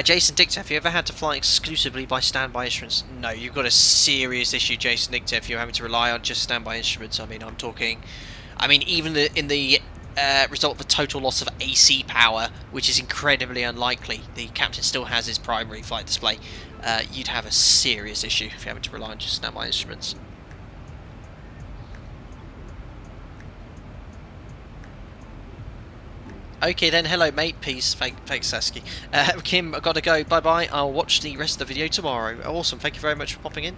Jason Dicta, have you ever had to fly exclusively by standby instruments? No, you've got a serious issue, Jason Dicta, if you're having to rely on just standby instruments. I mean, I'm talking... I mean, even in the result of a total loss of AC power, which is incredibly unlikely, the captain still has his primary flight display, you'd have a serious issue if you're having to rely on just standby instruments. Okay then, hello mate, peace, thanks Sasky. Kim, I've got to go, bye bye, I'll watch the rest of the video tomorrow. Awesome, thank you very much for popping in.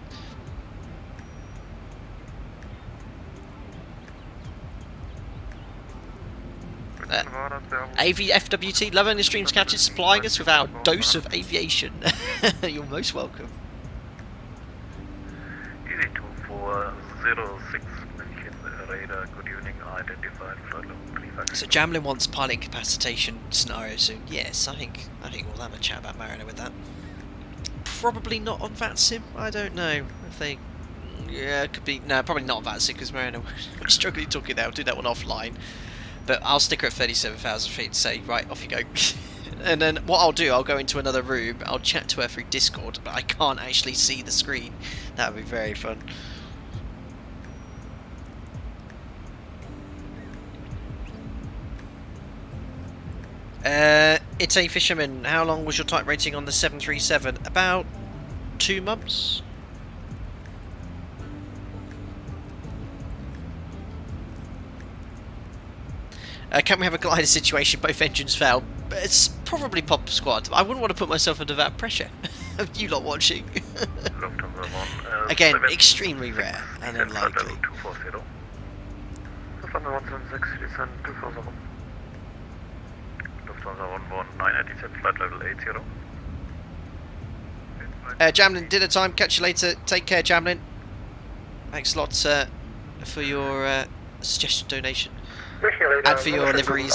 FWT, loving the streams, Captain, supplying us with our dose of aviation. You're most welcome. Easy 2406, radar, good evening, identified flight level. So Jamlin wants pilot incapacitation scenario soon. Yes, I think we'll have a chat about Mariner with that. Probably not on VATSIM. I don't know if they. Yeah, it could be. No, probably not on VATSIM because Mariner we're struggling talking there. I'll do that one offline. But I'll stick her at 37,000 feet and say, right, off you go. And then what I'll do, I'll go into another room. I'll chat to her through Discord, but I can't actually see the screen. That would be very fun. It's a fisherman. How long was your type rating on the 737? About 2 months. Can we have a glider situation? Both engines failed. It's probably Pop Squad. I wouldn't want to put myself under that pressure. You lot watching. Again, extremely rare and unlikely. Jamlin, dinner time. Catch you later. Take care, Jamlin. Thanks a lot for your suggestion donation. And for your liveries.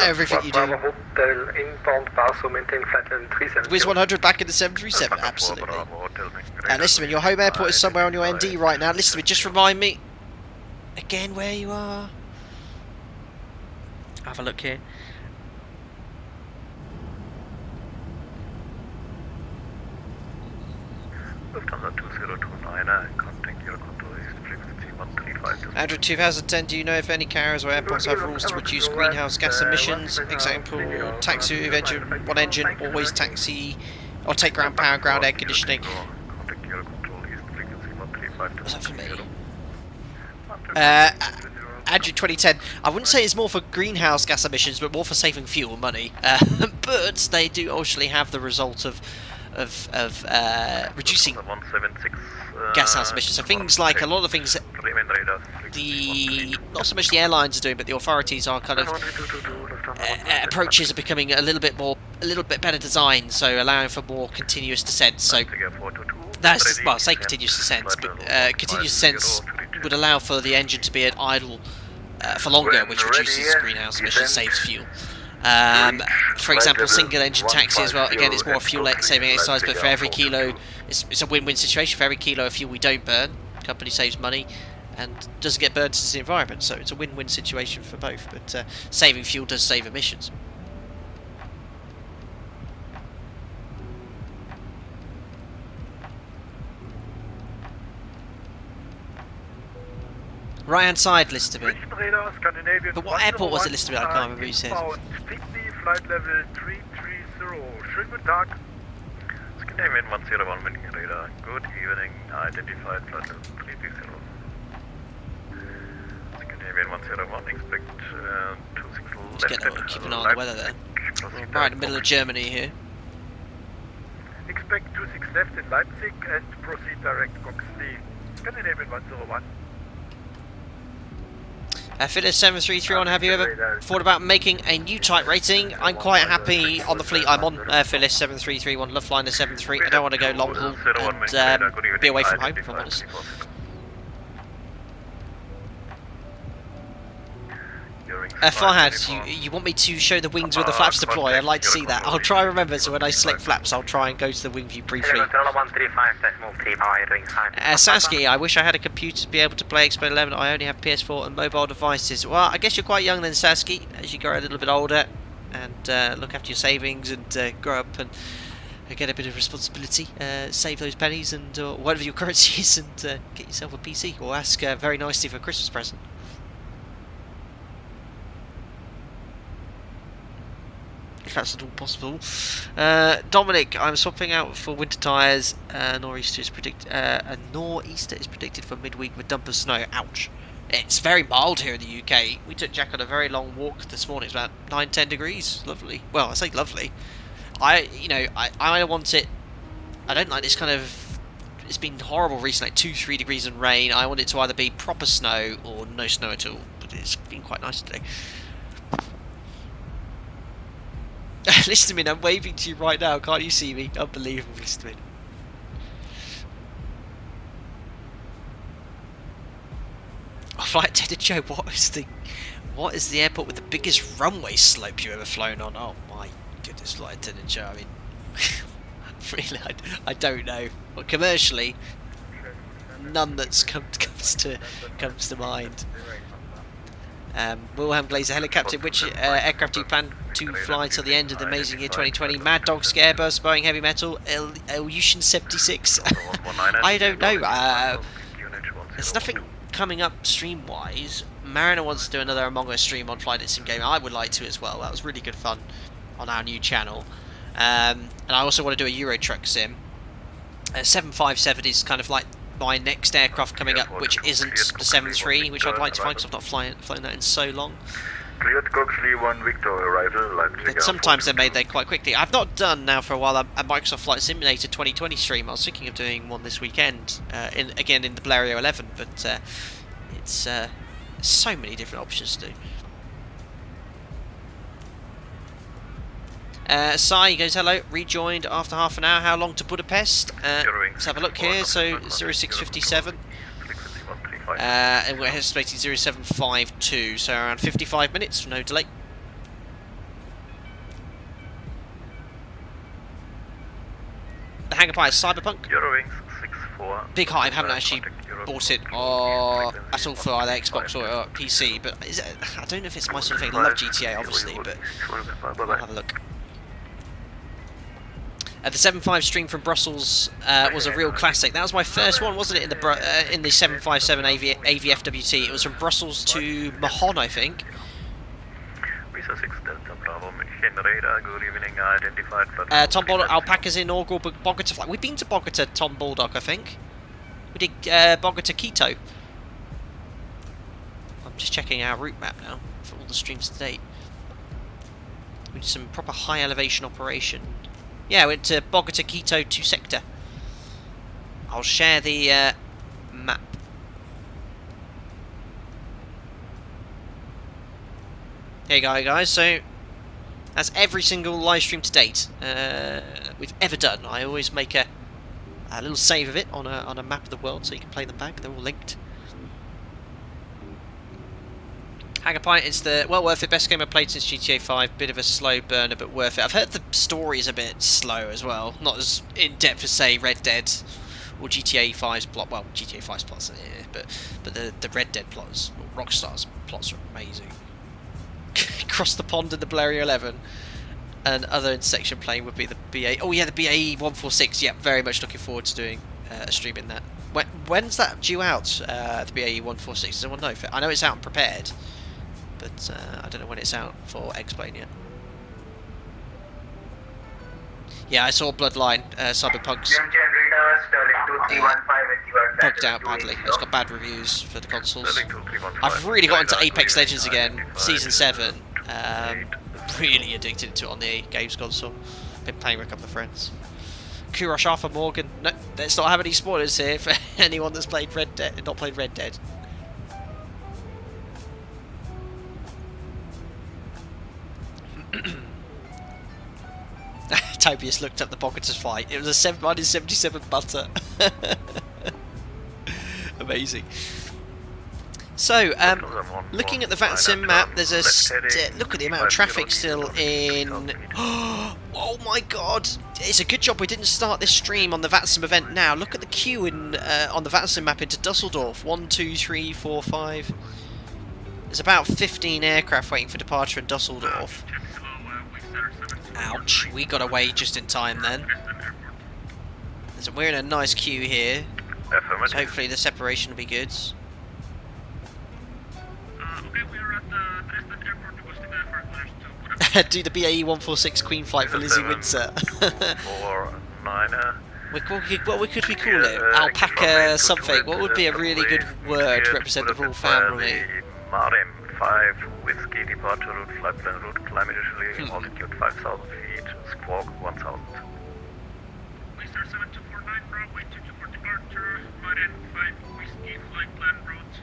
Everything you do. Wiz 100 back in the 737. Absolutely. And listen, your home airport is somewhere on your ND right now. Listen, just remind me again where you are. Have a look here. Lufthansa 2029, contact your control is frequency 135. Android 2010, do you know if any carriers or airports have rules to reduce greenhouse gas emissions? Example, taxi with engine, one engine, always taxi, or take ground power, ground air conditioning. What's that for me? Android 2010, I wouldn't say it's more for greenhouse gas emissions, but more for saving fuel money. But they do actually have the result of reducing gas house emissions. So things like a lot of the things that not so much the airlines are doing, but the authorities are kind of approaches are becoming a little bit better designed, so allowing for more continuous descent. So that's, well, say continuous descent, but continuous descent would allow for the engine to be at idle for longer, which reduces greenhouse emissions, saves fuel. For example, single engine taxi as well, again it's more fuel saving exercise, but for every kilo, it's a win-win situation. For every kilo of fuel we don't burn, the company saves money and doesn't get burned into the environment, so it's a win-win situation for both, but saving fuel does save emissions. Right hand side listed in. But what airport was it listed in? I can't remember who said. Flight level 330. Schönen guten Tag. Scandinavian 101 München radar. Good evening. Identified flight level 330. Scandinavian 101. Expect 26 left. Keep an eye on the weather there. We're right in the middle of Germany here. Expect 26 left in Leipzig and proceed direct Coxley. Scandinavian 101. Phyllis 7331, have you ever thought about making a new type rating? I'm quite happy on the fleet I'm on, Phyllis 7331, Luftliner 73. I don't want to go long haul and be away from home, if I'm honest. Farhad, you want me to show the wings with the flaps deploy? I'd like to see that. I'll try and remember, so when I select flaps, I'll try and go to the wing view briefly. Saskia, I wish I had a computer to be able to play X-Men 11. I only have PS4 and mobile devices. Well, I guess you're quite young then, Saskia, as you grow a little bit older and look after your savings and grow up and get a bit of responsibility. Save those pennies and whatever your currency is and get yourself a PC, or ask very nicely for a Christmas present. If that's at all possible. Dominic, I'm swapping out for winter tyres. Nor'easter is predicted for midweek with dump of snow. Ouch. It's very mild here in the UK. We took Jack on a very long walk this morning. It's about 9-10 degrees. Lovely. Well, I say lovely. I want it. I don't like this kind of. It's been horrible recently, like 2-3 degrees and rain. I want it to either be proper snow or no snow at all. But it's been quite nice today. Listerman, I'm waving to you right now. Can't you see me? Unbelievable, Listerman. Oh, Flight attendant Joe, what is the airport with the biggest runway slope you've ever flown on? Oh my goodness, Flight attendant Joe. I mean, really, I don't know. Well, commercially, none that's comes to mind. Wilhelm Glazer helicopter, which aircraft do you plan to fly till the end of the amazing year 2020? Mad Dog, Scarebus, Boeing Heavy Metal, Ilyushin 76. I don't know. There's nothing coming up stream-wise. Mariner wants to do another Among Us stream on Flight Sim game. I would like to as well. That was really good fun on our new channel. And I also want to do a Euro Truck sim. 757 is kind of like my next aircraft coming up, which isn't the 73, which I'd like to find because I've not flown that in so long. But sometimes they're made there quite quickly. I've not done now for a while a Microsoft Flight Simulator 2020 stream. I was thinking of doing one this weekend, again in the Blériot 11, but it's so many different options to do. Sai goes, hello, rejoined after half an hour. How long to Budapest? Let's have a look here. So 0657. And we're estimating 0752, so around 55 minutes, no delay. Hangar Pie is Cyberpunk. Eurowings 64. Big hype, haven't actually bought it or at all for either Xbox or PC, but is it, I don't know if it's my sort of thing. I love GTA obviously, but I'll have a look. The 7.5 stream from Brussels was a real classic. That was my first one, wasn't it, in the 757 AVFWT? It was from Brussels to Mahon, I think. Tom Baldock, Alpaca's inaugural Bogota flight. We've been to Bogota, Tom Baldock, I think. We did Bogota Quito. I'm just checking our route map now for all the streams to date. We did some proper high elevation operation. Yeah, we went to Bogota Quito 2 sector. I'll share the map. There you go, guys. So that's every single live stream to date we've ever done. I always make a little save of it on a map of the world so you can play them back. They're all linked. Hangar Pie, it's the well worth it. Best game I've played since GTA 5. Bit of a slow burner, but worth it. I've heard the story is a bit slow as well. Not as in depth as say Red Dead or GTA 5's plot. Well, GTA 5's plots, yeah, but the Red Dead plots, Rockstar's plots are amazing. Across the pond in the Blarea 11, and other intersection plane would be the BA. Oh yeah, the BAE 146. Yeah, very much looking forward to doing a stream in that. When's that due out? The BAE 146. Does anyone know? I know it's out and prepared, but I don't know when it's out for X-Plane yet. Yeah, I saw Bloodline, Cyberpunk's bugged out badly. It's got bad reviews for the consoles. I've really got into Apex Legends again, Season 7. Really addicted to it on the games console. Been playing with a couple of friends. Kurosh Arthur Morgan. No, let's not have any spoilers here for anyone that's played Red Dead, not played Red Dead. Tobias looked up the Bogota's fight. It was a 777 butter. Amazing. So, looking at the VATSIM map, there's a look at the amount of traffic still in. Oh my God! It's a good job we didn't start this stream on the VATSIM event now. Look at the queue in on the VATSIM map into Dusseldorf. 1, 2, 3, 4, 5. There's about 15 aircraft waiting for departure in Dusseldorf. Ouch, we got away just in time then. So we're in a nice queue here. So hopefully the separation will be good. Do the BAE 146 Queen flight for Lizzie Windsor. What could we call it? Alpaca something. What would be a really good word to represent the royal family? 5 whiskey departure route, flight plan route, climb initially, altitude 5,000 feet, squawk 1,000. Mr. 7249, Bravo 22 for departure, Marine 5 whiskey, flight plan route,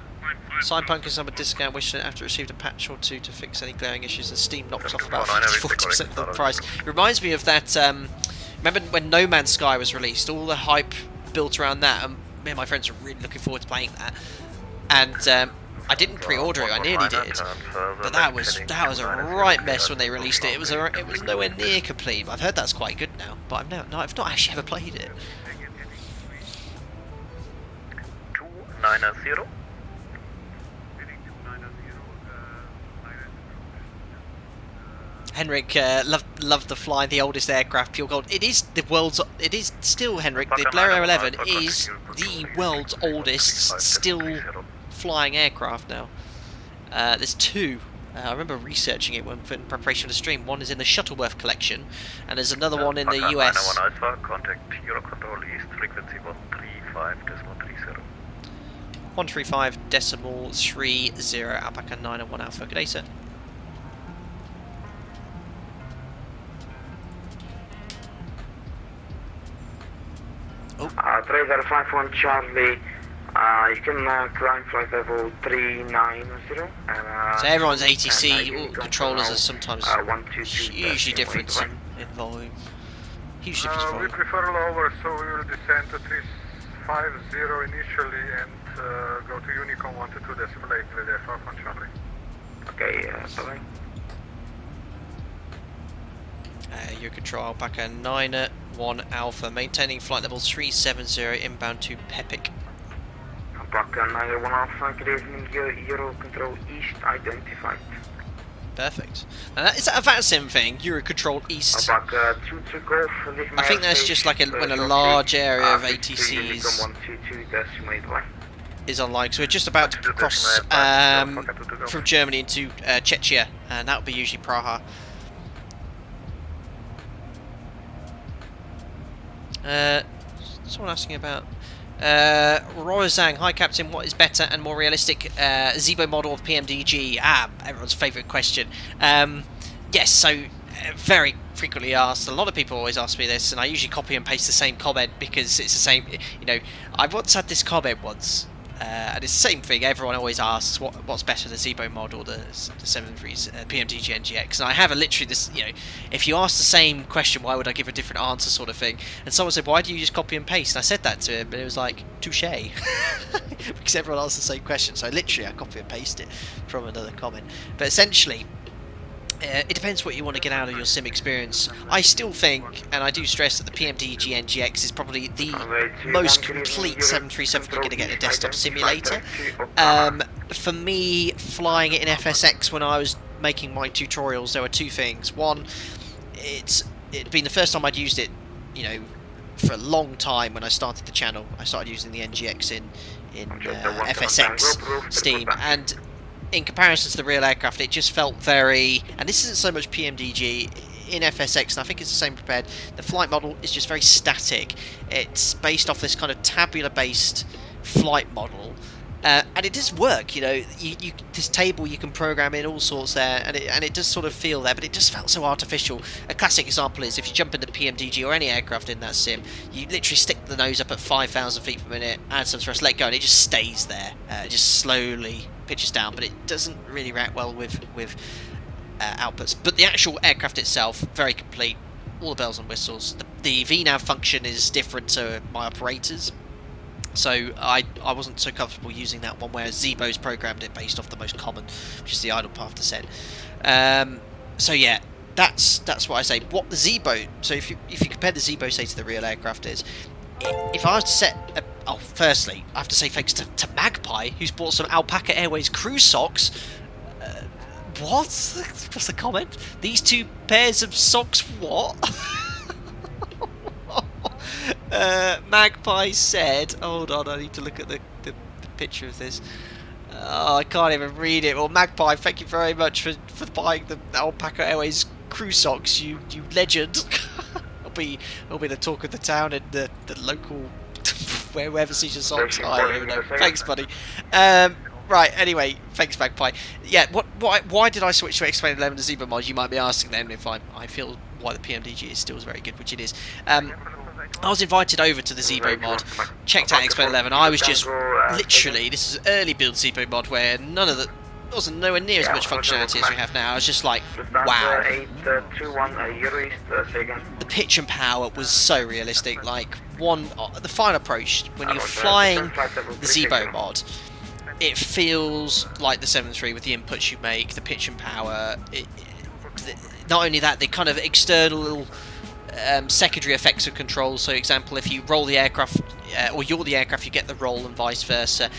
Cyberpunk is on a discount, which after received a patch or two to fix any glaring issues, and Steam knocks off about 50-40% of the price. It reminds me of that, remember when No Man's Sky was released, all the hype built around that, and me and my friends were really looking forward to playing that, and I didn't pre-order it, I nearly did, but that was a right mess when they released it. It was nowhere near complete. I've heard that's quite good now, but I've not actually ever played it. 290. Henrik loved the fly, the oldest aircraft, pure gold. It is still, Henrik, the Blarea 11 is the world's oldest still flying aircraft now. There's two. I remember researching it in preparation for the stream. One is in the Shuttleworth collection, and there's another one in the US. Contact Eurocontrol East, frequency 135.30. 135.30, Alpaca 9 and 1 Alpha. Good day, sir. Oh. Trader 51 Charlie. You can climb flight level 390. So everyone's ATC controllers are sometimes hugely different in volume. Huge difference in volume. We prefer lower, so we will descend to 350 initially and go to Unicom 122 decimal 8 with F1 Charlie. Okay, bye-bye. Your control Alpaca 91 Alpha, maintaining flight level 370 inbound to Pepik. Alpaca 91 Alpha, good evening, Euro Control East identified. Perfect. Now is that a VATSIM thing? Eurocontrol East? Alpaca 22 Golf, I think that's just like when a large area of ATCs is online. So we're just about to cross from Germany into Czechia, and that would be usually Praha. Someone asking about Rozang, hi Captain, what is better and more realistic, ZIBO mod or PMDG? Everyone's favourite question. Yes, so very frequently asked. A lot of people always ask me this, and I usually copy and paste the same comment because it's the same. You know, I once had this comment once, and it's the same thing. Everyone always asks what's better, the ZIBO mod or the 73's PMDG NGX. And I have literally this. You know, if you ask the same question, why would I give a different answer, sort of thing. And someone said, why do you just copy and paste? And I said that to him, and it was like touche, because everyone asked the same question. So literally, I copy and paste it from another comment. But essentially, it depends what you want to get out of your sim experience. I still think, and I do stress that the PMDG NGX is probably the most complete 737 you're going to get in a desktop simulator. For me, flying it in FSX when I was making my tutorials, there were two things. One, it'd been the first time I'd used it, you know, for a long time when I started the channel. I started using the NGX in FSX Steam, and in comparison to the real aircraft, it just felt very, and this isn't so much PMDG, in FSX, and I think it's the same prepared, the flight model is just very static. It's based off this kind of tabular based flight model, and it does work, you know, this table you can program in all sorts there, and it does sort of feel there, but it just felt so artificial. A classic example is if you jump into PMDG or any aircraft in that sim, you literally stick the nose up at 5,000 feet per minute, add some thrust, let go, and it just stays there. It just slowly pitches down, but it doesn't really react well with outputs. But the actual aircraft itself, very complete, all the bells and whistles. The VNAV function is different to my operators, so I wasn't so comfortable using that one, whereas ZIBO's programmed it based off the most common, which is the idle path descent. So yeah, that's what I say. What the ZIBO, so if you compare the ZIBO, say, to the real aircraft is, if I was to set firstly, I have to say thanks to Magpie, who's bought some Alpaca Airways cruise socks. What? What's the comment? These two pairs of socks, what? Magpie said, hold on, I need to look at the picture of this. Oh, I can't even read it. Well, Magpie, thank you very much for buying the Alpaca Airways cruise socks, you legend. It'll be the talk of the town and the local wherever sees your socks. I don't even know. Thanks, buddy. Right, anyway, thanks, Magpie. Yeah, why did I switch to X-Plane 11 to ZIBO mod? You might be asking then if I feel why the PMDG is still very good, which it is. I was invited over to the ZIBO mod, checked out X-Plane 11. I was just literally, this is early build ZIBO mod where wasn't nowhere near as much functionality as we have now. I was just like, wow. The pitch and power was so realistic. Like, the final approach, when you're flying the ZIBO mod, it feels like the 7.3 with the inputs you make, the pitch and power. Not only that, the kind of external secondary effects of control. So, example, if you roll the aircraft, or you're the aircraft, you get the roll, and vice versa.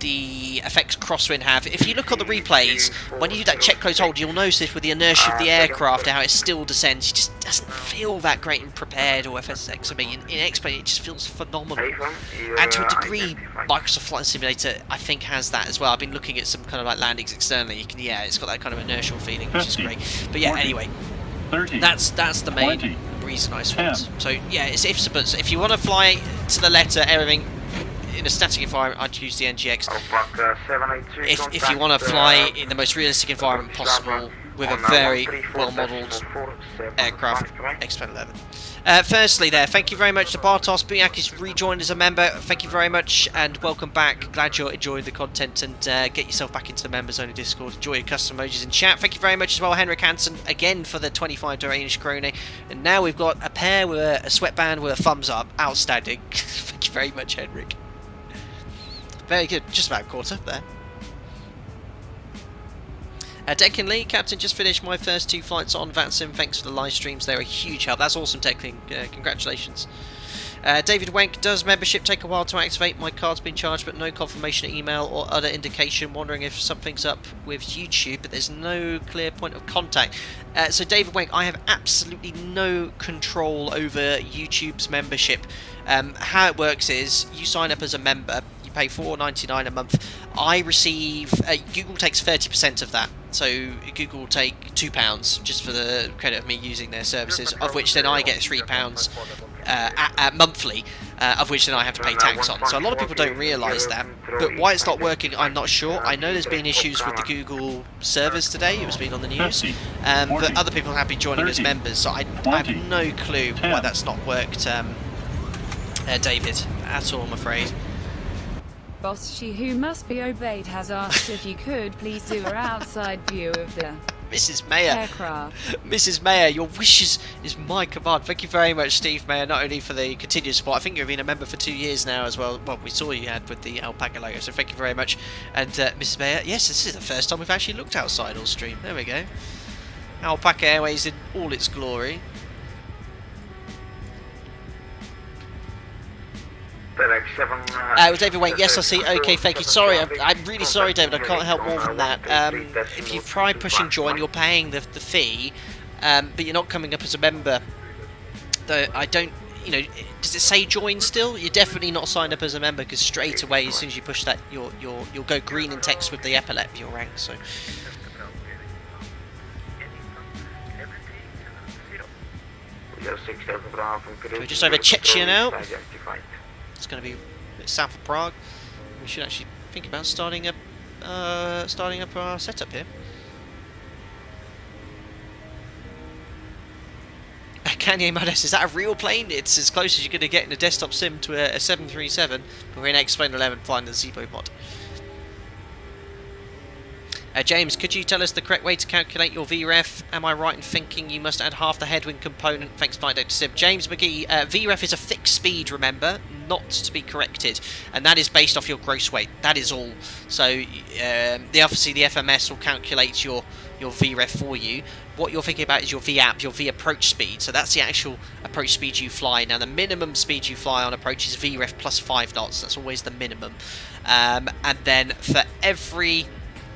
The effects crosswind have. If you look on the replays, when you do that check close hold, you'll notice with the inertia of the aircraft how it still descends. It just doesn't feel that great in prepared or FSX. I mean, in X-Plane it just feels phenomenal. And to a degree, Microsoft Flight Simulator I think has that as well. I've been looking at some kind of like landings externally. You can, it's got that kind of inertial feeling, which is great. But yeah, anyway, that's the main reason I switched. So yeah, it's ifs and buts. If you want to fly to the letter, everything in a static environment, I'd use the NGX. If you want to fly in the most realistic environment possible with a very well-modelled aircraft, X-Plane 11. Firstly there, thank you very much to Bartos. Buyak is rejoined as a member. Thank you very much and welcome back. Glad you're enjoying the content, and get yourself back into the members only Discord. Enjoy your custom emojis in chat. Thank you very much as well, Henrik Hansen, again for the 25 Danish krone. And now we've got a pair with a sweatband with a thumbs up. Outstanding. Thank you very much, Henrik. Very good, just about caught up there. Declan Lee, Captain, just finished my first 2 flights on VATSIM. Thanks for the live streams, they're a huge help. That's awesome, Declan. Congratulations. David Wank, does membership take a while to activate? My card's been charged but no confirmation email or other indication. Wondering if something's up with YouTube, but there's no clear point of contact. So David Wank, I have absolutely no control over YouTube's membership. How it works is you sign up as a member, you pay $4.99 a month. I receive, Google takes 30% of that. So Google will take £2 just for the credit of me using their services, of which then I get £3 monthly, of which then I have to pay tax on. So a lot of people don't realise that, but why it's not working I'm not sure. I know there's been issues with the Google servers today, it was been on the news, but other people have been joining as members, so I have no clue why that's not worked, David, at all, I'm afraid. Boss She Who Must Be Obeyed has asked if you could please do an outside view of the Mrs. Mayor. aircraft. Mrs. Mayor, your wishes is my command. Thank you very much, Steve Mayor, not only for the continued support. I think you've been a member for 2 years now as well. Well, we saw you had with the alpaca logo, so thank you very much. And Mrs. Mayor, yes, this is the first time we've actually looked outside all stream. There we go. Alpaca Airways in all its glory. David Wayne, yes, I see. Okay, thank you. Sorry, I'm really sorry, David. I can't help more than that. If you've tried pushing join, you're paying the fee, but you're not coming up as a member. Though I don't, you know, does it say join still? You're definitely not signed up as a member because straight away, as soon as you push that, you'll go green in text with the epaulet of your rank. So. We're just over Czechia now. It's going to be a bit south of Prague. We should actually think about starting up our setup here. Kanye Modes, is that a real plane? It's as close as you're going to get in a desktop sim to a 737, but we're in X-Plane 11 flying the ZIBO mod. James, could you tell us the correct way to calculate your VREF? Am I right in thinking you must add half the headwind component? Thanks, Flight Data Sim. James McGee, VREF is a fixed speed, remember, not to be corrected, and that is based off your gross weight. That is all. So, obviously, the FMS will calculate your VREF for you. What you're thinking about is your VAP, your V approach speed. So that's the actual approach speed you fly. Now, the minimum speed you fly on approach is VREF plus 5 knots. That's always the minimum. And then for every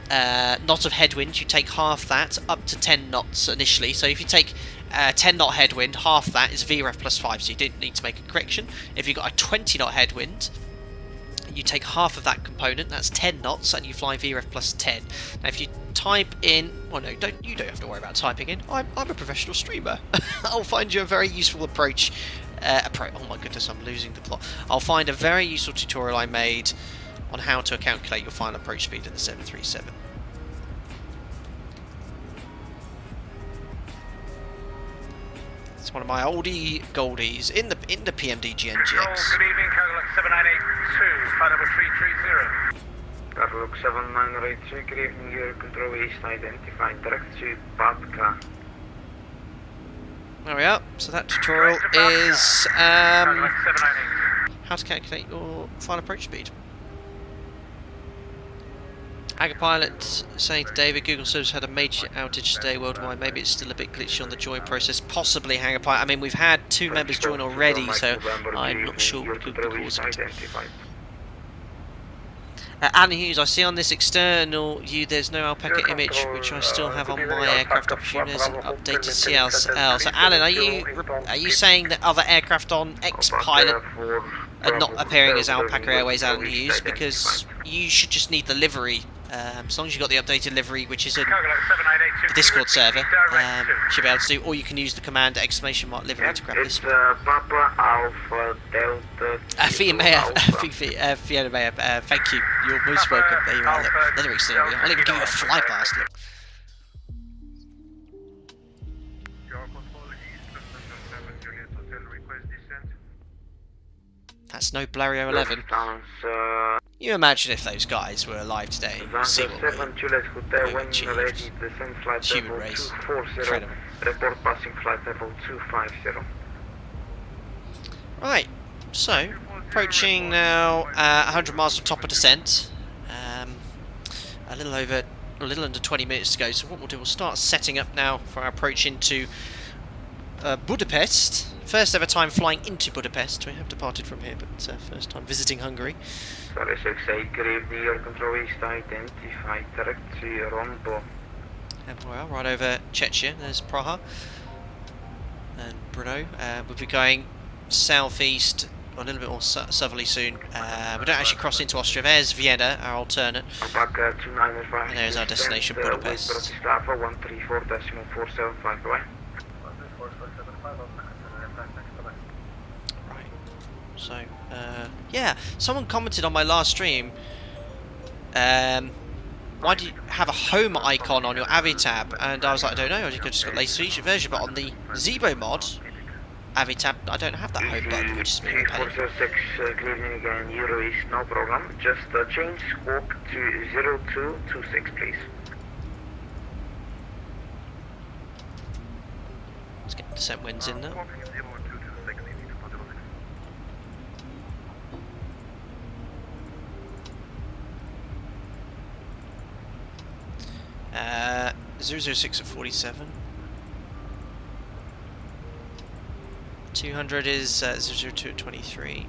knot of headwind, you take half that, up to 10 knots initially. So if you take 10 knot headwind, half that is VREF plus 5, so you don't need to make a correction. If you've got a 20 knot headwind, you take half of that component, that's 10 knots, and you fly VREF plus 10. Now if you type in, well no, you don't have to worry about typing in, I'm a professional streamer. I'll find you a very useful approach, oh my goodness, I'm losing the plot. I'll find a very useful tutorial I made on how to calculate your final approach speed in the 737. It's one of my oldie goldies in the PMD GNGX. Good evening, Cadillac 7982, flight number 330. Cadillac 7982, good evening, here, control east, identified, direct to Babka. There we are. So that tutorial is how to calculate your final approach speed. Agger Pilot saying to David, Google Service had a major outage today worldwide. Maybe it's still a bit glitchy on the join process. Possibly, Agger Pilot. I mean, we've had 2 members join already, so I'm not sure what could be causing it. Alan Hughes, I see on this external view there's no alpaca image, which I still have on my aircraft opportunities and updated CLL. So Alan, are you saying that other aircraft on X-Pilot are not appearing as Alpaca Airways, Alan Hughes? Because you should just need the livery. As long as you've got the updated livery, which is in the Discord server, you should be able to do, or you can use the command !livery to grab this one. Papa Alpha Delta. Fiona Mayer, thank you. You're most welcome. There you are. Look, another exterior. I'll even give you a fly past. Look. That's no Blériot 11. You imagine if those guys were alive today. See what we've achieved. Human race. Incredible. Report passing flight level 250. Right, so approaching now 100 miles of top of descent. A little over a little under 20 minutes to go. So what we'll do, we'll start setting up now for our approach into Budapest. First ever time flying into Budapest. We have departed from here, but first time visiting Hungary. Sorry, 68, good evening, your control east identified, direct to Rombo. And well, right over Czechia, there's Praha and Brno. We'll be going southeast, a little bit more southerly soon. We don't actually cross into Austria. There's Vienna, our alternate. And there's our destination, Budapest. Bratislava 134.475 away. Right. So, yeah, someone commented on my last stream. Why do you have a home icon on your Avitab? And I was like, I don't know, I could just got the latest feature version, but on the ZIBO mod Avitab, I don't have that home button, which is being a pain. 406, good evening again, Euro East, no problem. Just change squawk to 0226, please. Let's get descent winds in now. 006 at 47. 200 is 002 at 23.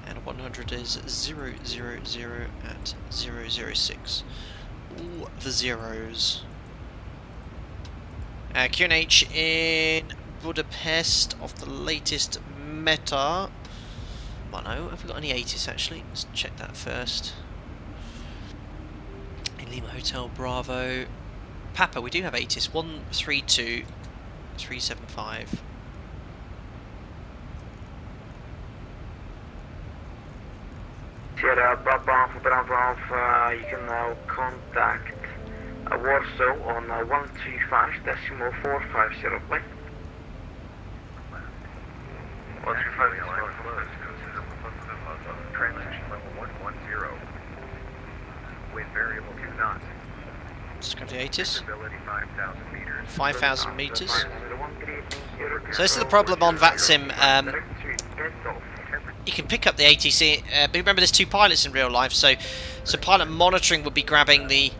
And 100 is 000 at 006. All the zeros. QNH in Budapest of the latest meta. Oh no, have we got any 80s actually? Let's check that first. Lima Hotel Bravo Papa, we do have 80s. 132375. Sierra Bravo, you can now contact Warsaw on 125.450, please. 125 transition level 110. Wind variable 2 knots. Let's go to the 80s. 5,000 meters. 5,000 meters. So this is the problem on VATSIM. You can pick up the ATC, but remember there's two pilots in real life, so pilot monitoring would be grabbing the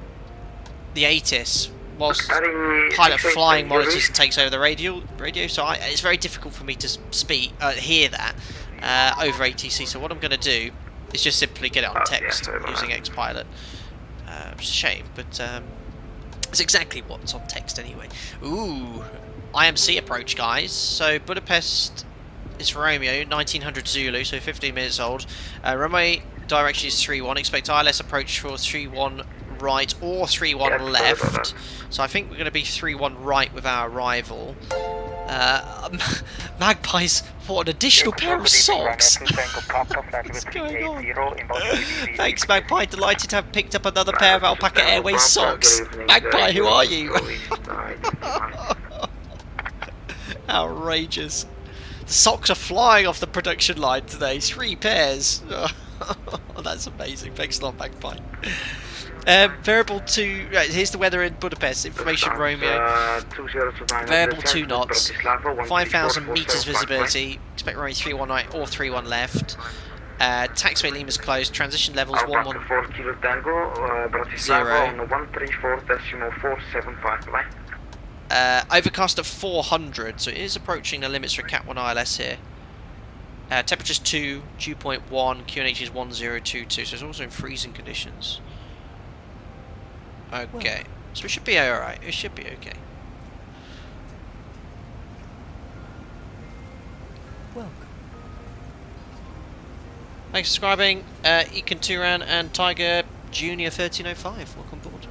ATIS, whilst pilot flying monitors takes over the radio. So it's very difficult for me to hear that over ATC. So what I'm going to do is just simply get it on text using Xpilot. Which is a shame, but it's exactly what's on text anyway. Ooh, IMC approach, guys. So Budapest is Romeo, 1900 Zulu, so 15 minutes old. Runway direction is 31. Expect ILS approach for 31 right or 31 left. So I think we're going to be 31 right with our arrival. Magpies, what an additional pair of socks! What's going on? Thanks, Magpie. Delighted to have picked up another pair of Alpaca Airways socks. Magpie, who are you? Outrageous. The socks are flying off the production line today. 3 pairs. Oh, that's amazing. Thanks a lot, Magpie. Variable 2, right, here's the weather in Budapest, information Romeo, variable 2 knots, 5,000 meters visibility, expect runway 31 right or 31 left, taxiway Lima's closed, transition levels 110, overcast at 400, so it is approaching the limits for Cat 1 ILS here. Temperature's 2, dew point 1, QNH is 1022, so it's also in freezing conditions. Okay, so we should be alright, it should be okay. Welcome. Thanks for subscribing, Ekan Turan and Tiger Junior 1305, welcome aboard.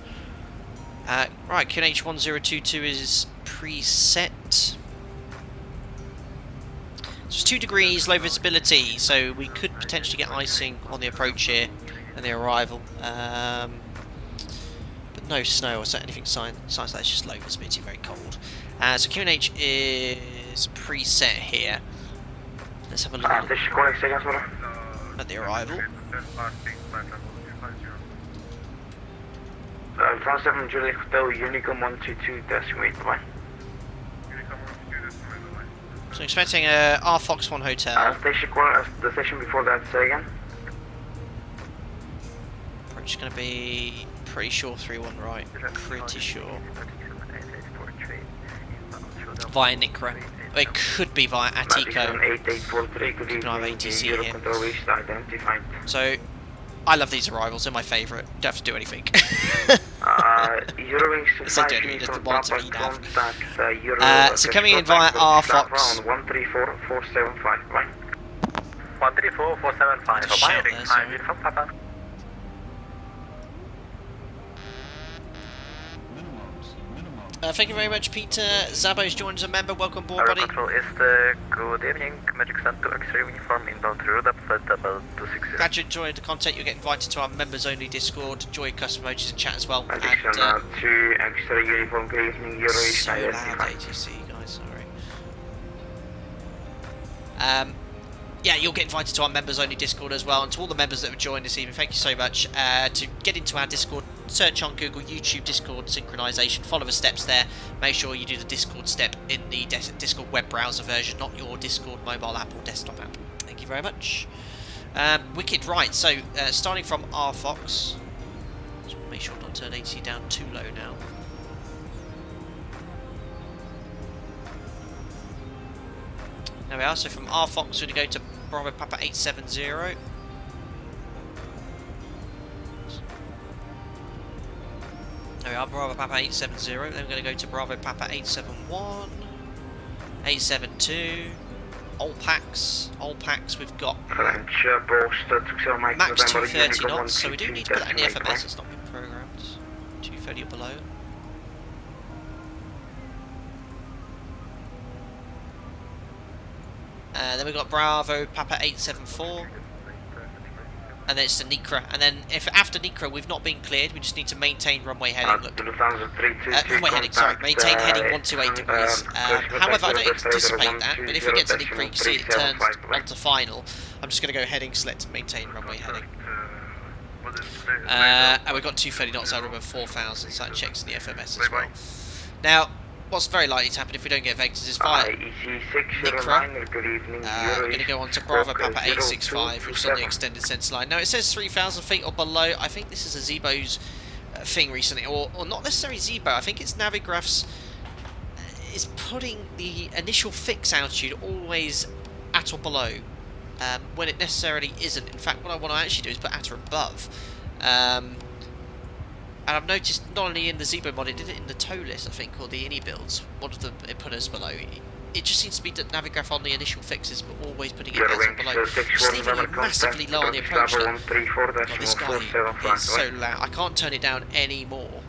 Right, QNH 1022 is preset. So it's 2 degrees, low visibility, so we could potentially get icing on the approach here and the arrival. No snow or anything signs that, it's just low visibility, very cold. So QNH is preset here. Let's have a look at the arrival. 7 Juliet Hotel, Unicom 122.8. So expecting our Fox 1 hotel. The station before that, say again. approach is going to be pretty sure 3-1 right. Pretty sure. Via Nikra. It could be via Atiko. Keep an eye on ATC here. So, I love these arrivals, they're my favourite. Don't have to do anything. So coming in via R Fox. 134475. 134475. Thank you very much, Peter. Zabo's joined as a member. Welcome aboard, buddy. Control is good evening. Magic Sun to X-ray uniform inbound through the double 260. Glad you enjoyed the content. You'll get invited to our members only Discord. Enjoy your custom emojis and chat as well. Magic Sun to X-ray uniform. Good evening. Euro is so loud, ATC, guys. Sorry. Yeah, you'll get invited to our members only Discord as well, and to all the members that have joined this evening, thank you so much. To get into our Discord, search on Google, YouTube, Discord, synchronization, follow the steps there. Make sure you do the Discord step in the Discord web browser version, not your Discord mobile app or desktop app. Thank you very much. Wicked, right, so starting from R Fox, just make sure not to turn AC down too low now. There we are, so from R Fox we're going to go to Bravo Papa 870. There we are, Bravo Papa 870. Then we're going to go to Bravo Papa 871, 872. All packs, we've got max 230 knots, so we do need to put that in the FMS, it's not been programmed. 230 or below. Then we've got Bravo Papa 874, and then it's the Nikra, and then if after Nikra we've not been cleared, we just need to maintain runway heading. Look, runway heading, sorry, maintain heading 128 degrees. However, I don't anticipate that, but if we get to Nikra, you can see it turns onto final. I'm just going to go heading, select maintain runway heading. And we've got 230 knots out of 4,000, so that checks in the FMS as well. Now, what's very likely to happen if we don't get vectors is via Nikra. We're going to go on to Bravo Papa 865, which is on the extended centre line. Now it says 3,000 feet or below. I think this is a ZIBO's thing recently, or not necessarily ZIBO. I think it's Navigraph's is putting the initial fix altitude always at or below, when it necessarily isn't. In fact, what I want to actually do is put at or above. And I've noticed not only in the ZIBO mod, it did it in the tow list, I think, or the INI builds. One of them it put us below. It just seems to be that Navigraph on the initial fixes, but always putting it as and below. Just leaving you massively low on the approach. God, this guy is so loud. I can't turn it down anymore.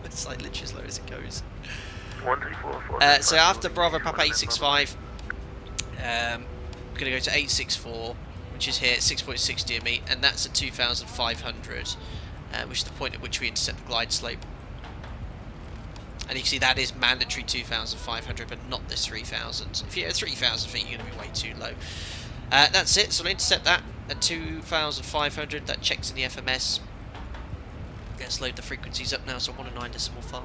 It's like literally as low as it goes. So after Bravo Papa 865, we're going to go to 864, which is here at 6.6 DME, and that's at 2,500. Which is the point at which we intercept the glide slope. And you can see that is mandatory 2,500, but not this 3,000. If you're at 3,000 feet, you're going to be way too low. That's it, so we'll intercept that at 2,500. That checks in the FMS. Let's load the frequencies up now, so 109.5.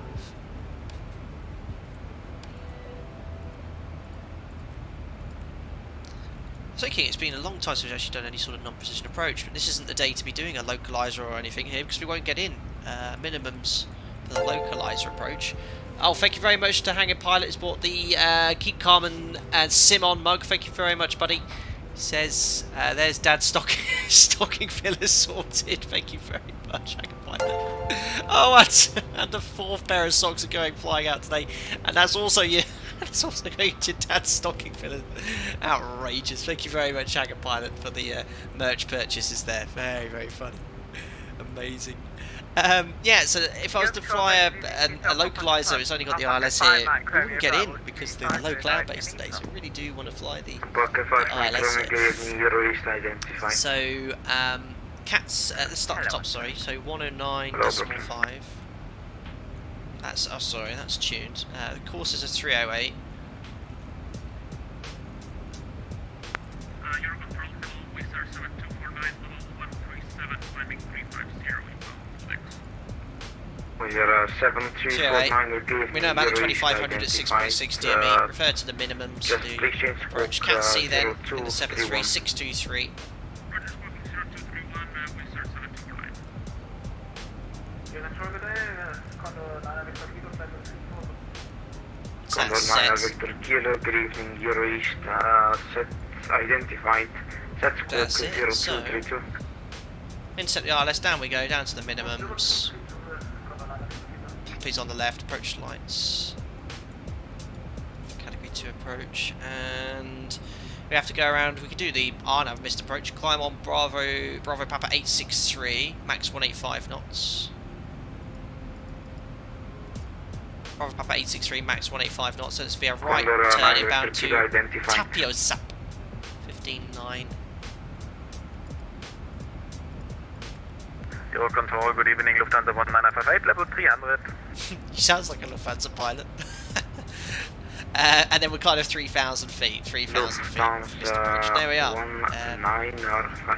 It's okay, it's been a long time since we've actually done any sort of non-precision approach, but this isn't the day to be doing a localizer or anything here, because we won't get in minimums for the localizer approach. Oh, thank you very much to Hangar Pilot, who's bought the Keep Calm and Sim On mug. Thank you very much, buddy. He says, there's Dad's stocking fillers sorted. Thank you very much, Hangar Pilot. Oh, and the 4th pair of socks are going flying out today, and that's also you. It's also going to Dad's stocking fillers. Outrageous. Thank you very much, Hangar Pilot, for the merch purchases there. Very, very funny. Amazing. Yeah, so if I was to fly a localizer, it's only got the ILS here, we wouldn't get in because they're low cloud base today, so we really do want to fly the ILS here. So, CAT's, let's start at the top, sorry, so 109.5. That's, oh sorry, that's tuned. The course is a 308. Your control call, Wizard 7249, level 137, climbing 350, We are 7249. We know about the 2500 at 6.6 DME. Refer to the minimums. The approach CAT C then in the 73623. Niner Victor Kilo, good evening, Euro East, set identified, set squawk That's it, 0232. Intercept the ILS, down we go, down to the minimums. Please on the left, approach lights. Category 2 approach, and we have to go around, we can do the, no, I've missed approach, climb on Bravo Papa 863, max 185 knots. Bravo Papa 863, max 185 knots, so this will be a right turn inbound to Tapio Sap, 15.9. Euro Control, good evening, Lufthansa 1958, level 300. He sounds like a Lufthansa pilot. And then we're kind of 3,000 feet, 3,000 feet. There we are.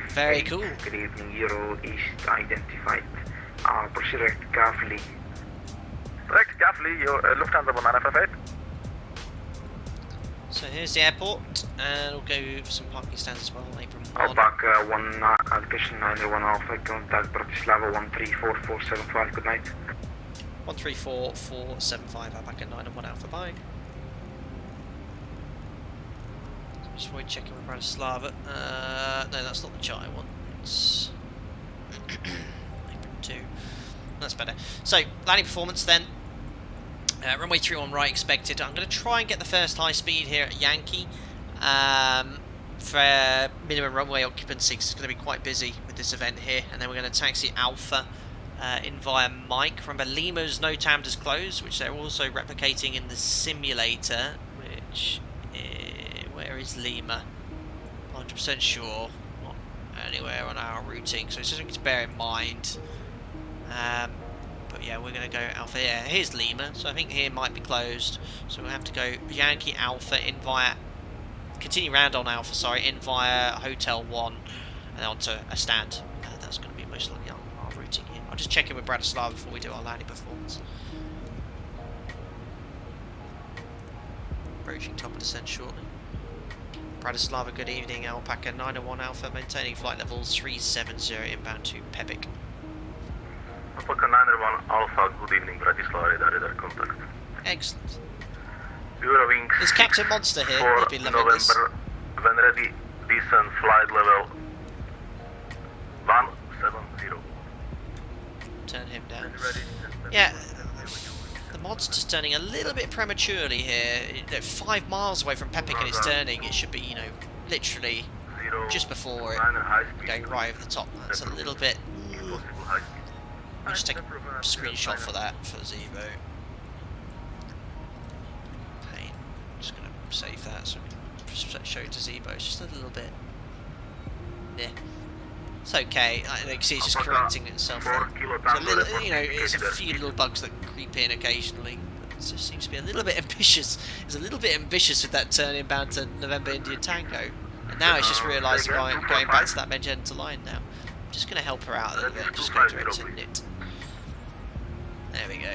Very cool. Good evening, Euro East identified. Proceed direct carefully. Direct carefully, Lufthansa 1958. So here's the airport, and we'll go for some parking stands as well, apron 1. I'll back 1 allocation 901 Alpha, contact Bratislava 134475, good night. 134475, I'll back at 901 Alpha, bye. So just avoid checking with Bratislava. No, that's not the chai one, it's apron 2. That's better. So, landing performance then. Runway 31 right expected. I'm going to try and get the first high speed here at Yankee for minimum runway occupancy, because it's going to be quite busy with this event here. And then we're going to taxi Alpha in via Mike. Remember, Lima's NOTAM disclosed, which they're also replicating in the simulator. Which where is Lima? 100% sure. Not anywhere on our routing, so it's something to bear in mind. But yeah, we're going to go Alpha. Yeah, here's Lima, so I think here might be closed. So we'll have to go Yankee Alpha in via, continue round on Alpha, sorry, in via Hotel 1 and onto a stand. That's going to be most likely our routing here. I'll just check in with Bratislava before we do our landing performance. Approaching top of descent shortly. Bratislava, good evening, Alpaca 901 Alpha, maintaining flight levels 370 inbound to Pepik. Alpaca 901 Alpha, good evening, Bratislava, radar contact. Excellent. Eurowings. There's Captain Monster here, for he'd be loving this. November, when ready, descent flight level 170. Turn him down. Yeah, the mod's just turning a little bit prematurely here. 5 miles away from Pepik and it's turning. It should be, you know, literally just before it going right over the top. That's a little bit. I'll just take a screenshot for that for ZIBO. Pain. I'm just going to save that so we can show it to ZIBO. It's just a little bit. Yeah. It's okay. You can see it's just correcting itself. It's a little, you know, it's a few little bugs that creep in occasionally. It just seems to be a little bit ambitious. It's a little bit ambitious with that turn inbound to November India Tango. And now it's just realised going back to that Magenta line now. I'm just going to help her out a little bit. Just go direct to knit. There we go.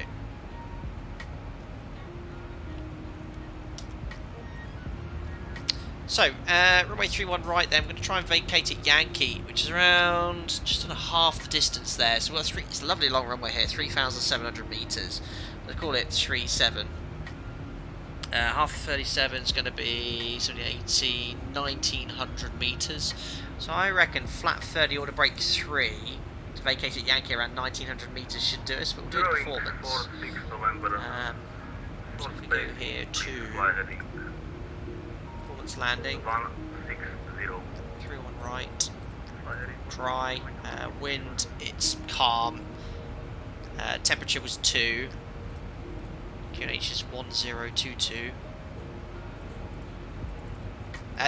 So, runway 31 right there, I'm going to try and vacate at Yankee, which is around just on half the distance there. So it's a lovely long runway here, 3,700 metres. Let's call it 37. Half of 37 is going to be 80, 1,900 metres. So I reckon flat 30 order break 3 to vacate at Yankee around 1,900 metres should do us, but we'll do it performance. So if we go here to performance landing, 31 right, dry, wind, it's calm, temperature was 2, QNH is 1022.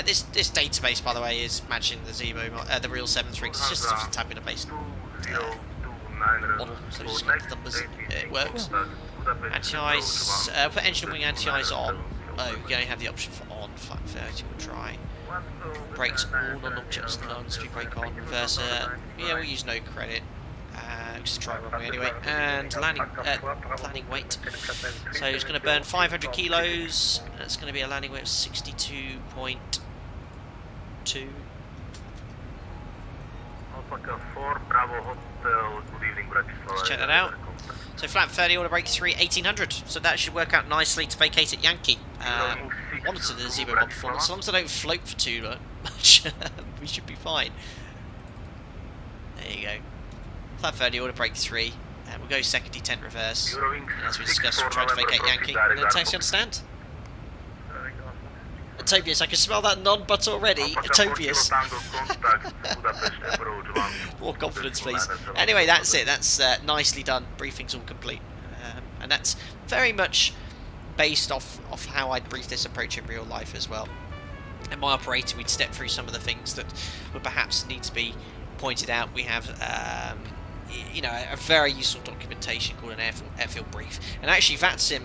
This database, by the way, is matching the ZIBO, the real 7's rigs. It's just a tabular-based model, so just got the numbers. It works. Anti-ice. Put engine and wing anti-ice on. Oh, we only have the option for on. Flat 30 will dry. Brakes all non-objects, non-speed brake on. Versa. Yeah, we'll use no credit. Just try runway anyway. And landing weight. So it's going to burn 500 kilos. It's going to be a landing weight of 62.2. Let's check that out. So flap 30, order break 3, 1800. So that should work out nicely to vacate at Yankee. Monitor the ZIBO mod performance. As long as I don't float for too much, we should be fine. There you go. Flap 30, order break 3. We'll go second detent reverse. And as we discussed, we'll try to vacate Yankee. And then taxi on stand. Tobias, I can smell that non-but already. Tobias. More confidence, please. Anyway, that's it. That's nicely done. Briefing's all complete. And that's very much based off how I'd brief this approach in real life as well. And my operator, we'd step through some of the things that would perhaps need to be pointed out. We have you know, a very useful documentation called an airfield brief. And actually, VATSIM,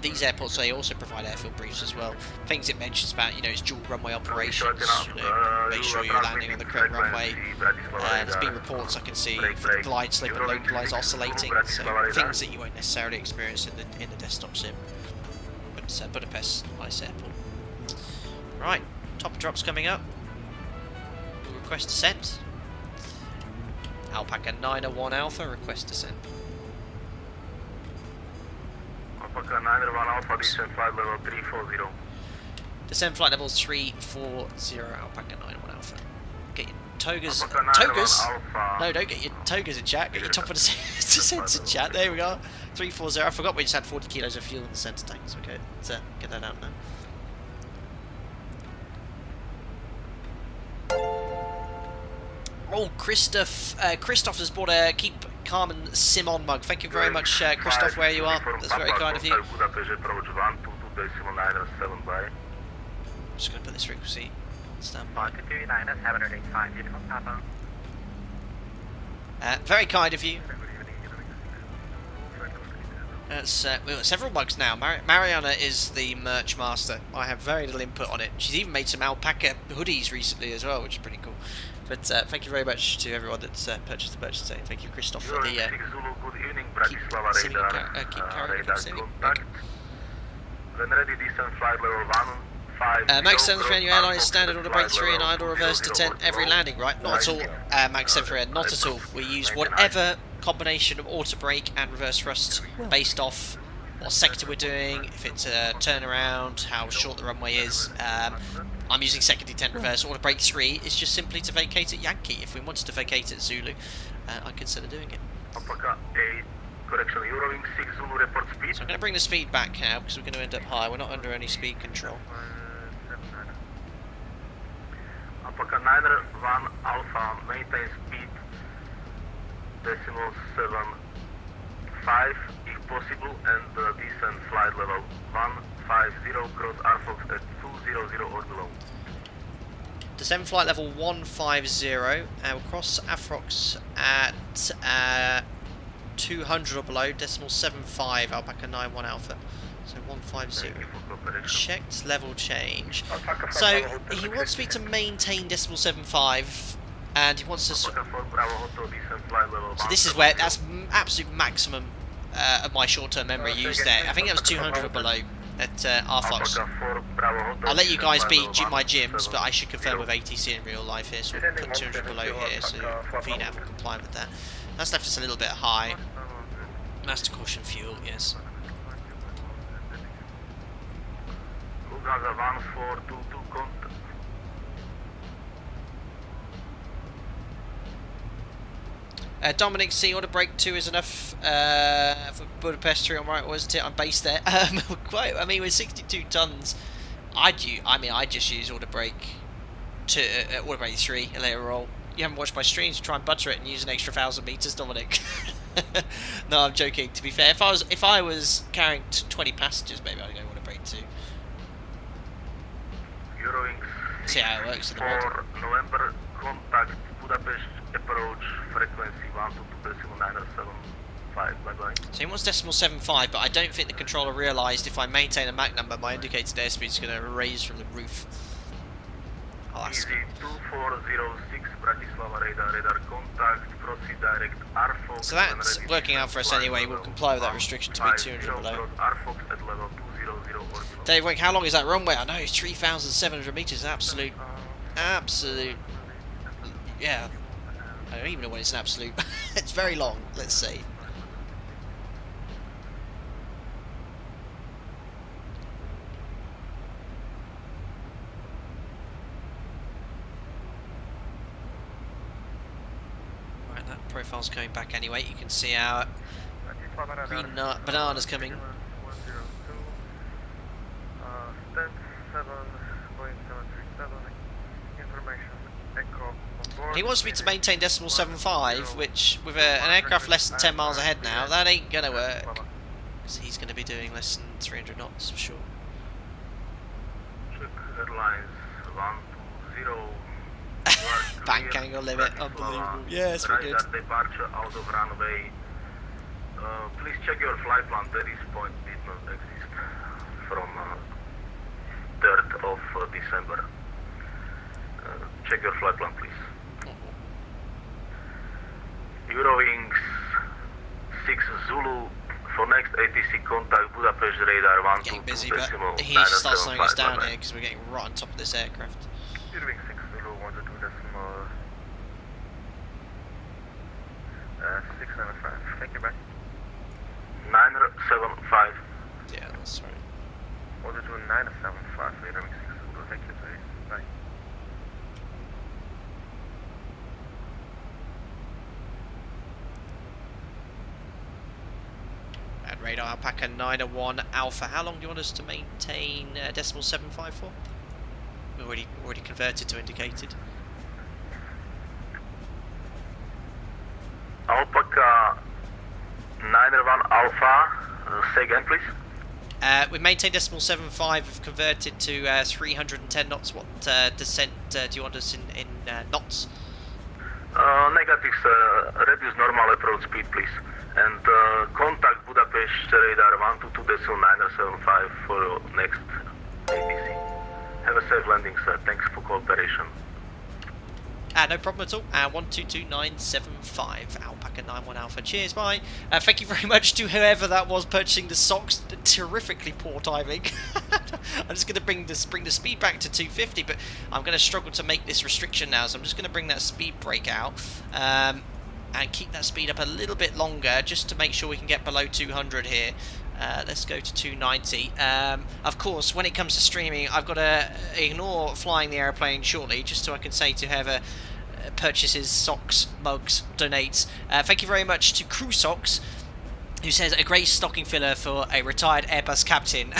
these airports, they also provide airfield briefs as well. Things it mentions about, you know, it's dual runway operations, you know, make sure you're landing on the correct runway. There's been reports I can see for the glide slope and localized oscillating, so things that you won't necessarily experience in the desktop sim. But Budapest, nice airport. Right, top drops coming up. We'll request descent. Alpaca 901 Alpha, request descent. Alpaca 901 Alpha, descent flight level 340. Descent flight level 340, Alpaca 901 Alpha. Get your togas. Alpaca Togas? 901 Alpha. No, don't get your togas in chat. Get your top of the descent in chat. There we go. 340. I forgot we just had 40 kilos of fuel in the centre tank. So okay, let's get that out now. Oh, Christoph has bought a Keep Calm and Sim On mug. Thank you very much, Christoph, where you are. That's very kind of you. Just going to put this frequency. Stand by. Very kind of you. We've got several mugs now. Mariana is the merch master. I have very little input on it. She's even made some alpaca hoodies recently as well, which is pretty cool. But thank you very much to everyone that's purchased the merch today. Thank you, Christoph, for the keep Max 73 your airline is standard order break 3 and idle reverse to 10 every landing, right? Not at all, Max 73, not at all. We use whatever combination of auto brake and reverse thrust based off what sector we're doing, if it's a turnaround, how short the runway is. I'm using second detent reverse. Order break 3 is just simply to vacate at Yankee. If we wanted to vacate at Zulu, I'd consider doing it. So I'm going to bring the speed back now because we're going to end up high. We're not under any speed control. Alpaca 901 Alpha, maintain speed decimal 75 if possible, and descent flight level 150 cross RFOX at 200 or below. Descend flight level 150 and we'll cross AFROX at 200 or below, decimal 75, Alpaca 91 Alpha. So 150. Checked level change. So he wants me to maintain decimal 75 and he wants to... So this is where, that's absolute maximum of my short-term memory used there. I think that was 200 or below at RFOX. I'll let you guys be my gyms, but I should confirm with ATC in real life here, so we'll put 200 below here, so VNAV will comply with that. That's left us a little bit high. Master caution fuel, yes. Dominic C, order break 2 is enough for Budapest 3 on right, wasn't it? I'm based there. I mean, with 62 tons, I'd just use order break 2, order break 3, and let it roll. You haven't watched my streams, try and butter it and use an extra 1,000 meters, Dominic. No, I'm joking. To be fair, if I was carrying 20 passengers, maybe I'd go order break 2. See how it works in the world. November, contact Budapest approach frequency 122.975. Bye-bye. So he wants decimal 75, but I don't think the controller realised if I maintain a Mach number, my indicated airspeed is going to raise from the roof. I'll ask him. 2406 Bratislava radar contact, proceed direct RFOX. So that's working out for us anyway. We'll comply with that restriction to be 200 below. Dave Wick, how long is that runway? I know it's 3,700 meters. Absolute. Yeah. I don't even know when it's an absolute. It's very long. Let's see. profile's coming back anyway. You can see our green bananas coming. He wants me to maintain decimal 75, which with an aircraft less than 10 miles ahead now, that ain't gonna work. Because he's gonna be doing less than 300 knots for sure. Airlines 120. Bank angle limit, unbelievable. Yes, we're good. Departure out of runway. Please check your flight plan. This point did not exist from 3rd of December. Check your flight plan, please. Eurowings 6 Zulu for next ATC contact Budapest radar 1 Getting busy, to but decimal he needs to start slowing us 975 down runway. here because we're getting right on top of this aircraft. Eurowings 6 Zulu 1 to 2 decimal 675. Thank you, back. 975. Yeah, that's right. 1 to 2 975. Eurowings 6 Zulu. Thank you, please. Bye. At radar Alpaca 901 Alpha. How long do you want us to maintain decimal 75 for? We're already converted to indicated. Alpaca 901 Alpha. Say again, please. We've maintained decimal 75. We've converted to 310 knots. What descent do you want us in knots? Negatives. Reduce normal approach speed, please. And contact Budapest radar 1 to 2 decimal 975 for next ATC. Have a safe landing, sir. Thanks for cooperation. No problem at all. 122975 Alpaca 91 Alpha. Cheers, bye. Thank you very much to whoever that was purchasing the socks. Terrifically poor timing. I'm just going to bring the speed back to 250, but I'm going to struggle to make this restriction now, so I'm just going to bring that speed brake out and keep that speed up a little bit longer just to make sure we can get below 200 here. Let's go to 290. Of course, when it comes to streaming, I've got to ignore flying the airplane shortly, just so I can say to whoever purchases socks, mugs, donates. Thank you very much to Crew Socks, who says a great stocking filler for a retired Airbus captain.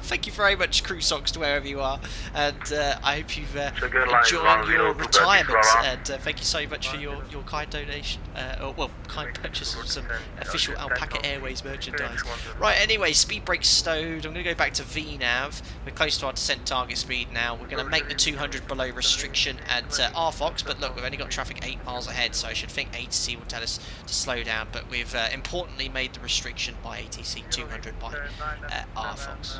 Thank you very much, Crew Socks, to wherever you are, and I hope you've enjoyed your retirement. And thank you so much for your kind donation, kind purchase of some official Alpaca Airways merchandise. Right, anyway, speed brake stowed. I'm going to go back to VNAV. We're close to our descent target speed now. We're going to make the 200 below restriction at RFOX, but look, we've only got traffic 8 miles ahead, so I should think ATC will tell us to slow down. But we've importantly made the restriction by ATC 200 by RFOX.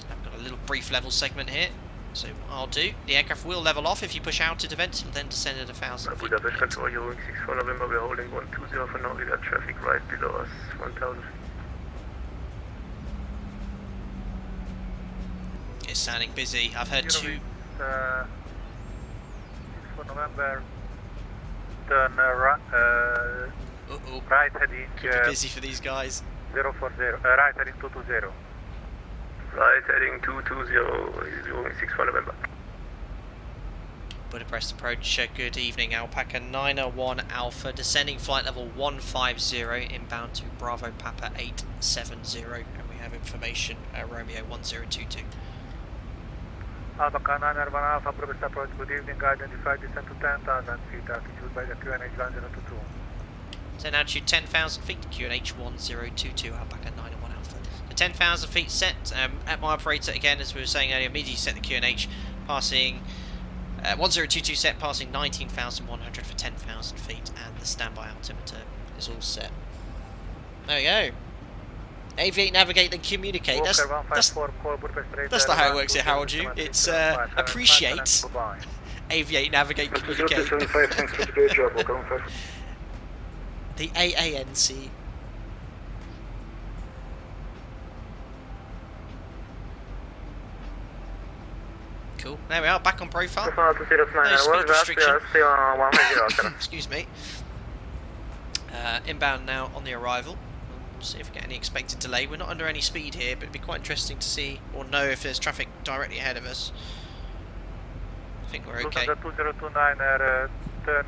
I've got a little brief level segment here, so what I'll do, the aircraft will level off if you push out to events and then descend at 1,000 feet. Budapest Control, Eurowings 6 for November, we're holding 120 for now, we got traffic right below us, 1,000. It's sounding busy. I've heard two. For November, turn right heading. Could be busy for these guys. 040, right heading 220. Right heading 220, Eurowings 6 for November. Budapest approach, good evening, Alpaca 901 Alpha, descending flight level 150, inbound to Bravo Papa 870, and we have information, Romeo 1022. Alpaca 901 Alpha, Budapest approach, good evening, identified descent to 10,000 feet, altitude by the QNH 1022. Descend altitude 10,000 feet, QNH 1022, Alpaca 901 Alpha. The 10,000 feet set, at my operator again, as we were saying earlier, immediately set the QNH, passing 1022 set, passing 19,100 for 10,000 feet, and the standby altimeter is all set. There we go. Aviate, navigate, then communicate. That's not how it works here, Harold. You. It's appreciate, aviate, navigate, communicate. The AANC. Cool. There we are, back on profile. No speed restriction. Excuse me. Inbound now on the arrival. See if we get any expected delay. We're not under any speed here, but it'd be quite interesting to see or know if there's traffic directly ahead of us. I think we're okay. 2029 turn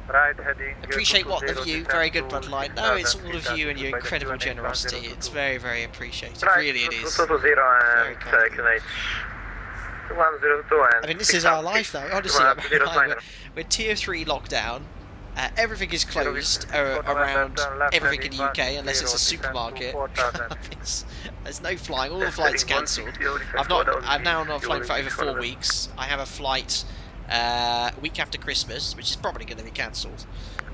right heading. Appreciate what the view. Very good, Bloodline. No, it's all of you and your incredible generosity. It's very, very appreciated. Really, it is. Very kind. I mean, this is our life though. Honestly, we're tier 3 lockdown. Everything is closed around everything in the UK unless it's a supermarket. There's no flying. All the flights cancelled. I'm now not flying for over 4 weeks. I have a flight week after Christmas, which is probably going to be cancelled.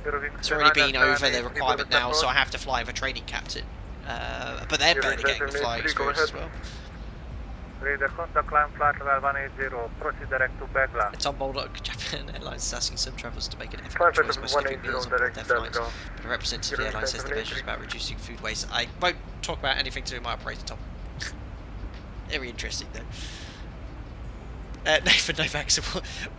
It's already been over the requirement now, so I have to fly with a training captain. But they're barely getting the flying experience as well. It's on board. Japan Airlines is asking some travellers to make an effort to choice by skipping meals on board their flights. But a representative of the airline says the measure is about reducing food waste. I won't talk about anything to do with my operator, Tom. Very interesting though. Nathan Novak, so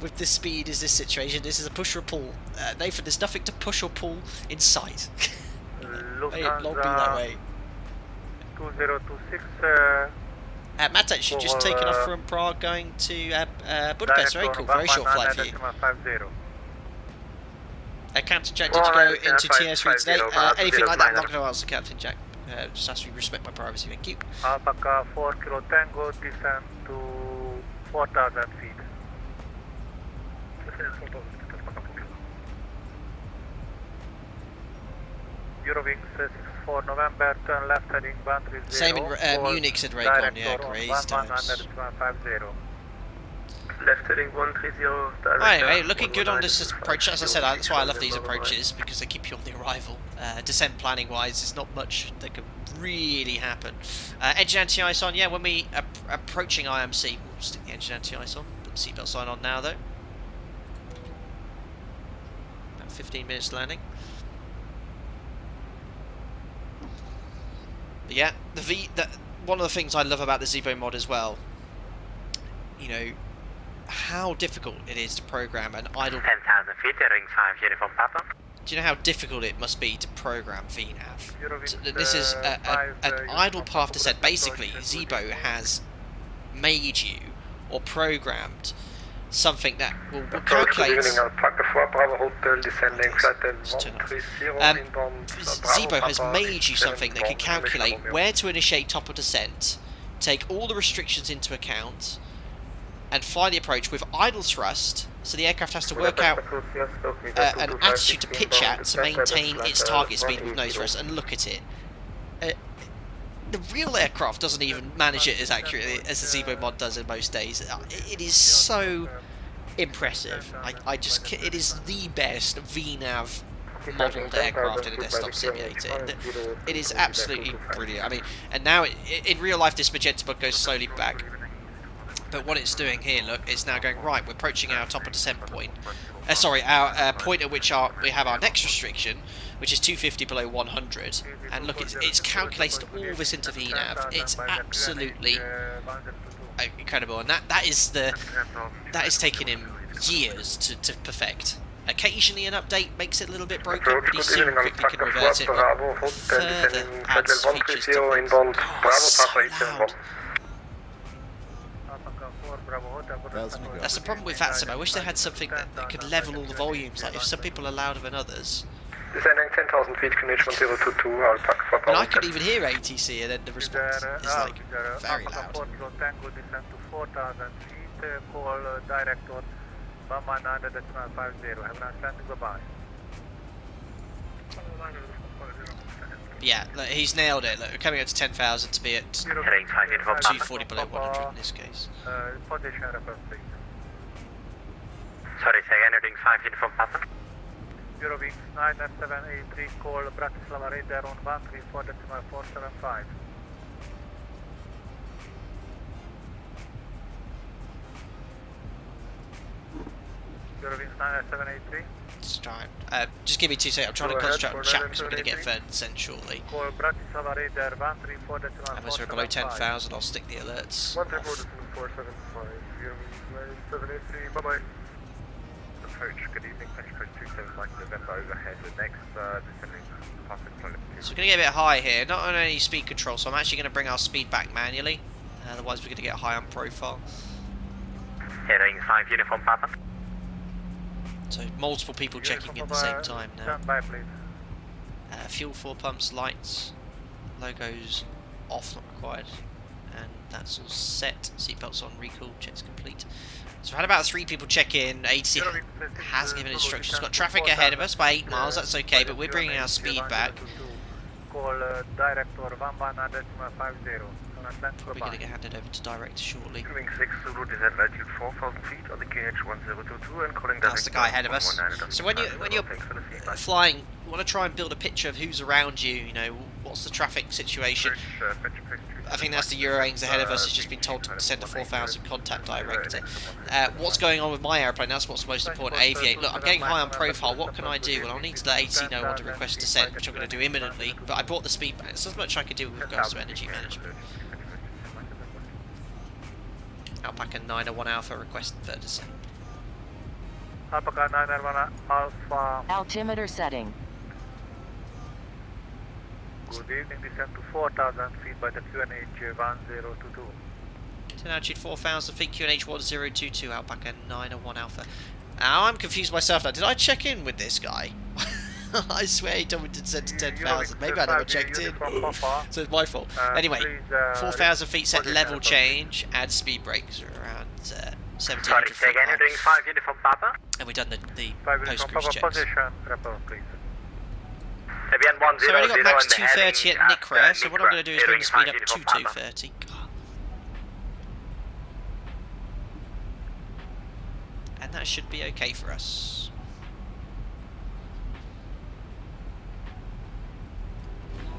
with this speed is this situation, this is a push or pull. Nathan, there's nothing to push or pull in sight. May it not be that way. 2026 Matt actually just taken off from Prague going to Budapest. Very cool, very short flight for you. Captain Jack, did you go into TS3 today? Anything like that, I'm not going to answer, Captain Jack. Just ask you respect my privacy, thank you. Alpaca 4 Kilo Tango, descend to 4,000 feet. Eurowings 64 November, turn left heading 130. Same in Munich, said Raycon, yeah, crazy times. Left heading 130. Anyway, looking good on this approach. As I said, that's why I love these approaches, because they keep you on the arrival. Descent planning wise, there's not much that can really happen. Engine anti-ice on, yeah, when we approaching IMC, we'll stick the engine anti-ice on. Put the seatbelt sign on now though. About 15 minutes to landing. But yeah, one of the things I love about the ZIBO mod as well, you know, how difficult it is to program an idle. 10,000 feet, ring 5 Uniform Papa. Do you know how difficult it must be to program VNAV? This is an idle path descent. Basically, ZIBO has made you or programmed something that will calculate. ZIBO has made you something that can calculate where to initiate top of descent, take all the restrictions into account, and fly the approach with idle thrust, so the aircraft has to work out an attitude to pitch at to maintain its target speed with nose thrust, and look at it. The real aircraft doesn't even manage it as accurately as the ZIBO mod does in most days. It is so impressive. It is the best VNAV modelled aircraft in a desktop simulator. It is absolutely brilliant. I mean, and now in real life this magenta bug goes slowly back. But what it's doing here, look, it's now going, right, we're approaching our top of descent point. Our point at which we have our next restriction, which is 250 below 100. And look, it's calculated all this into VNAV. It's absolutely incredible. And that is taken him years to perfect. Occasionally an update makes it a little bit broken, but he soon quickly can revert it. But further adds features to it. So loud. That's the problem with VATSIM. I wish they had something that could level all the volumes. Like if some people are louder than others. Descending 10,000 feet, QNH 1022, Alpaca 4. And I could even hear ATC, and then the response is like very loud. Tango descend to 4,000 feet, call director 119.50. Have a nice landing, bye-bye. Yeah, look, he's nailed it. Look, we're coming up to 10,000 to be at 240 below 100 in this case. Sorry, say again, heading 5 Uniform Papa. Eurowings 99783, call Bratislava radar on 134.475. Eurowings 99783. Just give me 2 seconds. I'm trying to concentrate on chat because we're going to get third descent shortly. Call Bratislava radar 134.475. And once we're below 10,000, I'll stick the alerts off. 134.475. Eurowings 99783. Bye bye. Coach, good evening. French Coach 27 Mike November overhead. The next descending Pacific Pilot. So we're going to get a bit high here. Not on any speed control, so I'm actually going to bring our speed back manually. Otherwise we're going to get high on profile. Heading 5 Uniform Papa. So multiple people checking at the same time now. Stand by, please. Fuel 4 pumps, lights, logos off, not required. And that's all set. Seatbelts on, recall, checks complete. So we've had about 3 people check in. ATC has given instructions. Got traffic ahead of us by 8 miles, that's okay, but we're bringing our speed back. Call Director 119.50. We're going to get handed over to Director shortly. Wing 6 Zulu descend altitude 4,000 feet on the QH 1022 and calling That's the guy ahead of us. So when you're flying, you want to try and build a picture of who's around you. You know, what's the traffic situation. I think that's the Eurowings ahead of us. Has just been told to send a 4,000 contact Director. What's going on with my airplane? That's what's most important. Aviate. Look, I'm getting high on profile. What can I do? Well, I'll need to let ATC know I want to request descent, which I'm going to do imminently. But I brought the speed back. There's not much I can do with regards to energy management. Alpaca 901 Alpha request for descent. Alpaca 901 Alpha. Altimeter setting. Good evening, descend to 4,000 feet by the QNH 1022. Descend altitude 4,000 feet, QNH 1022, Alpaca 901 Alpha. Now I'm confused myself now. Did I check in with this guy? I swear he told me to descend to 10,000. Maybe I never checked in. So it's my fault. Anyway, 4,000 feet set level change, add speed brakes around 1,700 feet. Again, you're doing 5 Uniform Papa. And we've done the post-cruise checks. Position, report, please. So I only got max 230 at Nikra, so what I'm going to do is bring the speed up to 230. And that should be okay for us.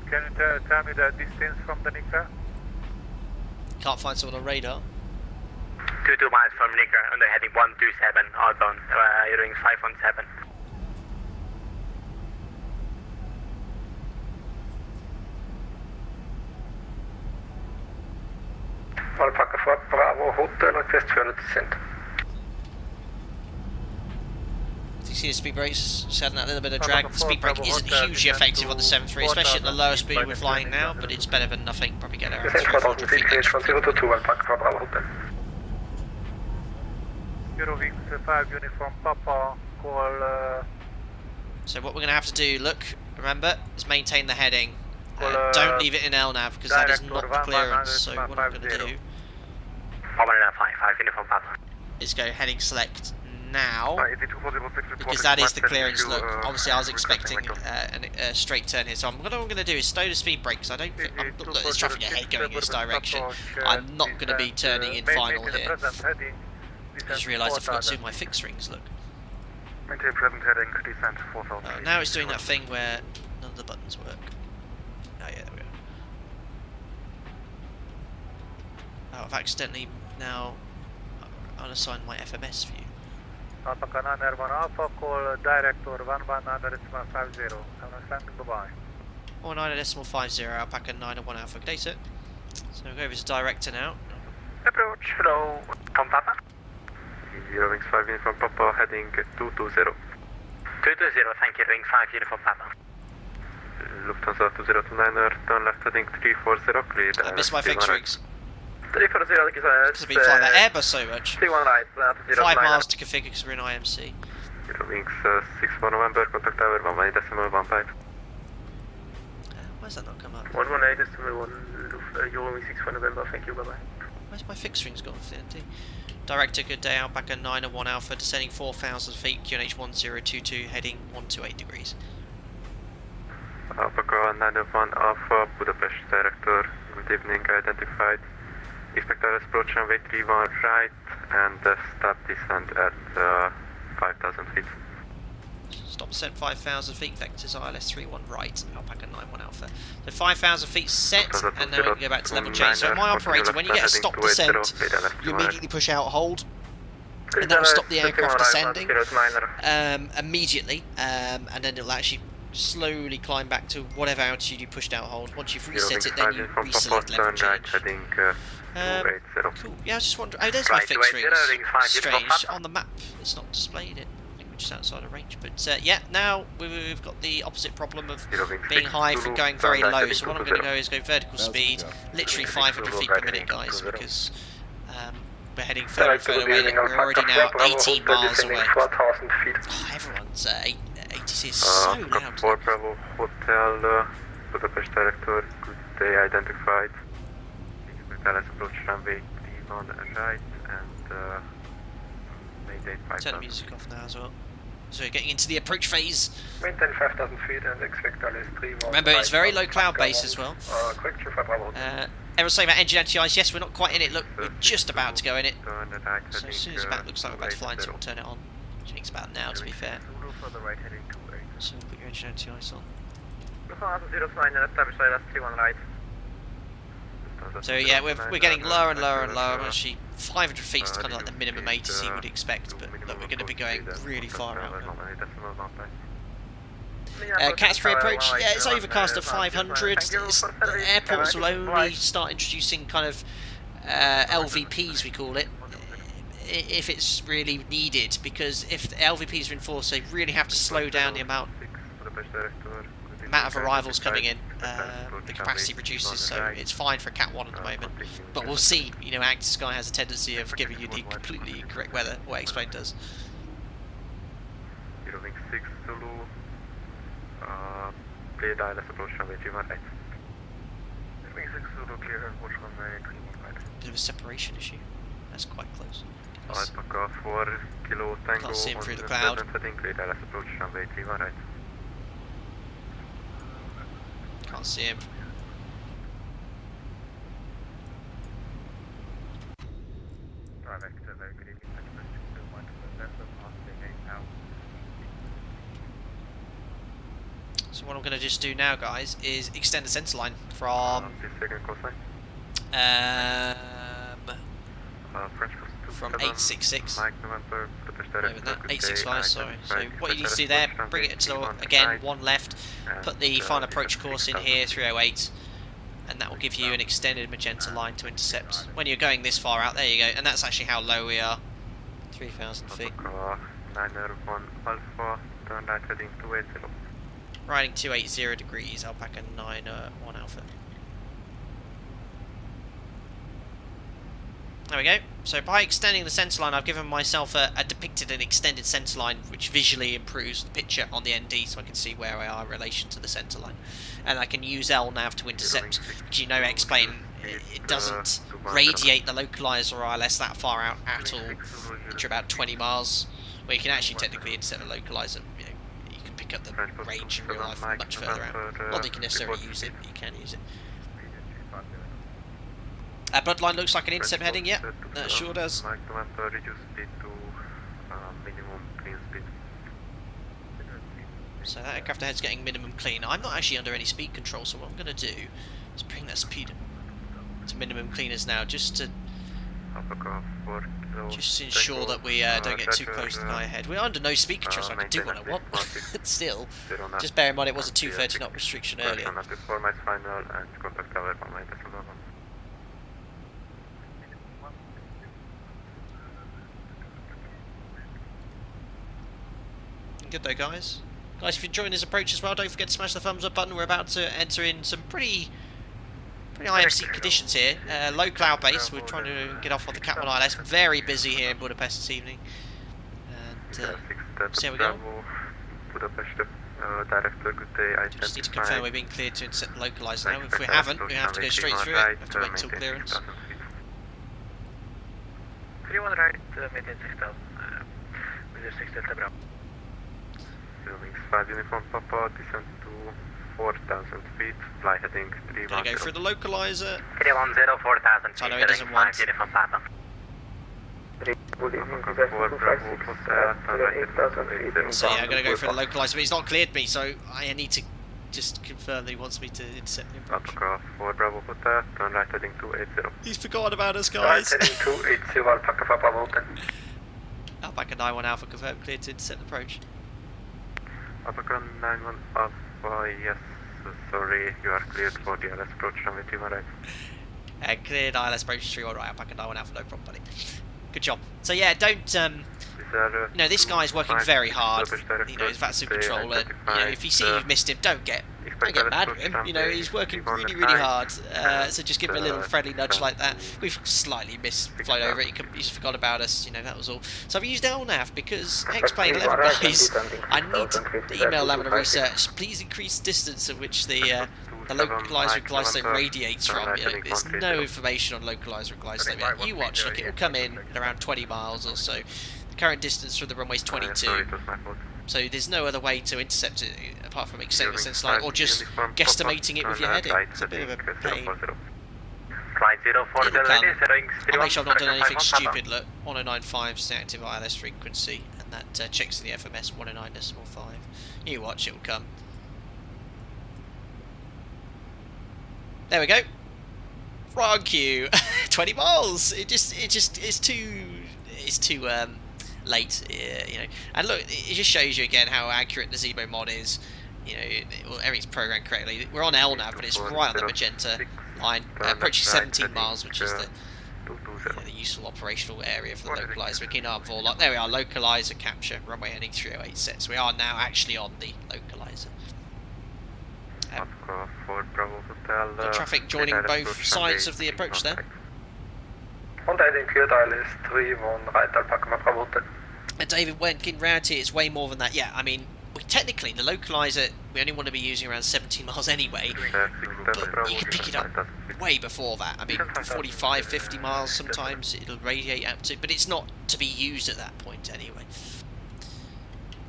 Can you tell me the distance from the Nikra? Can't find someone on radar. 22 miles from Nikra, under heading 127, outbound, Eurowings 517. Alpaca 4 Bravo Hotel, request for descent. So you see the speed brakes, just adding that little bit of drag. The speed brake isn't hugely effective on the 7.3, especially at the lower speed we're flying now, but it's better than nothing. Probably get around 300 feet extra. Alpaca 4 Bravo Hotel. Eurowings 5 Uniform Papa, call... So what we're going to have to do, look, remember, is maintain the heading. Don't leave it in LNAV, because that is not the clearance, so what I'm going to do is go heading select now, because that is the clearance. Look, obviously I was expecting a straight turn here, so what I'm going to do is stow the speed brakes. I don't look, there's traffic ahead going in this direction. I'm not going to be turning in final here. I just realised I forgot to do my fixed rings, look. Maintain present heading, descent 4,000. Now it's doing that thing where none of the buttons work. Oh yeah, there we go. Oh, I've accidentally now unassigned my FMS view. Alpaca 901 Alpha, call Director 119.50. Understand, goodbye. 19.50, Alpaca 901 Alpha, data. So we'll go over to Director now. Approach, hello, from Papa. Eurowings 5 Uniform Papa, heading 220. 220, thank you, Ring 5 Uniform Papa. Lufthansa 2029er, turn left heading 340, clear. I missed my fixed rigs. 340, Because I've been flying that Airbus so much. 31 right, 5 miles to configure because we're in IMC. Eurowings 6 November, contact tower 118.15. Why's that not come up? 118.1, Eurowings 6 November, thank you, bye bye. Where's my fixed rings gone for the NT? Director, good day, Alpaca 901 Alpha, descending 4,000 feet, QNH 1022, heading 128 degrees. Alpaca 901 Alpha, Budapest Director, good evening, identified. Expect RS approach runway 31 right and stop descent at 5,000 feet. Stop descent 5,000 feet, vectors ILS 31 right, Alpaca 91 Alpha. So 5,000 feet set, and now we can go back to level change. So my operator, when you get a stop descent, you immediately push out hold, and that will stop the aircraft descending immediately, and then it'll actually slowly climb back to whatever altitude you pushed out hold. Once you've reset it, then you reselect level change. Cool. Yeah, I was just wondering. Oh, there's my fixed rings. Strange. On the map, it's not displayed it. which is outside of range. But yeah, now we've got the opposite problem of being high from going very low. So what I'm going to go is go vertical speed, literally 500 feet per minute, guys, because we're heading further and further away. We're already now 18 miles away. Oh, everyone's 80 is so loud. Bravo Hotel, Budapest director, good day identified. Let's approach runway 31 right and Mayday 5000. Turn the music off now as well. So we're getting into the approach phase. Maintain 5000 feet and expect LS 3. Remember, it's very low cloud base as well. Quick to Bravo. Everyone's saying about engine anti-ice. Yes, we're not quite in it. Look, we're just about to go in it. So as soon as that looks like we're about to fly into it, we'll turn it on. I think it's about now, to be fair. So we'll put your engine anti-ice on. So yeah, we're getting lower and lower and lower. Actually, 500 feet is kind of like the minimum ATC would expect, but look, we're going to be going really far out now. Cat's free approach, yeah, it's overcast at 500. Airports will only start introducing kind of LVPs, we call it, if it's really needed, because if the LVPs are enforced, they really have to slow down the amount of arrivals coming in. The capacity reduces, so it's fine for Cat 1 at the moment. But we'll see, you know, Active Sky has a tendency of giving you the completely incorrect weather, what Explain does. Wing 6 Zulu, clear ILS approach runway 31 right. Wing 6 Zulu, clear approach runway 31 right. Bit of a separation issue, that's quite close. Alpaca 4 Kilo Tango, can't see him through the cloud. Clear ILS approach runway 31 right. Can't see him. So what I'm going to just do now, guys, is extend the centre line from 866. 865, sorry. So what you need to do there, bring it to again one left, put the final approach course in here, 308, and that will give you an extended magenta line to intercept. When you're going this far out, there you go, and that's actually how low we are, 3,000 feet. 901 Alpha, turn right heading 280. Riding 280 degrees, Alpaca 91 Alpha. There we go. So by extending the centre line, I've given myself a depicted and extended centre line, which visually improves the picture on the ND, so I can see where we are in relation to the centre line. And I can use LNAV to intercept, because you know, Explain, it doesn't radiate the localizer or ILS that far out at all, which are about 20 miles, where you can actually technically intercept the localizer. You know, you can pick up the range in real life much further out. Not that you can necessarily use it, but you can use it. Bloodline looks like an intercept heading, yeah, that sure does. So that aircraft ahead's getting minimum clean. I'm not actually under any speed control, so what I'm going to do is bring that speed to minimum cleaners now, just to ensure that we don't get too close to the guy ahead. We're under no speed control, so I can do what I want. Still, just bear in mind it was a 230 knot restriction earlier. Good though, guys. Guys, if you're enjoying this approach as well, don't forget to smash the thumbs up button. We're about to enter in some pretty IMC conditions here. Low cloud base. We're trying to get off of the Cat 1 ILS. Very busy here in Budapest this evening. And see how we go. Just need to confirm we're being cleared to intercept the localizer now. If we haven't, we have to go straight through it. We have to wait until clearance. 31 right, maintain 6000. With 6 Delta Bravo. 5 Uniform Papa, descent to 4,000 feet, fly heading 310. Gonna go through the localizer. 310, 4,000 feet, I know he doesn't want. Uniform Papa. So yeah, I'm gonna go through the localizer, but he's not cleared me, so I need to just confirm that he wants me to intercept the approach. Alpaca 4 Bravo Hotel, turn right heading 280. He's forgotten about us, guys. Right heading 280, Alpaca 4 Bravo Hotel. Alpaca 91 Alpha confirmed, cleared to intercept the approach. Alpaca 91 Alpha, yes, sorry, you are cleared for the ILS approach runway 31 right. Cleared ILS approach 31 right, Alpaca 91 Alpha, no problem, buddy. Good job. So yeah, don't You know, this guy's working very hard. You know, his VATSIM controller. You know, if you see you've missed him, don't get mad at him. You know, he's working really, really hard. So just give him a little friendly nudge like that. We've slightly flown over it. He just forgot about us. You know, that was all. So I've used LNAV because X-Plane 11 guys. I need to email them on a research. Please increase distance at which the localizer and glide slope radiates from. You know, there's no information on localizer and glide slope yet. You watch, look, it will come in at around 20 miles or so. The current distance from the runway is 22. So there's no other way to intercept it apart from extending the sense line or just guesstimating it with your heading. It's a bit of a pain. I'll make sure I've not done anything stupid. Look, 1095 is the active ILS frequency, and that checks the FMS 109.5. You watch, it will come. There we go. Right on cue. 20 miles. It's too late, you know. And look, it just shows you again how accurate the ZIBO mod is. You know, everything's programmed correctly. We're on LNAV, but it's right on the magenta line, approaching 17 miles, which is the useful operational area for the localizer. We can arm for there we are, localizer capture, runway heading 308 set. So we are now actually on the localizer. Got traffic joining both sides of the approach there. And David, when in reality it's way more than that. Yeah, I mean, technically the localizer we only want to be using around 17 miles anyway, but you can pick it up way before that. I mean, 45, 50 miles sometimes it'll radiate up to, but it's not to be used at that point anyway.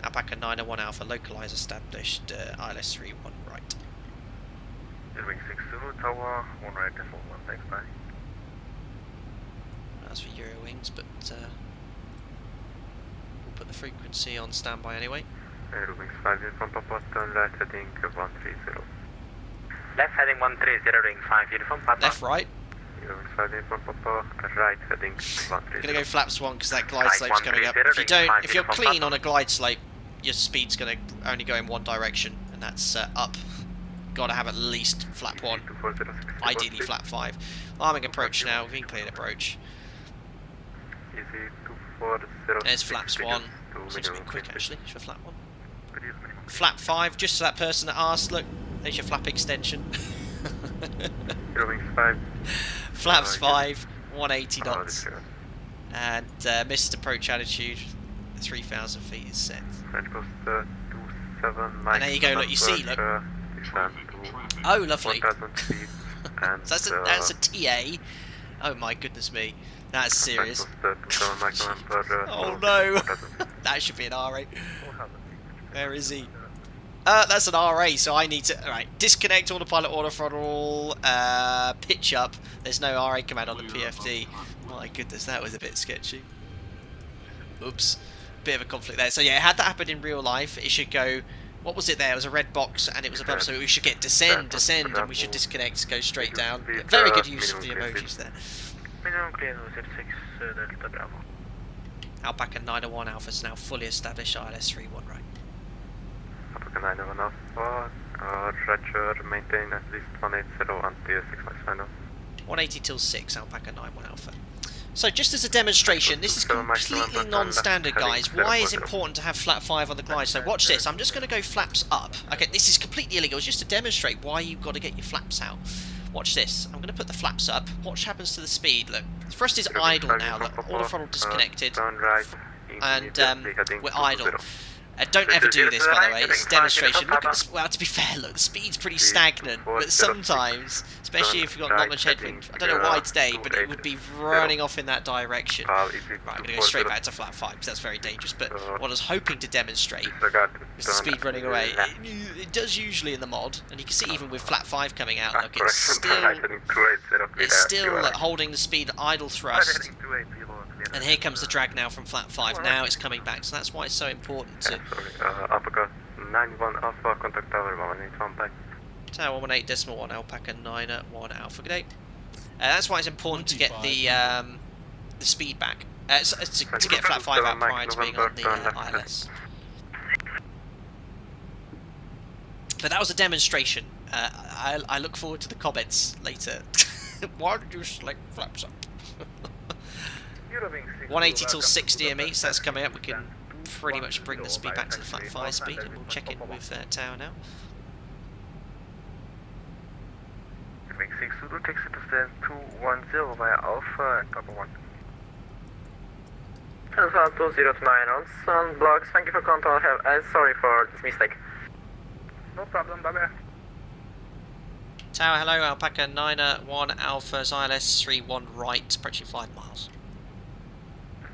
Alpaca 901 Alpha, localizer established, ILS 31 right. That's for Eurowings, but we'll put the frequency on standby anyway. Eurowings 5 uniform Papa, turn left heading 130. Left heading 130, ring 5 uniform Papa. Left, right. Eurowings 5 uniform Papa, right heading 130. Gonna go flaps 1 because that glide slope's coming up. If you're clean on a glide slope, your speed's gonna only go in one direction, and that's up. Got to have at least flap 1, ideally flap 5. Arming approach now, green cleared approach. There's flaps 1. Seems to be quick actually for flap 1. Flap 5, just to that person that asked, look, there's your flap extension. Flaps 5, 180 knots. And missed approach altitude, 3,000 feet is set. And there you go, look, you see, look. Oh, lovely. So that's a TA. Oh my goodness me. That's serious. Oh no. That should be an RA. Where is he? That's an RA, so I need to... Alright, disconnect autopilot auto throttle, pitch up. There's no RA command on the PFD. My goodness, that was a bit sketchy. Oops. Bit of a conflict there. So yeah, had that happened in real life, it should go... What was it there? It was a red box and it was above, so we should get descend, and we should disconnect, go straight down. Very good use of the emojis there. Alpaca 901 Alpha is now fully established, ILS 31 right. Alpaca 901 Alpha, Roger, maintain at least 180 until 6 miles final. 180 till 6, Alpaca 91 Alpha. So just as a demonstration, this is completely non-standard, guys. Why is it important to have flap 5 on the glide? So watch this. I'm just going to go flaps up. Okay, this is completely illegal. It's just to demonstrate why you've got to get your flaps out. Watch this. I'm going to put the flaps up. Watch what happens to the speed. Look, thrust is idle now. Look, auto throttle disconnected. And we're idle. Don't ever do this, by the way. It's a demonstration. Look at the, well, to be fair, look, the speed's pretty stagnant, but sometimes, especially if you've got not much headwind, I don't know why today, but it would be running off in that direction. Right, I'm going to go straight back to flap 5 because that's very dangerous. But what I was hoping to demonstrate is the speed running away. It does usually in the mod, and you can see even with flap 5 coming out, look, it's still holding the speed idle thrust. And here comes the drag now from flap 5. Now it's coming back, so that's why it's so important to... Alpaca 91 Alpha, contact tower 118 back. Tower 118.1, Alpaca 91 Alpha, good day. That's why it's important to get the speed back. To get flap 5 out prior to being on the ILS. But that was a demonstration. I look forward to the comments later. Why did you select flaps up? 180 till 60 ME, so that's coming up. We can pretty much bring the speed back to the flat 5 speed, and we'll check in with Tower now. Wing 6 Zulu takes it to stand 210 via Alpha and Papa 1. Alpha 209 on sun blocks. Thank you for control. Sorry for this mistake. No problem, bye-bye. Tower, hello, Alpaca 9-1 Alpha, ILS 31 right, approaching 5 miles.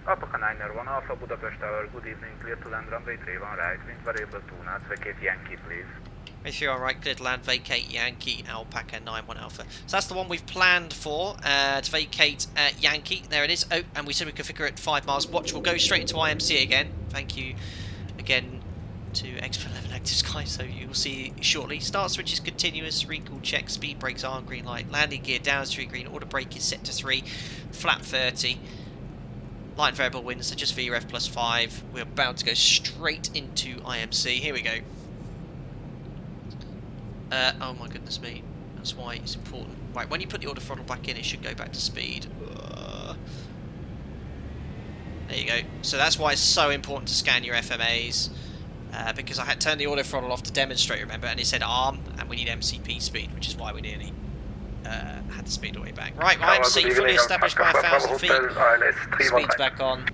Alpaca 9-1 Alpha, Budapest Tower, good evening, clear to land, runway 31 right, wind variable 2 knots, vacate Yankee, please. If you're alright, clear to land, vacate Yankee, Alpaca 9-1 Alpha. So that's the one we've planned for, to vacate Yankee. There it is. Oh, and we said we could figure it 5 miles. Watch, we'll go straight into IMC again. Thank you again to Expert 11 Active Sky, so you'll see shortly. Start switch is continuous, recall check, speed brakes are on green light, landing gear down is 3 green, auto brake is set to 3, flap 30. Light variable winds, so just VREF plus 5. We're about to go straight into IMC. Here we go. Oh my goodness me. That's why it's important. Right, when you put the auto throttle back in, it should go back to speed. There you go. So that's why it's so important to scan your FMAs. Because I had turned the auto throttle off to demonstrate, remember, and it said arm, and we need MCP speed, which is why we nearly had the speed all the way back. Right, IMC fully established by 1,000 feet. Speed's back on.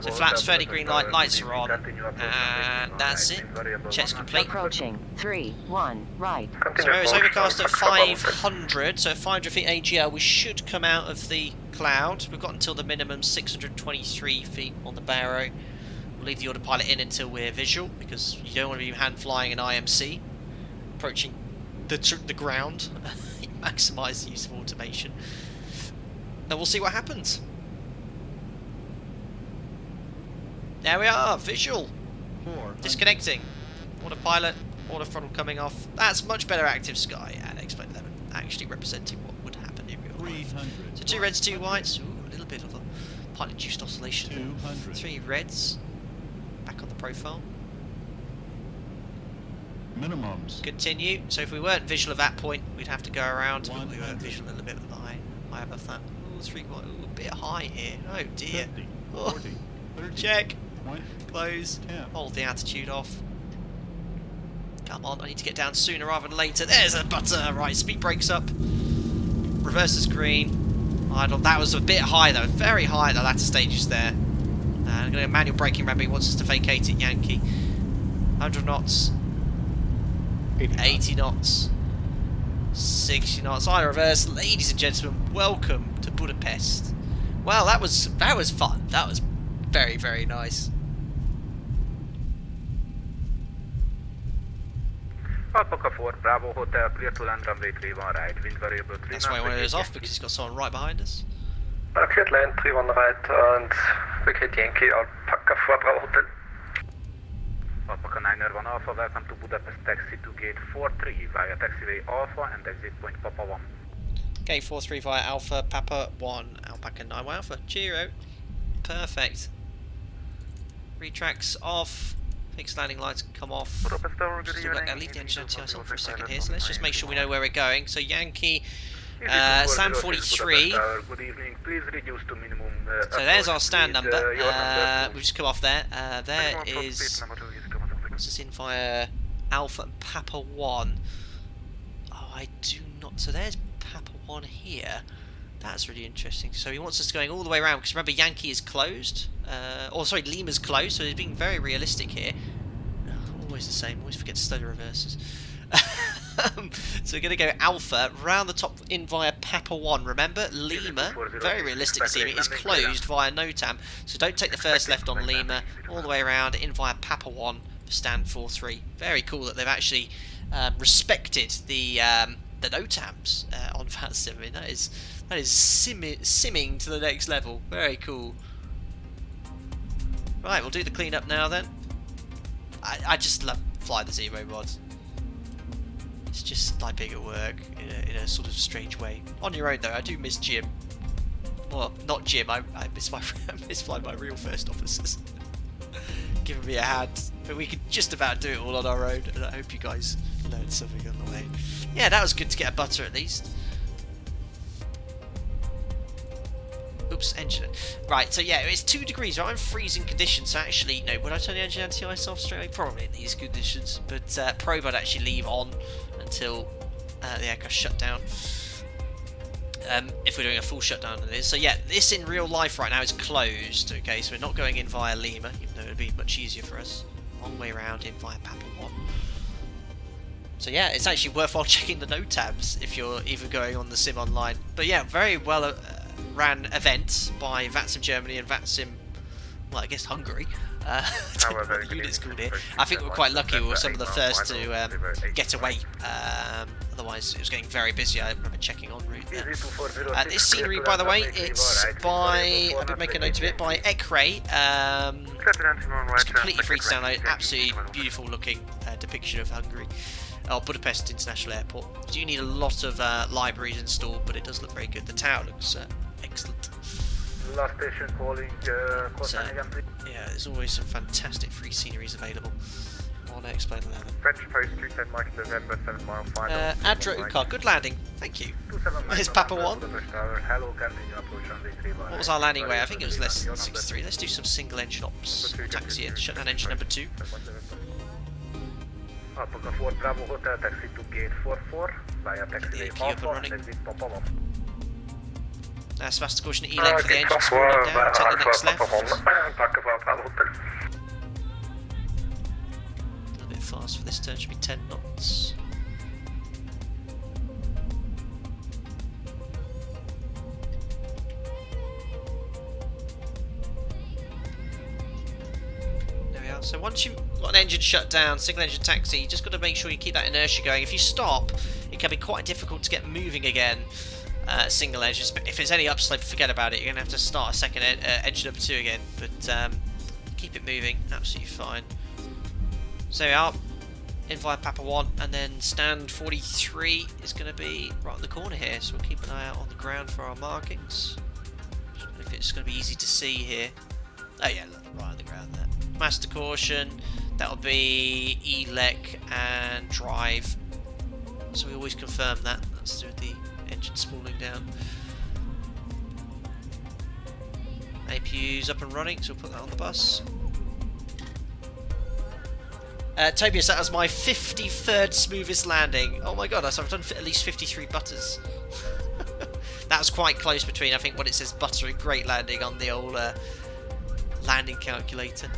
So flaps 30 green light, lights are on, and that's it. Check's complete. Approaching 3-1 right. So it's overcast at 500, so 500 feet AGL. We should come out of the cloud. We've got until the minimum 623 feet on the Barrow. We'll leave the autopilot in until we're visual, because you don't want to be hand flying an IMC. Approaching the ground. Maximise the use of automation. And we'll see what happens. There we are, visual. Disconnecting. Autopilot, auto throttle coming off. That's much better active sky and Expert 11 actually representing what would happen in real life. So 2 reds, 2 whites. Ooh, a little bit of a pilot-induced oscillation. 3 reds. Back on the profile. Minimums. Continue. So if we weren't visual at that point, we'd have to go around. We weren't visual a little bit high above that. Ooh, 3 white. Ooh, a bit high here. Oh dear. 50, 40, 30, check. 20, Close. 10. Hold the attitude off. Come on, I need to get down sooner rather than later. There's a butter. Right, speed brakes up. Reverse is green. Idle. That was a bit high though. Very high at the latter stages there. I'm going to manual braking. Remember, he wants us to vacate at Yankee. 100 knots. 80 knots. 60 knots. I reverse. Ladies and gentlemen, welcome to Budapest. Well, that was fun. That was very, very nice. Alpaca 4 Bravo Hotel, clear to land, runway 31 right, wind variable 3. That's why he wanted us off, because he's got someone right behind us. Clear to land, 31 right, and vacate Yankee, Alpaca 4 Bravo Hotel. Alpaca 9-1 Alpha, welcome to Budapest, taxi to gate 43 via taxiway Alpha and exit point Papa 1. Gate 43 via Alpha, Papa 1, Alpaca 9 Alpha. Cheerio. Perfect. Retracts off. Fixed landing lights can come off. Still got leave the engine on TIS on for a second here, so let's just make sure we know where we're going. So Yankee, stand 43. Good evening, please reduce to minimum. So there's our stand number. We've just come off there. There is. What's this in via Alpha and Papa 1? Oh, I do not. So there's Papa 1 here. That's really interesting. So he wants us going all the way around, because remember Yankee is closed. Or sorry, Lima's closed, so he's being very realistic here. Always the same, always forget to study reverses. So we're going to go Alpha, round the top in via Papa 1. Remember, Lima, very realistic this evening, is closed via NOTAM. So don't take the first left on Lima, all the way around in via Papa 1 for stand 4-3. Very cool that they've actually respected the NOTAMs on VATSIM. I mean, that is simming to the next level. Very cool. Right, we'll do the cleanup now then. I just love fly the ZIBO mod. It's just like being at work in a sort of strange way. On your own though, I do miss Jim. Well, not Jim. I miss flying my real first officers. Giving me a hand, but we could just about do it all on our own. And I hope you guys learned something on the way. Yeah, that was good to get a butter at least. Oops, engine. Right, so yeah, it's 2 degrees. Right? I'm freezing conditions, so actually, no, would I turn the engine anti-ice off straight away? Probably in these conditions. But probe I'd actually leave on until the aircraft shut down. If we're doing a full shutdown of this. So yeah, this in real life right now is closed, okay, so we're not going in via Lima, even though it would be much easier for us. Long way around in via Papa 1. So yeah, it's actually worthwhile checking the node tabs if you're even going on the sim online. But yeah, very well ran event by VATSIM Germany and VATSIM, well, I guess Hungary. I don't know what the unit's called here. I think we're quite lucky we were some of the first to get away. Otherwise, it was getting very busy. I remember checking en route there. This scenery, by the way, it's by, I'm going to make a note of it, by Ekray. It's completely free to download. Absolutely beautiful looking depiction of Hungary. Budapest International Airport. You do need a lot of libraries installed, but it does look very good. The tower looks excellent. Last station calling, again, please. Yeah, there's always some fantastic free sceneries available on Explain 11. French post 210 Mike November 7 mile 5. Adra Ukar, good landing, thank you. Here's Papa 1. What was our landing weight? I think it was less than 63. Let's do some single engine ops. Taxi in, shutdown engine number 2. Alpaca 4 Bravo Hotel, taxi to gate 44, via taxi Alpha, exit Papa 1. That's faster caution ELEC for the engine spooling down, take the next left. A little bit fast for this turn, should be 10 knots. There we are. So once you've got an engine shut down, single engine taxi, you just got to make sure you keep that inertia going. If you stop, it can be quite difficult to get moving again. Single engine, but if there's any upslope, forget about it. You're going to have to start a second engine number 2 again, but keep it moving, absolutely fine. So we are in via Papa 1, and then stand 43 is going to be right in the corner here, so we'll keep an eye out on the ground for our markings. If it's going to be easy to see here. Oh yeah, look, right on the ground there. Master caution, that'll be ELEC and drive, so we always confirm that. That's through the engine spooling down. APU's up and running, so we'll put that on the bus. Tobias, that was my 53rd smoothest landing. Oh my god, I've done at least 53 butters. That was quite close between, I think, what it says butter and great landing on the old landing calculator.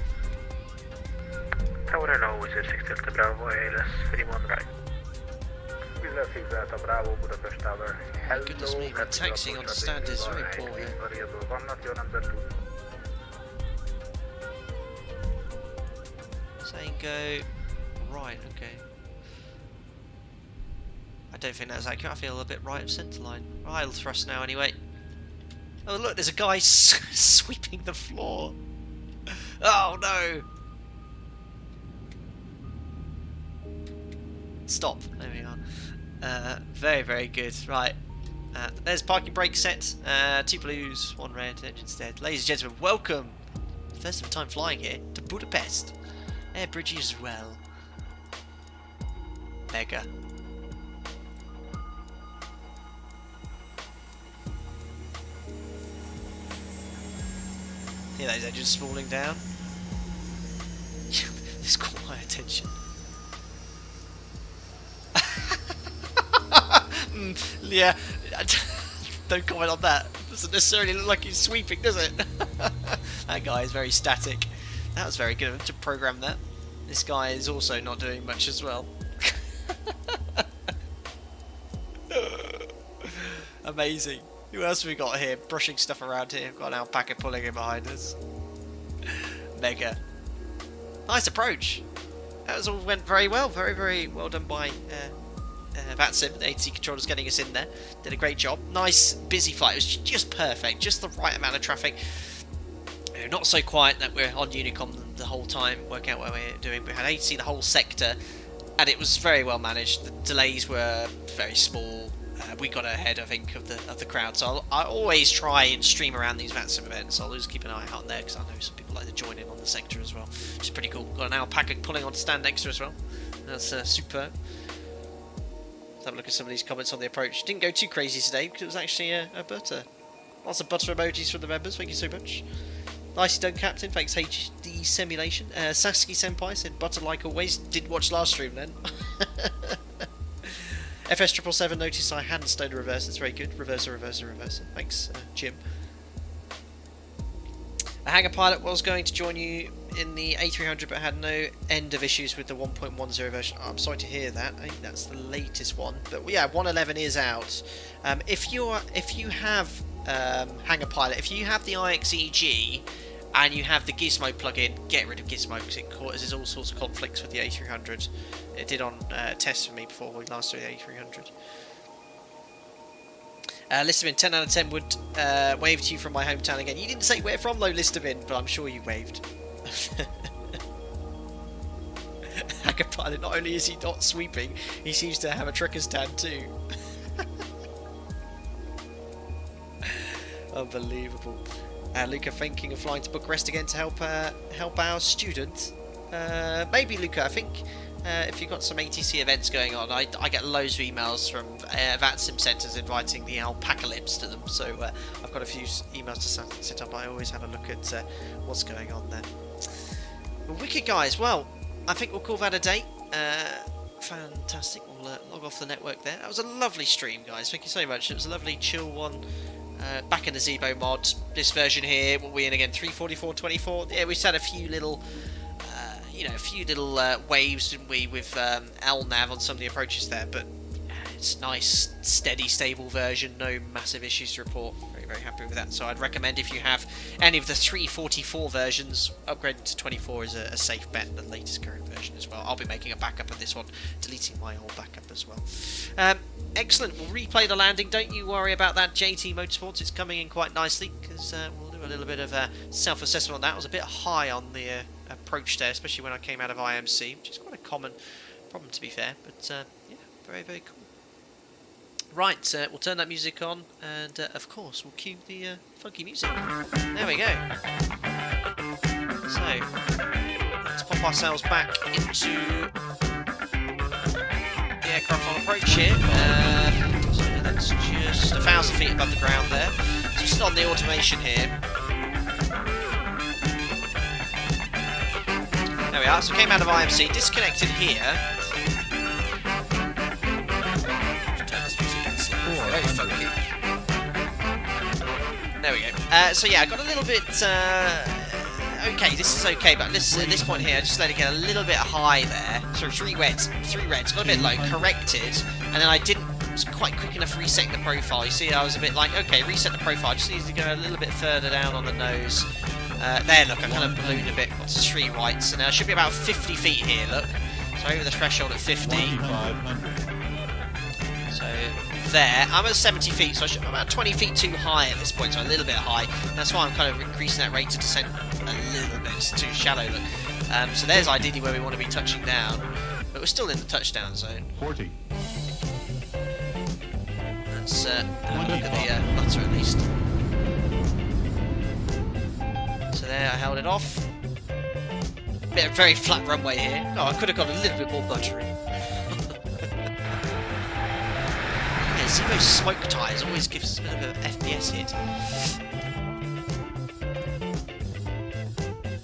Tower hello, wizard 6 Delta Bravo, ALS 31 right. Bravo, Budapest Tower. Hello, goodness me, my taxiing on stand is very poor here. Saying go right, okay. I don't think that's accurate. I feel a bit right of centre line. I'll thrust now anyway. Oh look, there's a guy sweeping the floor. Oh no! Stop. There we are. Very, very good. Right. There's parking brake set. 2 blues, 1 red, engine's dead. Ladies and gentlemen, welcome. First of time flying here to Budapest. Air bridges as well. Mega. Hear those engines spooling down? There's quiet tension. Yeah, don't comment on that. Doesn't necessarily look like he's sweeping, does it? That guy is very static. That was very good of him to program that. This guy is also not doing much as well. Amazing. Who else have we got here? Brushing stuff around here. We've got an alpaca pulling in behind us. Mega. Nice approach. That was all went very well. Very, very well done by VATSIM, the ATC controllers getting us in there. Did a great job. Nice, busy flight. It was just perfect. Just the right amount of traffic. Not so quiet that we're on Unicom the whole time, working out what we're doing. We had ATC the whole sector, and it was very well managed. The delays were very small. We got ahead, I think, of the crowd. So I always try and stream around these VATSIM events. I'll always keep an eye out there because I know some people like to join in on the sector as well, which is pretty cool. Got an alpaca pulling on stand next to us as well. That's superb. Let's have a look at some of these comments on the approach. Didn't go too crazy today because it was actually a butter. Lots of butter emojis from the members, thank you so much. Nicely done, Captain, thanks HD Simulation. Sasuke Senpai said butter like always. Didn't watch last stream then. FS777 noticed I hadn't stowed a reverse, that's very good. Reverser. Thanks, Jim. A hangar pilot was going to join you in the A300 but had no end of issues with the 1.10 version. Oh, I'm sorry to hear that. I think that's the latest one. But yeah, 111 is out. If you have hangar pilot, if you have the IXEG and you have the Gizmo plugin, get rid of Gizmo because it causes all sorts of conflicts with the A300. It did on tests for me before we last saw the A300. Listerman, 10 out of 10 would wave to you from my hometown again. You didn't say where from though, Listerman, but I'm sure you waved. Hacker pilot, not only is he not sweeping, he seems to have a trucker's tan too. Unbelievable. Luca thinking of flying to Bucharest again to help our student. Maybe, Luca, I think if you've got some ATC events going on, I get loads of emails from VATSIM centres inviting the alpacalypse to them, so I've got a few emails to set up. I always have a look at what's going on there. Well, wicked, guys. Well, I think we'll call that a day. Fantastic. We'll log off the network there. That was a lovely stream, guys. Thank you so much. It was a lovely chill one. Back in the ZIBO mod. This version here, what are we in again? 344.24. Yeah, we had a few little waves, didn't we, with LNAV on some of the approaches there, but it's nice, steady, stable version, no massive issues to report. Very, very happy with that. So I'd recommend if you have any of the 344 versions, upgrading to 24 is a safe bet, the latest current version as well. I'll be making a backup of this one, deleting my old backup as well. Excellent, we'll replay the landing, don't you worry about that, JT Motorsports, it's coming in quite nicely, because we'll do a little bit of self-assessment on that. I was a bit high on the approach there, especially when I came out of IMC, which is quite a common problem to be fair, but yeah, very, very cool. Right, we'll turn that music on, and of course we'll cue the funky music. There we go. So, let's pop ourselves back into the aircraft on approach here. So that's just 1,000 feet above the ground there. So just on the automation here. There we are, so we came out of IMC, disconnected here. Very funky. There we go. So yeah, I got a little bit... okay, this is okay, but at this point here, I just let it get a little bit high there. So three reds, got a bit low, corrected, and then I was quite quick enough resetting the profile. You see, I was a bit like, okay, reset the profile, I just needed to go a little bit further down on the nose. There, look, I kind of ballooned a bit, got to 3 rights, and I should be about 50 feet here, look. So over the threshold at 50. So there, I'm at 70 feet, so I'm about 20 feet too high at this point, so a little bit high. That's why I'm kind of increasing that rate of descent a little bit, it's too shallow, look. So there's ideally where we want to be touching down, but we're still in the touchdown zone. 40. Let's have a look at the butter at least. So there, I held it off. Bit of very flat runway here. Oh, I could have got a little bit more buttery. Yeah, ZIBO smoke tyres always gives us a bit of an FPS hit.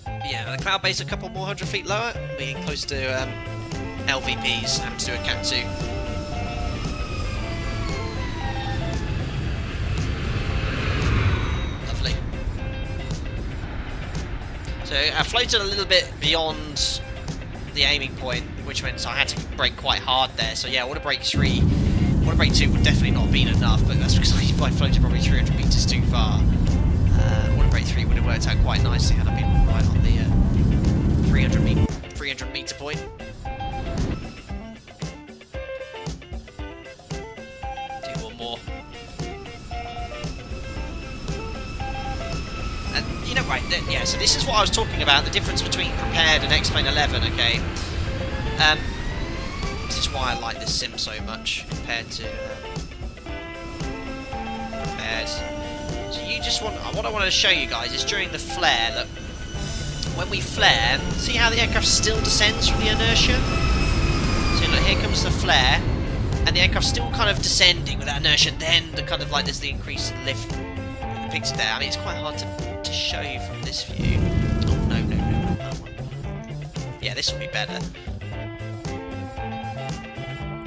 But yeah, the cloud base a couple more 100 feet lower, being close to LVPs, having to do a Cat 2. So I floated a little bit beyond the aiming point, which meant I had to brake quite hard there. So yeah, water brake 3, water brake 2 would definitely not have been enough, but that's because I floated probably 300 metres too far. Water brake 3 would have worked out quite nicely had I been right on the 300 metre point. Do one more. You know, right, yeah, so this is what I was talking about, the difference between prepared and X-Plane 11, okay? This is why I like this sim so much compared to prepared. So you just want, what I wanted to show you guys is during the flare, look, when we flare, see how the aircraft still descends from the inertia? So look, here comes the flare, and the aircraft's still kind of descending with that inertia, then the kind of like there's the increased lift depicted there. I mean, it's quite hard to show you from this view. Oh, no, not that one. Yeah, this will be better.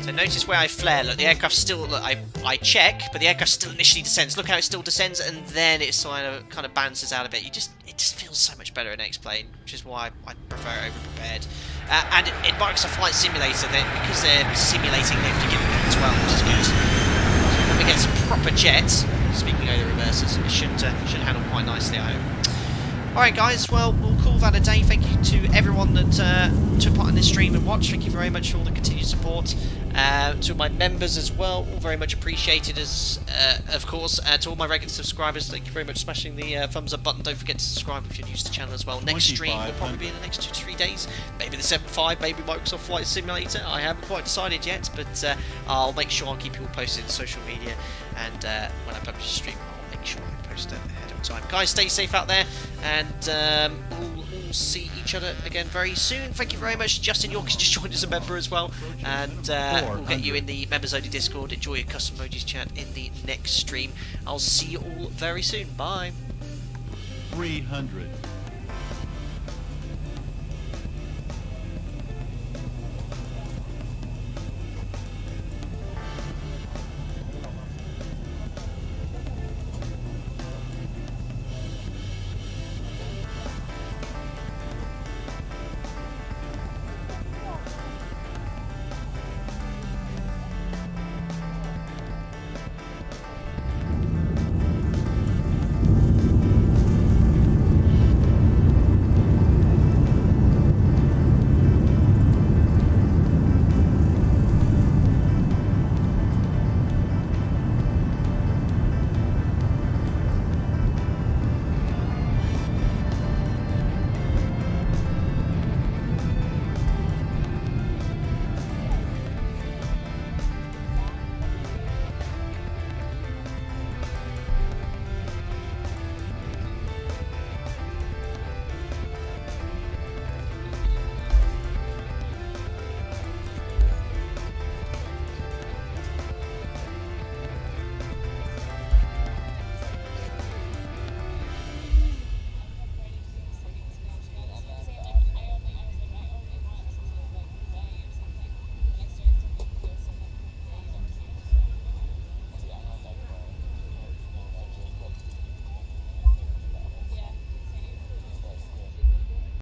So notice where I flare, look, the aircraft still, look, I check, but the aircraft still initially descends. Look how it still descends, and then it kind of bounces out of it. It just feels so much better in X-Plane, which is why I prefer it over prepared. And it marks a flight simulator, because they're simulating lift, you get that as well, which is good. So when we get some proper jets, speaking of the reversers, it should handle quite nicely, I hope. Alright guys, well, we'll call that a day. Thank you to everyone that took part in this stream and watched. Thank you very much for all the continued support. To my members as well, all very much appreciated, as of course. To all my regular subscribers, thank you very much for smashing the thumbs up button. Don't forget to subscribe if you're new to the channel as well. Next stream will probably be in the next 2 to 3 days. Maybe the 7.5, maybe Microsoft Flight Simulator. I haven't quite decided yet, but I'll make sure I'll keep you all posted on social media. And when I publish a stream, I'll make sure I post it ahead of time. Guys, stay safe out there, and we'll see each other again very soon. Thank you very much. Justin York has just joined as a member as well, and we'll get you in the members only Discord. Enjoy your custom emojis chat in the next stream. I'll see you all very soon. Bye. 300.